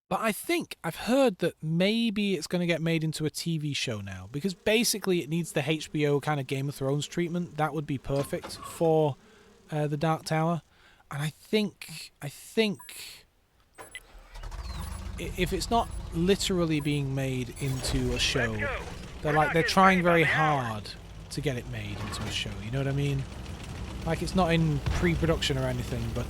But I think I've heard that maybe it's going to get made into a TV show now, because basically it needs the HBO kind of Game of Thrones treatment. That would be perfect for the Dark Tower. And I think if it's not literally being made into a show, they're trying very hard to get it made into a show. You know what I mean? Like, it's not in pre-production or anything, but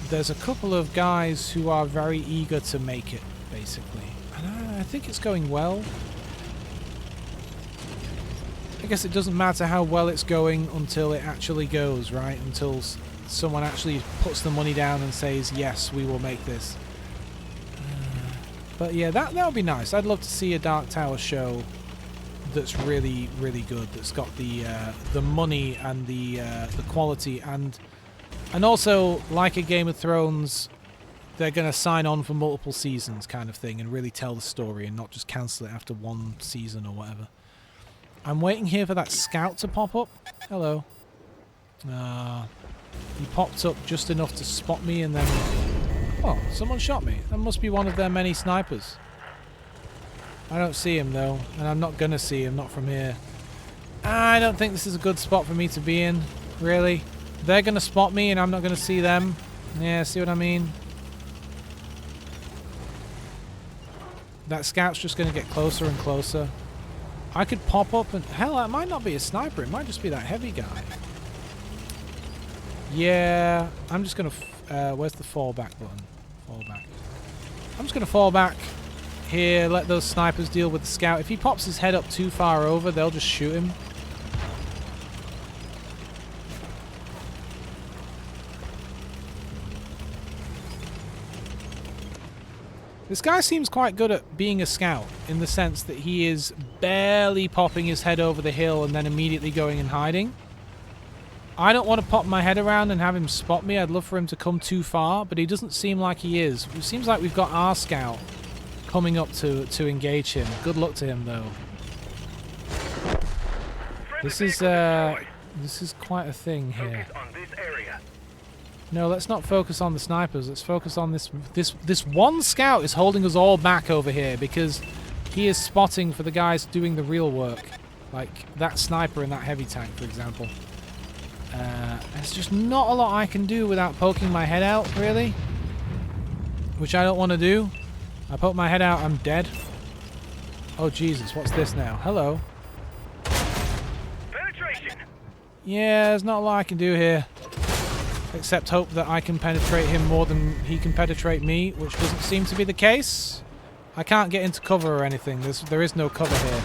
there's a couple of guys who are very eager to make it, basically. And I think it's going well. I guess it doesn't matter how well it's going until it actually goes, right? Until someone actually puts the money down and says, yes, we will make this. But yeah, that would be nice. I'd love to see a Dark Tower show that's really, really good. That's got the money and the quality, and also, like a Game of Thrones, they're going to sign on for multiple seasons, kind of thing, and really tell the story and not just cancel it after one season or whatever. I'm waiting here for that scout to pop up. Hello. He popped up just enough to spot me, and then... Oh, someone shot me. That must be one of their many snipers. I don't see him, though, and I'm not going to see him, not from here. I don't think this is a good spot for me to be in, really. They're going to spot me, and I'm not going to see them. Yeah, see what I mean? That scout's just going to get closer and closer. I could pop up and... Hell, that might not be a sniper. It might just be that heavy guy. Yeah, I'm just going to... where's the fallback button? Fallback. I'm just going to fall back here, let those snipers deal with the scout. If he pops his head up too far over, they'll just shoot him. This guy seems quite good at being a scout, in the sense that he is barely popping his head over the hill and then immediately going and hiding. I don't want to pop my head around and have him spot me. I'd love for him to come too far, but he doesn't seem like he is. It seems like we've got our scout coming up to engage him. Good luck to him, though. This is quite a thing here. No, let's not focus on the snipers. Let's focus on this one scout is holding us all back over here because he is spotting for the guys doing the real work. Like that sniper and that heavy tank, for example. There's just not a lot I can do without poking my head out, really. Which I don't want to do. I poke my head out, I'm dead. Oh, Jesus, what's this now? Hello. Penetration. Yeah, there's not a lot I can do here. Except hope that I can penetrate him more than he can penetrate me, which doesn't seem to be the case. I can't get into cover or anything. There is no cover here.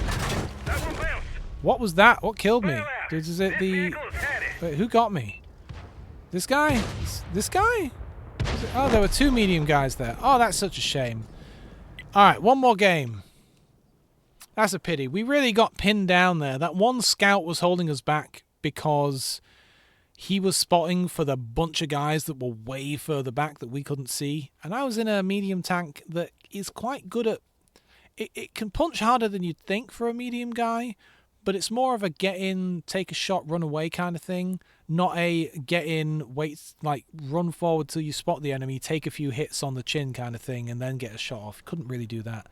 What was that? What killed me? Is it the... Wait, who got me? This guy? This guy? Oh, there were 2 medium guys there. Oh, that's such a shame. Alright, one more game. That's a pity. We really got pinned down there. That one scout was holding us back because he was spotting for the bunch of guys that were way further back that we couldn't see. And I was in a medium tank that is quite good at... It can punch harder than you'd think for a medium guy, but it's more of a get in, take a shot, run away kind of thing. Not a get in, wait, like run forward till you spot the enemy, take a few hits on the chin kind of thing, and then get a shot off. Couldn't really do that.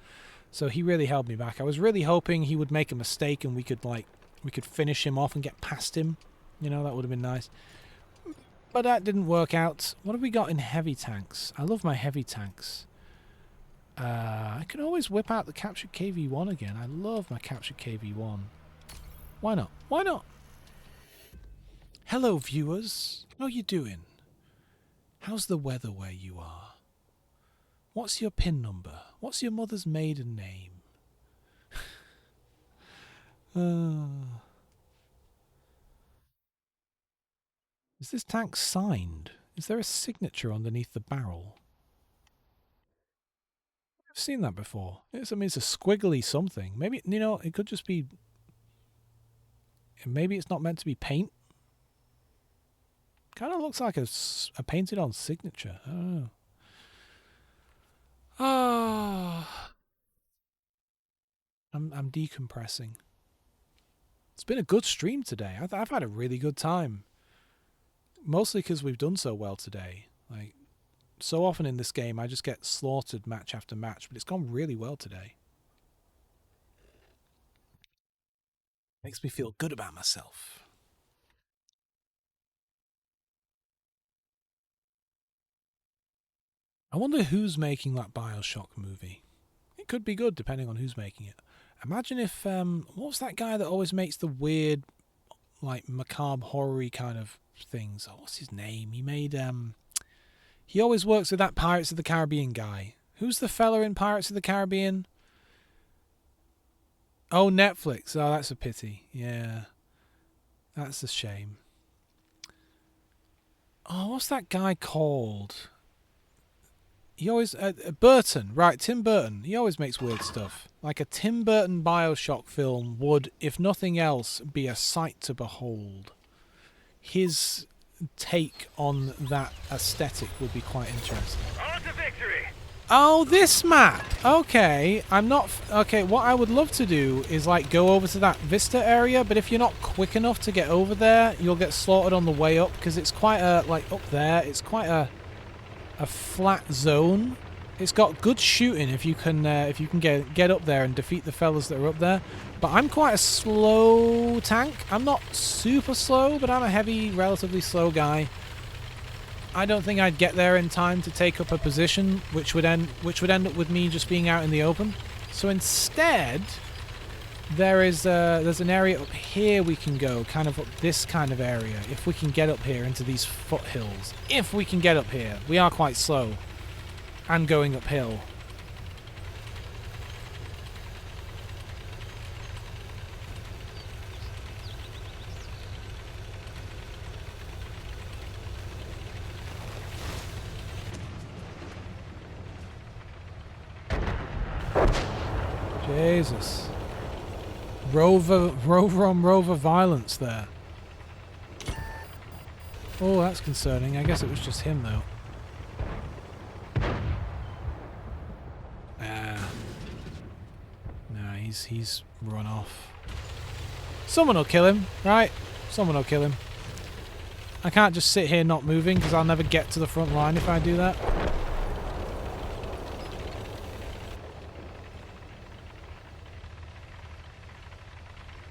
So he really held me back. I was really hoping he would make a mistake and we could finish him off and get past him. You know, that would have been nice. But that didn't work out. What have we got in heavy tanks? I love my heavy tanks. I can always whip out the captured KV-1 again. I love my captured KV-1. Why not? Why not? Hello, viewers. How you doing? How's the weather where you are? What's your PIN number? What's your mother's maiden name? Is this tank signed? Is there a signature underneath the barrel? I've seen that before. It's a squiggly something. Maybe, you know, it could just be... Maybe it's not meant to be paint. Kind of looks like a painted on signature. I don't know. Ah, I'm decompressing. It's been a good stream today. I've had a really good time. Mostly because we've done so well today. Like, so often in this game I just get slaughtered match after match, but it's gone really well today. Makes me feel good about myself. I wonder who's making that BioShock movie. It could be good depending on who's making it. Imagine if, what was that guy that always makes the weird, like, macabre, horror-y kind of things? Oh, what's his name? He made, he always works with that Pirates of the Caribbean guy. Who's the fella in Pirates of the Caribbean? Oh, Netflix. Oh, that's a pity. Yeah. That's a shame. Oh, what's that guy called? He always... Burton. Right, Tim Burton. He always makes weird stuff. Like a Tim Burton BioShock film would, if nothing else, be a sight to behold. His take on that aesthetic would be quite interesting. On to victory! Oh, this map! Okay, I'm not... Okay, what I would love to do is, like, go over to that Vista area, but if you're not quick enough to get over there, you'll get slaughtered on the way up, because it's quite a... Like, up there, it's quite a flat zone. It's got good shooting if you can get up there and defeat the fellas that are up there. But I'm quite a slow tank. I'm not super slow, but I'm a heavy, relatively slow guy. I don't think I'd get there in time to take up a position, which would end up with me just being out in the open. So instead, there's an area up here we can go, kind of up this kind of area, if we can get up here into these foothills. If we can get up here. We are quite slow. And going uphill. Jesus. Rover on rover violence there. Oh, that's concerning. I guess it was just him though. Nah, he's run off. Someone will kill him, right? Someone will kill him. I can't just sit here not moving because I'll never get to the front line if I do that.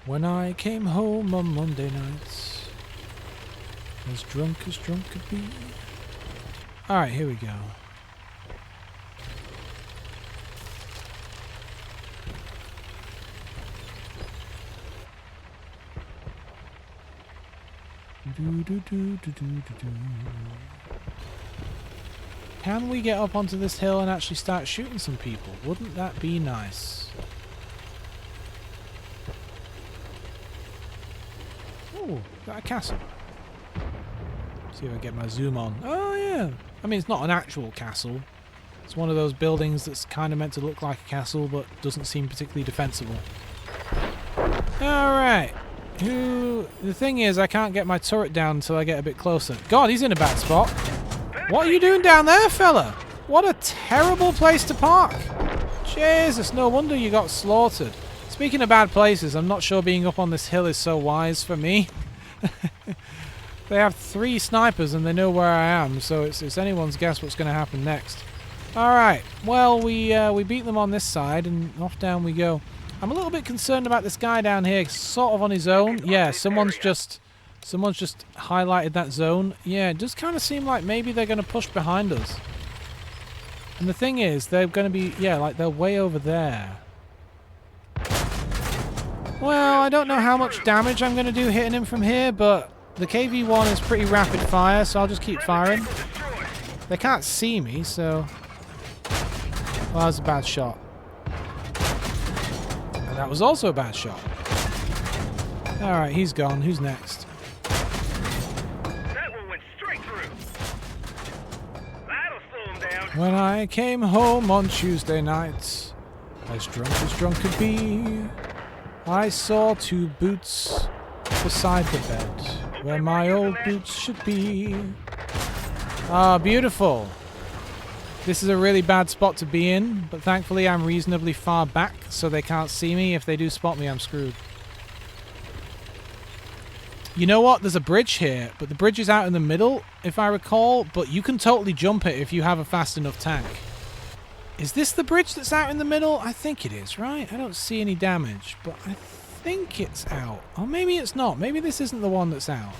When I came home on Monday nights, as drunk could be. Alright, here we go. Can we get up onto this hill and actually start shooting some people? Wouldn't that be nice? Oh, got a castle. See if I get my zoom on. Oh yeah. I mean, it's not an actual castle. It's one of those buildings that's kind of meant to look like a castle, but doesn't seem particularly defensible. Alright. The thing is, I can't get my turret down until I get a bit closer. God, he's in a bad spot. What are you doing down there, fella? What a terrible place to park. Jesus, no wonder you got slaughtered. Speaking of bad places, I'm not sure being up on this hill is so wise for me. They have 3 snipers and they know where I am, so it's anyone's guess what's going to happen next. Alright, well, we beat them on this side and off down we go. I'm a little bit concerned about this guy down here, sort of on his own. Yeah, someone's just highlighted that zone. Yeah, it does kind of seem like maybe they're going to push behind us. And the thing is, they're going to be, yeah, like they're way over there. Well, I don't know how much damage I'm going to do hitting him from here, but the KV-1 is pretty rapid fire, so I'll just keep firing. They can't see me, so... Well, that was a bad shot. And that was also a bad shot. Alright, he's gone. Who's next? That one went straight through. That'll slow him down. When I came home on Tuesday night, as drunk could be, I saw 2 boots beside the bed, where my old boots should be. Ah, beautiful. This is a really bad spot to be in, but thankfully I'm reasonably far back, so they can't see me. If they do spot me, I'm screwed. You know what? There's a bridge here, but the bridge is out in the middle, if I recall, but you can totally jump it if you have a fast enough tank. Is this the bridge that's out in the middle? I think it is, right? I don't see any damage, but I think it's out. Or maybe it's not. Maybe this isn't the one that's out.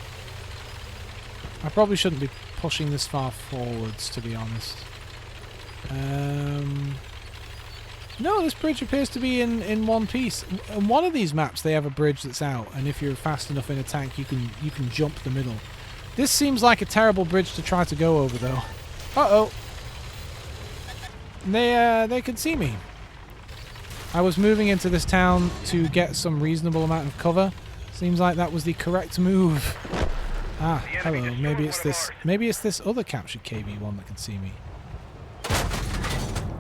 I probably shouldn't be pushing this far forwards, to be honest. No, this bridge appears to be in one piece. On one of these maps, they have a bridge that's out, and if you're fast enough in a tank, you can jump the middle. This seems like a terrible bridge to try to go over, though. Uh-oh. They could see me. I was moving into this town to get some reasonable amount of cover. Seems like that was the correct move. Ah, hello. Maybe it's this other captured KV-1 that can see me.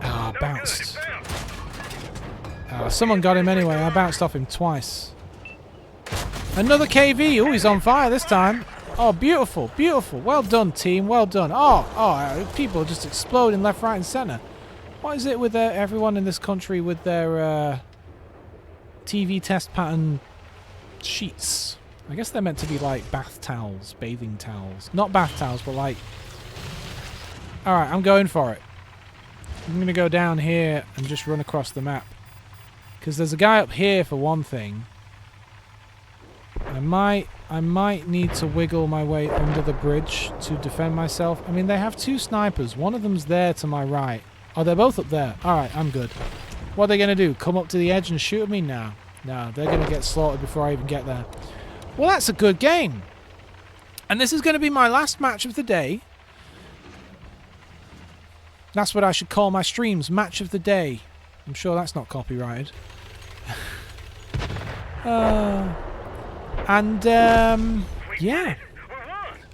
Ah, bounced. Someone got him anyway. I bounced off him twice. Another KV. Oh, he's on fire this time. Oh, beautiful, beautiful. Well done, team. Well done. People just exploding left, right, and centre. What is it with everyone in this country with their TV test pattern sheets? I guess they're meant to be like bath towels, bathing towels. Not bath towels, but like... Alright, I'm going for it. I'm going to go down here and just run across the map. Because there's a guy up here for one thing. I might need to wiggle my way under the bridge to defend myself. I mean, they have 2 snipers. One of them's there to my right. Oh, they're both up there. Alright, I'm good. What are they going to do? Come up to the edge and shoot at me? No. No, they're going to get slaughtered before I even get there. Well, that's a good game. And this is going to be my last match of the day. That's what I should call my streams. Match of the day. I'm sure that's not copyrighted. Yeah.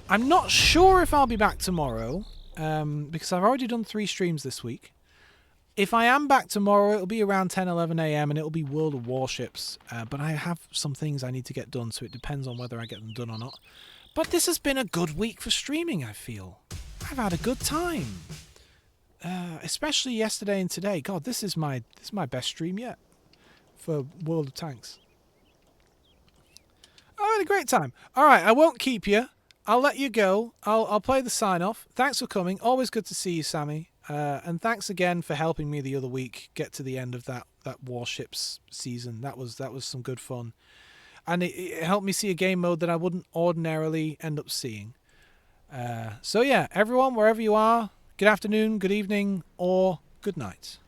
I'm not sure if I'll be back tomorrow. Because I've already done 3 streams this week. If I am back tomorrow, it'll be around 10, 11 a.m. and it'll be World of Warships. But I have some things I need to get done, so it depends on whether I get them done or not. But this has been a good week for streaming, I feel. I've had a good time. Especially yesterday and today. God, this is my best stream yet for World of Tanks. I had a great time. Alright, I won't keep you. I'll let you go. I'll play the sign-off. Thanks for coming. Always good to see you, Sammy. And thanks again for helping me the other week get to the end of that Warships season. That was some good fun. And it helped me see a game mode that I wouldn't ordinarily end up seeing. So yeah, everyone, wherever you are, good afternoon, good evening, or good night.